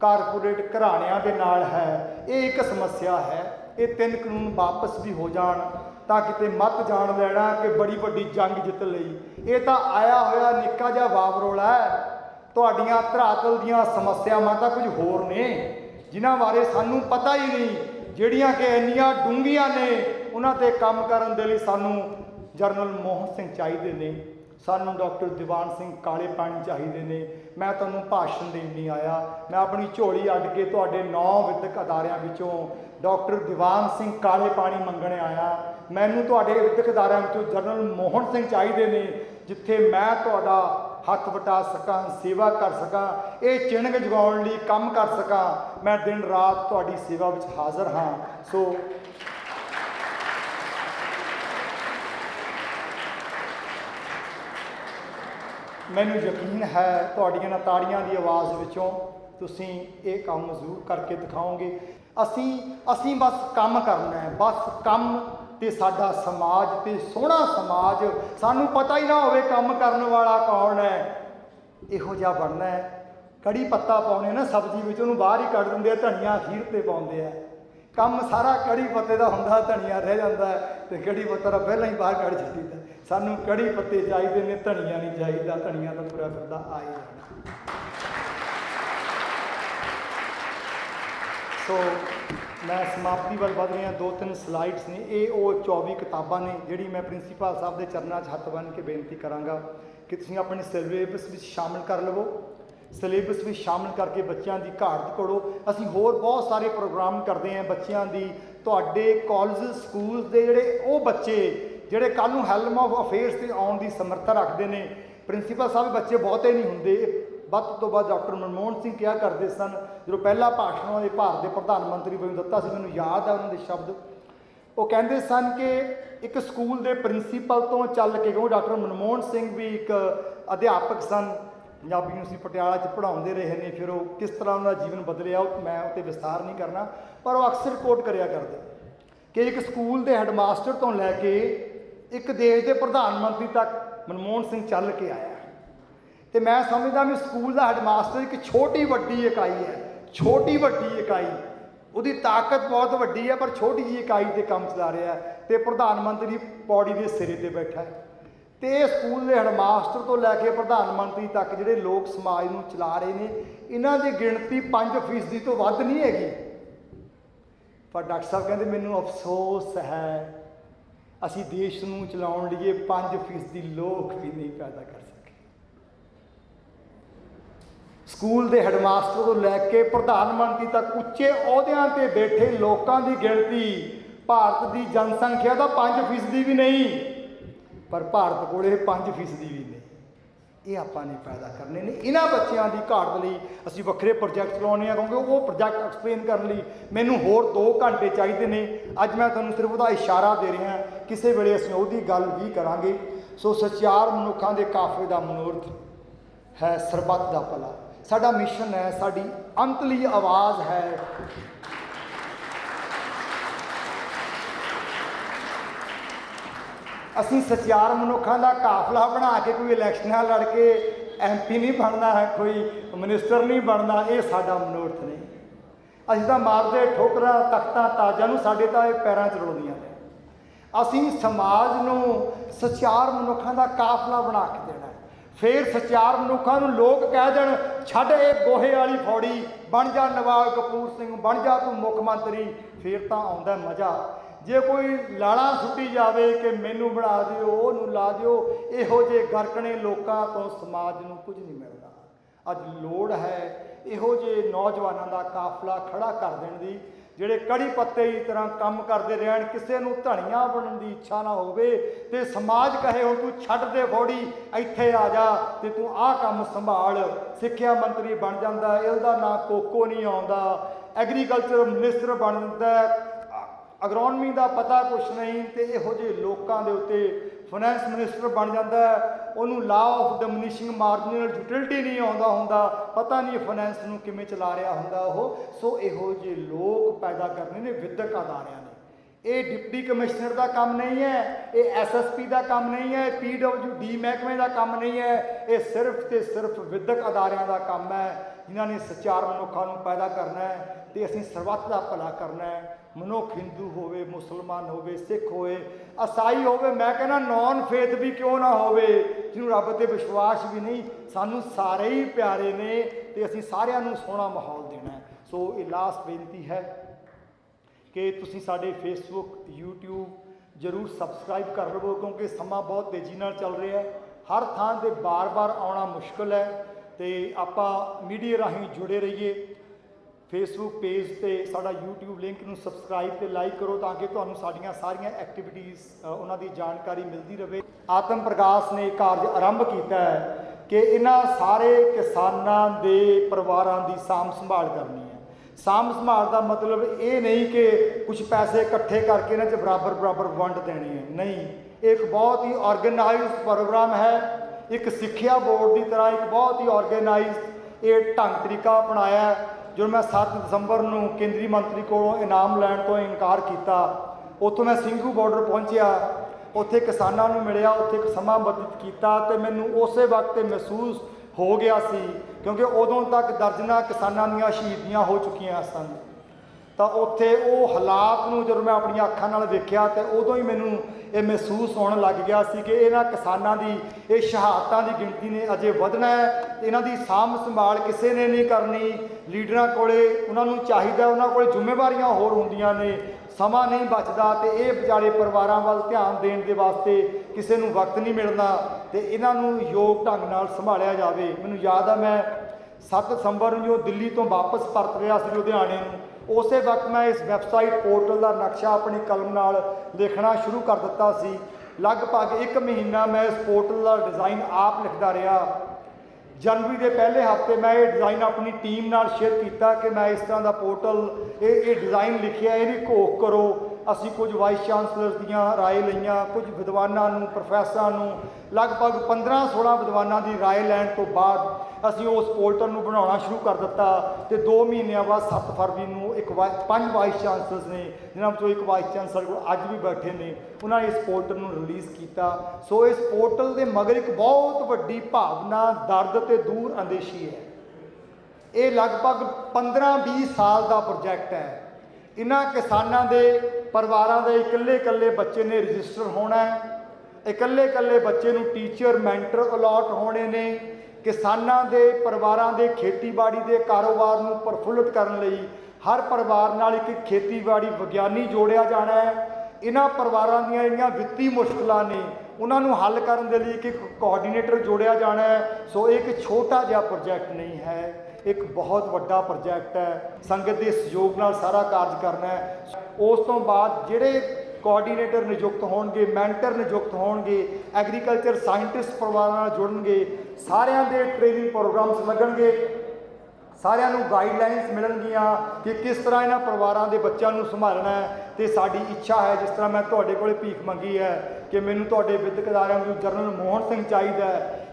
ਕਾਰਪੋਰੇਟ ਘਰਾਣਿਆਂ ਦੇ ਨਾਲ ਹੈ। ਇਹ ਇੱਕ ਸਮੱਸਿਆ ਹੈ। ਇਹ 3 ਕਾਨੂੰਨ ਵਾਪਸ ਵੀ ਹੋ ਜਾਣ ਤਾਂ ਕਿਤੇ ਮੱਤ ਜਾਣ ਲੈਣਾ ਕਿ ਬੜੀ ਵੱਡੀ ਜੰਗ ਜਿੱਤ ਲਈ। ਇਹ ਤਾਂ ਆਇਆ ਹੋਇਆ ਨਿੱਕਾ ਜਿਹਾ ਵਾਵਰੋਲਾ ਹੈ। ਤੁਹਾਡੀਆਂ ਧਰਾਤਲ ਦੀਆਂ ਸਮੱਸਿਆਵਾਂ ਤਾਂ ਕੁਝ ਹੋਰ ਨੇ ਜਿਨ੍ਹਾਂ ਬਾਰੇ ਸਾਨੂੰ ਪਤਾ ਹੀ ਨਹੀਂ, ਜਿਹੜੀਆਂ ਕਿ ਇੰਨੀਆਂ ਡੂੰਘੀਆਂ ਨੇ। ਉਹਨਾਂ 'ਤੇ ਕੰਮ ਕਰਨ ਦੇ ਲਈ ਸਾਨੂੰ ਜਨਰਲ ਮੋਹਨ ਸਿੰਘ ਚਾਹੀਦੇ ਨੇ, ਸਾਨੂੰ ਡਾਕਟਰ ਦੀਵਾਨ ਸਿੰਘ ਕਾਲੇ ਪਾਣੀ ਚਾਹੀਦੇ ਨੇ। ਮੈਂ ਤੁਹਾਨੂੰ ਭਾਸ਼ਣ ਦੇਣ ਨਹੀਂ ਆਇਆ, ਮੈਂ ਆਪਣੀ ਝੋਲੀ ਅੱਡ ਕੇ ਤੁਹਾਡੇ 9 ਵਿਦਿਅਕ ਅਦਾਰਿਆਂ ਵਿੱਚੋਂ ਡਾਕਟਰ ਦੀਵਾਨ ਸਿੰਘ ਕਾਲੇ ਪਾਣੀ ਮੰਗਣ ਆਇਆ। ਮੈਨੂੰ ਤੁਹਾਡੇ ਵਿਦਿਅਕ ਅਦਾਰਿਆਂ ਵਿੱਚੋਂ ਜਨਰਲ ਮੋਹਨ ਸਿੰਘ ਚਾਹੀਦੇ ਨੇ, ਜਿੱਥੇ ਮੈਂ ਤੁਹਾਡਾ ਹੱਥ ਵਟਾ ਸਕਾਂ, ਸੇਵਾ ਕਰ ਸਕਾਂ, ਇਹ ਚਿੰਨ੍ਹ ਜਗਾਉਣ ਲਈ ਕੰਮ ਕਰ ਸਕਾਂ। ਮੈਂ ਦਿਨ ਰਾਤ ਤੁਹਾਡੀ ਸੇਵਾ ਵਿੱਚ ਹਾਜ਼ਰ ਹਾਂ। ਸੋ ਮੈਨੂੰ ਯਕੀਨ ਹੈ ਤੁਹਾਡੀਆਂ ਇਹਨਾਂ ਤਾੜੀਆਂ ਦੀ ਆਵਾਜ਼ ਵਿੱਚੋਂ ਤੁਸੀਂ ਇਹ ਕੰਮ ਜ਼ਰੂਰ ਕਰਕੇ ਦਿਖਾਓਗੇ। ਅਸੀਂ ਬਸ ਕੰਮ ਕਰਨਾ ਹੈ, ਬਸ ਕੰਮ, ਤੇ ਸਾਡਾ ਸਮਾਜ ਤੇ ਸੋਹਣਾ ਸਮਾਜ, ਸਾਨੂੰ ਪਤਾ ਹੀ ਨਾ ਹੋਵੇ ਕੰਮ ਕਰਨ ਵਾਲਾ ਕੌਣ ਹੈ, ਇਹੋ ਜਿਹਾ ਬਣਨਾ ਹੈ। ਕੜੀ ਪੱਤਾ ਪਾਉਣੇ ਨਾ ਸਬਜ਼ੀ ਵਿੱਚ, ਉਹਨੂੰ ਬਾਹਰ ਹੀ ਕੱਢ ਦਿੰਦੇ ਆ, ਧਨੀਆ ਅਖੀਰ 'ਤੇ ਪਾਉਂਦੇ ਆ। ਕੰਮ ਸਾਰਾ ਕੜੀ ਪੱਤੇ ਦਾ ਹੁੰਦਾ, ਧਨੀਆ ਰਹਿ ਜਾਂਦਾ ਹੈ ਤੇ ਕੜੀ ਪੱਤਾ ਦਾ ਪਹਿਲਾਂ ਹੀ ਬਾਹਰ ਕੱਢ ਛੱਡੀਦਾ। ਸਾਨੂੰ ਕੜੀ ਪੱਤੇ ਚਾਹੀਦੇ ਨੇ, ਧਨੀਆ ਨਹੀਂ ਚਾਹੀਦਾ। ਧਨੀਆ ਤਾਂ ਪੂਰਾ ਫਿਰਦਾ ਆ ਹੀ ਜਾਣਾ। ਸੋ ਮੈਂ ਸਮਾਪਤੀ ਵੱਲ ਵਧ ਰਿਹਾ। 2-3 ਸਲਾਈਡਸ ਨੇ, ਇਹ ਉਹ 24 ਕਿਤਾਬਾਂ ਨੇ ਜਿਹੜੀ ਮੈਂ ਪ੍ਰਿੰਸੀਪਲ ਸਾਹਿਬ ਦੇ ਚਰਨਾਂ 'ਚ ਹੱਥ ਬੰਨ੍ਹ ਕੇ ਬੇਨਤੀ ਕਰਾਂਗਾ ਕਿ ਤੁਸੀਂ ਆਪਣੇ ਸਿਲੇਬਸ ਵਿੱਚ ਸ਼ਾਮਿਲ ਕਰ ਲਵੋ। ਸਿਲੇਬਸ ਵਿੱਚ ਸ਼ਾਮਿਲ ਕਰਕੇ ਬੱਚਿਆਂ ਦੀ ਘਾਟ ਕਰੋ। ਅਸੀਂ ਹੋਰ ਬਹੁਤ ਸਾਰੇ ਪ੍ਰੋਗਰਾਮ ਕਰਦੇ ਹਾਂ ਬੱਚਿਆਂ ਦੀ। ਤੁਹਾਡੇ ਕਾਲਜ ਸਕੂਲ ਦੇ ਜਿਹੜੇ ਉਹ ਬੱਚੇ ਜਿਹੜੇ ਕੱਲ੍ਹ ਨੂੰ ਹੈਲਮ ਆਫ ਅਫੇਅਰਸ 'ਤੇ ਆਉਣ ਦੀ ਸਮਰੱਥਾ ਰੱਖਦੇ ਨੇ, ਪ੍ਰਿੰਸੀਪਲ ਸਾਹਿਬ ਬੱਚੇ ਬਹੁਤੇ ਨਹੀਂ ਹੁੰਦੇ। ਵੱਧ ਤੋਂ ਵੱਧ ਡਾਕਟਰ ਮਨਮੋਹਨ ਸਿੰਘ ਕਿਹਾ ਕਰਦੇ ਸਨ ਜਦੋਂ ਪਹਿਲਾ ਭਾਸ਼ਣ ਉਹਨਾਂ ਦੇ ਭਾਰਤ ਦੇ ਪ੍ਰਧਾਨ ਮੰਤਰੀ ਵਜੋਂ ਦਿੱਤਾ ਸੀ, ਮੈਨੂੰ ਯਾਦ ਹੈ ਉਹਨਾਂ ਦੇ ਸ਼ਬਦ। ਉਹ ਕਹਿੰਦੇ ਸਨ ਕਿ ਇੱਕ ਸਕੂਲ ਦੇ ਪ੍ਰਿੰਸੀਪਲ ਤੋਂ ਚੱਲ ਕੇ, ਕਿਉਂਕਿ ਡਾਕਟਰ ਮਨਮੋਹਨ ਸਿੰਘ ਵੀ ਇੱਕ ਅਧਿਆਪਕ ਸਨ, ਪੰਜਾਬੀ ਯੂਨੀਵਰਸਿਟੀ ਪਟਿਆਲਾ 'ਚ ਪੜ੍ਹਾਉਂਦੇ ਰਹੇ ਨੇ। ਫਿਰ ਉਹ ਕਿਸ ਤਰ੍ਹਾਂ ਉਹਨਾਂ ਦਾ ਜੀਵਨ ਬਦਲਿਆ ਉਹ ਮੈਂ ਉੱਤੇ ਵਿਸਤਾਰ ਨਹੀਂ ਕਰਨਾ, ਪਰ ਉਹ ਅਕਸਰ ਕੋਟ ਕਰਿਆ ਕਰਦੇ ਕਿ ਇੱਕ ਸਕੂਲ ਦੇ ਹੈਡਮਾਸਟਰ ਤੋਂ ਲੈ ਕੇ ਇੱਕ ਦੇਸ਼ ਦੇ ਪ੍ਰਧਾਨ ਮੰਤਰੀ ਤੱਕ ਮਨਮੋਹਨ ਸਿੰਘ ਚੱਲ ਕੇ ਆਇਆ। ਤੇ ਮੈਂ ਸਮਝਦਾ ਵੀ ਸਕੂਲ ਦਾ ਹੈਡਮਾਸਟਰ ਇੱਕ ਛੋਟੀ ਵੱਡੀ ਇਕਾਈ ਹੈ, ਛੋਟੀ ਵੱਡੀ ਇਕਾਈ। ਉਹਦੀ ਤਾਕਤ ਬਹੁਤ ਵੱਡੀ ਹੈ ਪਰ ਛੋਟੀ ਜਿਹੀ ਇਕਾਈ 'ਤੇ ਕੰਮ ਚਲਾ ਰਿਹਾ ਹੈ ਤੇ ਪ੍ਰਧਾਨ ਮੰਤਰੀ ਪੌੜੀ ਦੇ ਸਿਰੇ 'ਤੇ ਬੈਠਾ ਹੈ। ਤੇ ਇਹ ਸਕੂਲ ਦੇ ਹੈਡਮਾਸਟਰ ਤੋਂ ਲੈ ਕੇ ਪ੍ਰਧਾਨ ਮੰਤਰੀ ਤੱਕ ਜਿਹੜੇ ਲੋਕ ਸਮਾਜ ਨੂੰ ਚਲਾ ਰਹੇ ਨੇ, ਇਹਨਾਂ ਦੀ ਗਿਣਤੀ 5% ਤੋਂ ਵੱਧ ਨਹੀਂ ਹੈਗੀ। ਪਰ ਡਾਕਟਰ ਸਾਹਿਬ ਕਹਿੰਦੇ ਮੈਨੂੰ ਅਫਸੋਸ ਹੈ ਅਸੀਂ ਦੇਸ਼ ਨੂੰ ਚਲਾਉਣ ਲਈ 5% ਲੋਕ ਵੀ ਨਹੀਂ ਪੈਦਾ ਕਰ ਸਕੇ। ਸਕੂਲ ਦੇ ਹੈਡਮਾਸਟਰ ਤੋਂ ਲੈ ਕੇ ਪ੍ਰਧਾਨ ਮੰਤਰੀ ਤੱਕ ਉੱਚੇ ਅਹੁਦਿਆਂ 'ਤੇ ਬੈਠੇ ਲੋਕਾਂ ਦੀ ਗਿਣਤੀ ਭਾਰਤ ਦੀ ਜਨਸੰਖਿਆ ਦਾ 5% ਵੀ ਨਹੀਂ, ਪਰ ਭਾਰਤ ਕੋਲ 5% ਵੀ ਨਹੀਂ। ਇਹ ਆਪਾਂ ਨੇ ਪੈਦਾ ਕਰਨੇ ਨੇ। ਇਹਨਾਂ ਬੱਚਿਆਂ ਦੀ ਘਾਟ ਲਈ ਅਸੀਂ ਵੱਖਰੇ ਪ੍ਰੋਜੈਕਟ ਚਲਾਉਣੇ ਆ, ਕਿਉਂਕਿ ਉਹ ਪ੍ਰੋਜੈਕਟ ਐਕਸਪਲੇਨ ਕਰਨ ਲਈ ਮੈਨੂੰ ਹੋਰ 2 ਘੰਟੇ ਚਾਹੀਦੇ ਨੇ। ਅੱਜ ਮੈਂ ਤੁਹਾਨੂੰ ਸਿਰਫ ਉਹਦਾ ਇਸ਼ਾਰਾ ਦੇ ਰਿਹਾ, ਕਿਸੇ ਵੇਲੇ ਅਸੀਂ ਉਹਦੀ ਗੱਲ ਵੀ ਕਰਾਂਗੇ। ਸੋ ਸਚਿਆਰ ਮਨੁੱਖਾਂ ਦੇ ਕਾਫਲੇ ਦਾ ਮਨੋਰਥ ਹੈ ਸਰਬੱਤ ਦਾ ਭਲਾ। ਸਾਡਾ ਮਿਸ਼ਨ ਹੈ, ਸਾਡੀ ਅੰਤਲੀ ਆਵਾਜ਼ ਹੈ। ਅਸੀਂ ਸਚਿਆਰ ਮਨੁੱਖਾਂ ਦਾ ਕਾਫਲਾ ਬਣਾ ਕੇ ਕੋਈ ਇਲੈਕਸ਼ਨਾਂ ਲੜ ਕੇ MP ਨਹੀਂ ਬਣਨਾ ਹੈ, ਕੋਈ ਮਿਨਿਸਟਰ ਨਹੀਂ ਬਣਨਾ। ਇਹ ਸਾਡਾ ਮਨੋਰਥ ਨਹੀਂ। ਅਸੀਂ ਤਾਂ ਮਾਰਦੇ ਠੋਕਰਾਂ ਤਖਤਾਂ ਤਾਜਾਂ ਨੂੰ, ਸਾਡੇ ਤਾਂ ਇਹ ਪੈਰਾਂ 'ਚ ਰੁਲਦੀਆਂ ਨੇ। ਅਸੀਂ ਸਮਾਜ ਨੂੰ ਸਚਿਆਰ ਮਨੁੱਖਾਂ ਦਾ ਕਾਫਲਾ ਬਣਾ ਕੇ ਦੇਣਾ। ਫਿਰ ਸਚਿਆਰ ਮਨੁੱਖਾਂ ਨੂੰ ਲੋਕ ਕਹਿ ਦੇਣ ਛੱਡ ਇਹ ਗੋਹੇ ਵਾਲੀ ਫੌੜੀ, बन जा नवाब कपूर सिंह, बन जा तू मुख मंत्री, फिर तो आउंदा मज़ा। जे कोई लाड़ा सुट्टी जाए कि मैनू बना दिओ, ओनू ला दिओ, इहो जे गरकने लोगों तो समाज नूं कुछ नहीं मिलता। अज लोड़ है इहो जे नौजवानों का काफिला खड़ा कर देण दी, ਜਿਹੜੇ कड़ी पत्ते की तरह काम करते रहन, किसी को धनिया बनने की इच्छा ना होवे ते समाज कहे हुण तू छड्ड दे फौड़ी, इत्थे आ जा ते तू आ काम संभाल, सिक्ख्या मंत्री बन जाता, इसदा ना कोको नहीं आउंदा, एग्रीकल्चर मिनिस्टर बन जाता, अग्रोनमी का पता कुछ नहीं, तो इहो जे लोगों के उत्ते फाइनैंस मिनिस्टर बन जाता है, उन्होंने law of diminishing marginal utility नहीं आता होंदा, पता नहीं फाइनैंस नूं किवें चला रहा होंदा वो। सो इहो जे लोग पैदा करने ने विद्यक अदारियां ने। ये डिप्टी कमिश्नर का काम नहीं है, ये SSP का काम नहीं है, PWD महकमे का काम नहीं है, ये सिर्फ तो सिर्फ विद्यक अदारियां का काम है, जिन्होंने सचार मनुखों को पैदा करना है, तो असीं सरबत का भला करना है। मनुख हिंदू होवे, मुसलमान होवे, सिख होवे, ईसाई होवे, मैं कहना नॉन फेथ भी क्यों ना होवे, जिन्होंने रब ते विश्वास भी नहीं, सानू सारे ही प्यारे ने, तो असीं सारिਆਂ ਨੂੰ सोहना माहौल देना है। सो ये लास्ट बेनती है कि तुसीं साडे फेसबुक, यूट्यूब जरूर सबसक्राइब कर लवो, क्योंकि समा बहुत तेज़ी नाल चल रहा है, हर थां ते बार बार आना मुश्किल है, तो आपां मीडिया राहीं जुड़े रहिए। फेसबुक पेज ते साडा यूट्यूब लिंक नूं सबसक्राइब ते लाइक करो, ताकि तुहानूं साडीआं सारियां एक्टिविटीज़ उन्हां दी जानकारी मिलती रहे। आत्म प्रकाश ने कार्य आरंभ किया है कि इन्हां सारे किसानां दे परिवारां दी साम संभाल करनी है। साम संभाल का मतलब ये नहीं कि कुछ पैसे इकट्ठे करके इन्हां च बराबर बराबर वंड देने हैं, नहीं, एक बहुत ही ऑर्गेनाइज प्रोग्राम है, एक सिक्ख्या बोर्ड की तरह एक बहुत ही ऑर्गेनाइज ये ढंग तरीका अपनाया है। जो मैं 7 दसंबर को केंद्रीय मंत्री को इनाम लैण तो इनकार किया, उत्थों मैं ਸਿੰਘੂ बॉर्डर पहुँचा, उत्थे किसानों को मिलिया, उत्थे एक समा बतीत किया, तो मैनू उस वक्त महसूस हो गया सी, क्योंकि उदों तक दर्जना किसानों दी शहीदियाँ हो चुकियां सन। तो उत्थे वो हालात नूं जदों मैं अपनी अखां नाल वेख्या, तो उदों ही मैनू ये महसूस होने लग गया सी कि इन्हां किसानां दी ये शहादतां दी गिणती ने अजे वधना है, इन्हां दी साम संभाल किसी ने नहीं करनी। लीडरां कोले उन्हां नूं चाहीदा, उन्हां कोले जिम्मेवारियां होर हुंदियां ने, समा नहीं बचदा, तो ये बेचारे परिवारां वल ध्यान देण दे वास्ते किसी नूं वक्त नहीं मिलदा, तो इन्हां नूं योग ढंग नाल संभालिया जावे। मैनूं याद है मैं 7 दसंबर जो दिल्ली तो वापस परत रहा सी लुधियाणे नूं, उस वक्त मैं इस वैबसाइट पोर्टल का नक्शा अपनी कलम नाल लिखना शुरू कर दिता सी। लगभग 1 महीना मैं इस पोर्टल का डिज़ाइन आप लिखता रहा। जनवरी के पहले हफ्ते मैं ये डिज़ाइन अपनी टीम नाल शेयर किया कि मैं इस तरह का पोर्टल ये डिज़ाइन लिखिया, ये घोख करो। असी कुछ वाइस चांसलर दियां राय लईयां, कुछ विद्वानां नूं, प्रोफैसरां नूं, लगभग 15-16 विद्वानां की राय लैण तो बाद असी उस पोर्टल नूं बनाउणा शुरू कर दिता। तो 2 महीनों बाद 7 फरवरी नूं 5 वाइस चांसलर्स ने, जिन्हां विचों एक वाइस चांसलर अज भी बैठे ने, उन्होंने इस पोर्टल नूं रिलीज़ किया। सो इस पोर्टल के मगर एक बहुत वड्डी भावना, दर्द ते दूर अंदेशी है। ये लगभग 15-20 साल का प्रोजैक्ट है। इन्हां किसानां दे परिवारां दे इकल्ले बच्चे ने रजिस्टर होना है, इकल्ले बच्चे नूं टीचर मैंटर अलॉट होने ने। किसानां दे परिवारां दे खेतीबाड़ी दे कारोबार नूं प्रफुल्लित करन लई हर परिवार नाल एक खेतीबाड़ी विग्यानी जोड़िया जाना है। इन्हां परिवारां दीयां जिहड़ियां वित्ती मुश्किलां ने उन्हां नूं हल करन दे लई एक कोआर्डीनेटर जोड़िया जाना है। सो एक छोटा जिहा प्रोजैक्ट नहीं है, एक बहुत वड्डा प्रोजैक्ट है। संगत के सहयोग नाल सारा कार्य करना है। उस तो बाद जिहड़े कोआर्डीनेटर नियुक्त होणगे, मैंटर नियुक्त होणगे, एग्रीकल्चर साइंटिस्ट परिवारां नाल जुड़नगे, सारिਆਂ ਦੇ ट्रेनिंग प्रोग्राम्स लगणगे, सारिਆਂ ਨੂੰ गाइडलाइनस मिलणगियां कि किस तरह इन्हां परिवारां ਦੇ ਬੱਚਿਆਂ ਨੂੰ संभालना है। तो साड़ी इच्छा है, जिस तरह मैं तुहाडे कोल भीख मंगी है कि मैनूं तुहाडे विद्यक अदारिਆਂ ਨੂੰ जनरल मोहन सिंह चाहिए,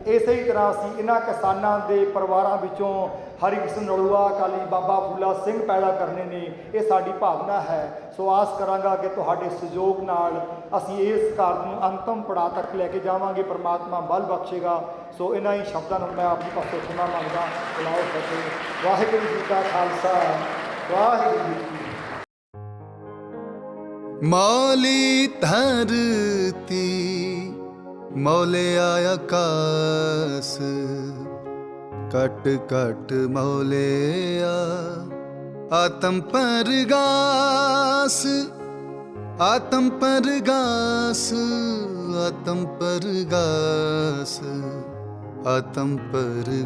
इस ही तरह असीं इन्हां किसानां दे परिवारां विचों हरि कृष्ण नलूआ, अकाली बाबा फूला सिंह पैदा करने ने, ये साड़ी भावना है। सो आस करांगा कि तुहाडे सहयोग नाल असीं इस कार्य नूं अंतिम पड़ाਅ तक लैके जावांगे, परमात्मा बल बख्शेगा। सो इन्हां ही शब्दां नूं मैं अपनी पासों सुना मंगदा। बुलाओ फतेह। वाहिगुरू जी का खालसा, वाहिगुरू जी की। मौली धरती मौले आकाश, कट कट मौलिया आत्म परगास आत्म परगास आत्म परगास आत्म परगास।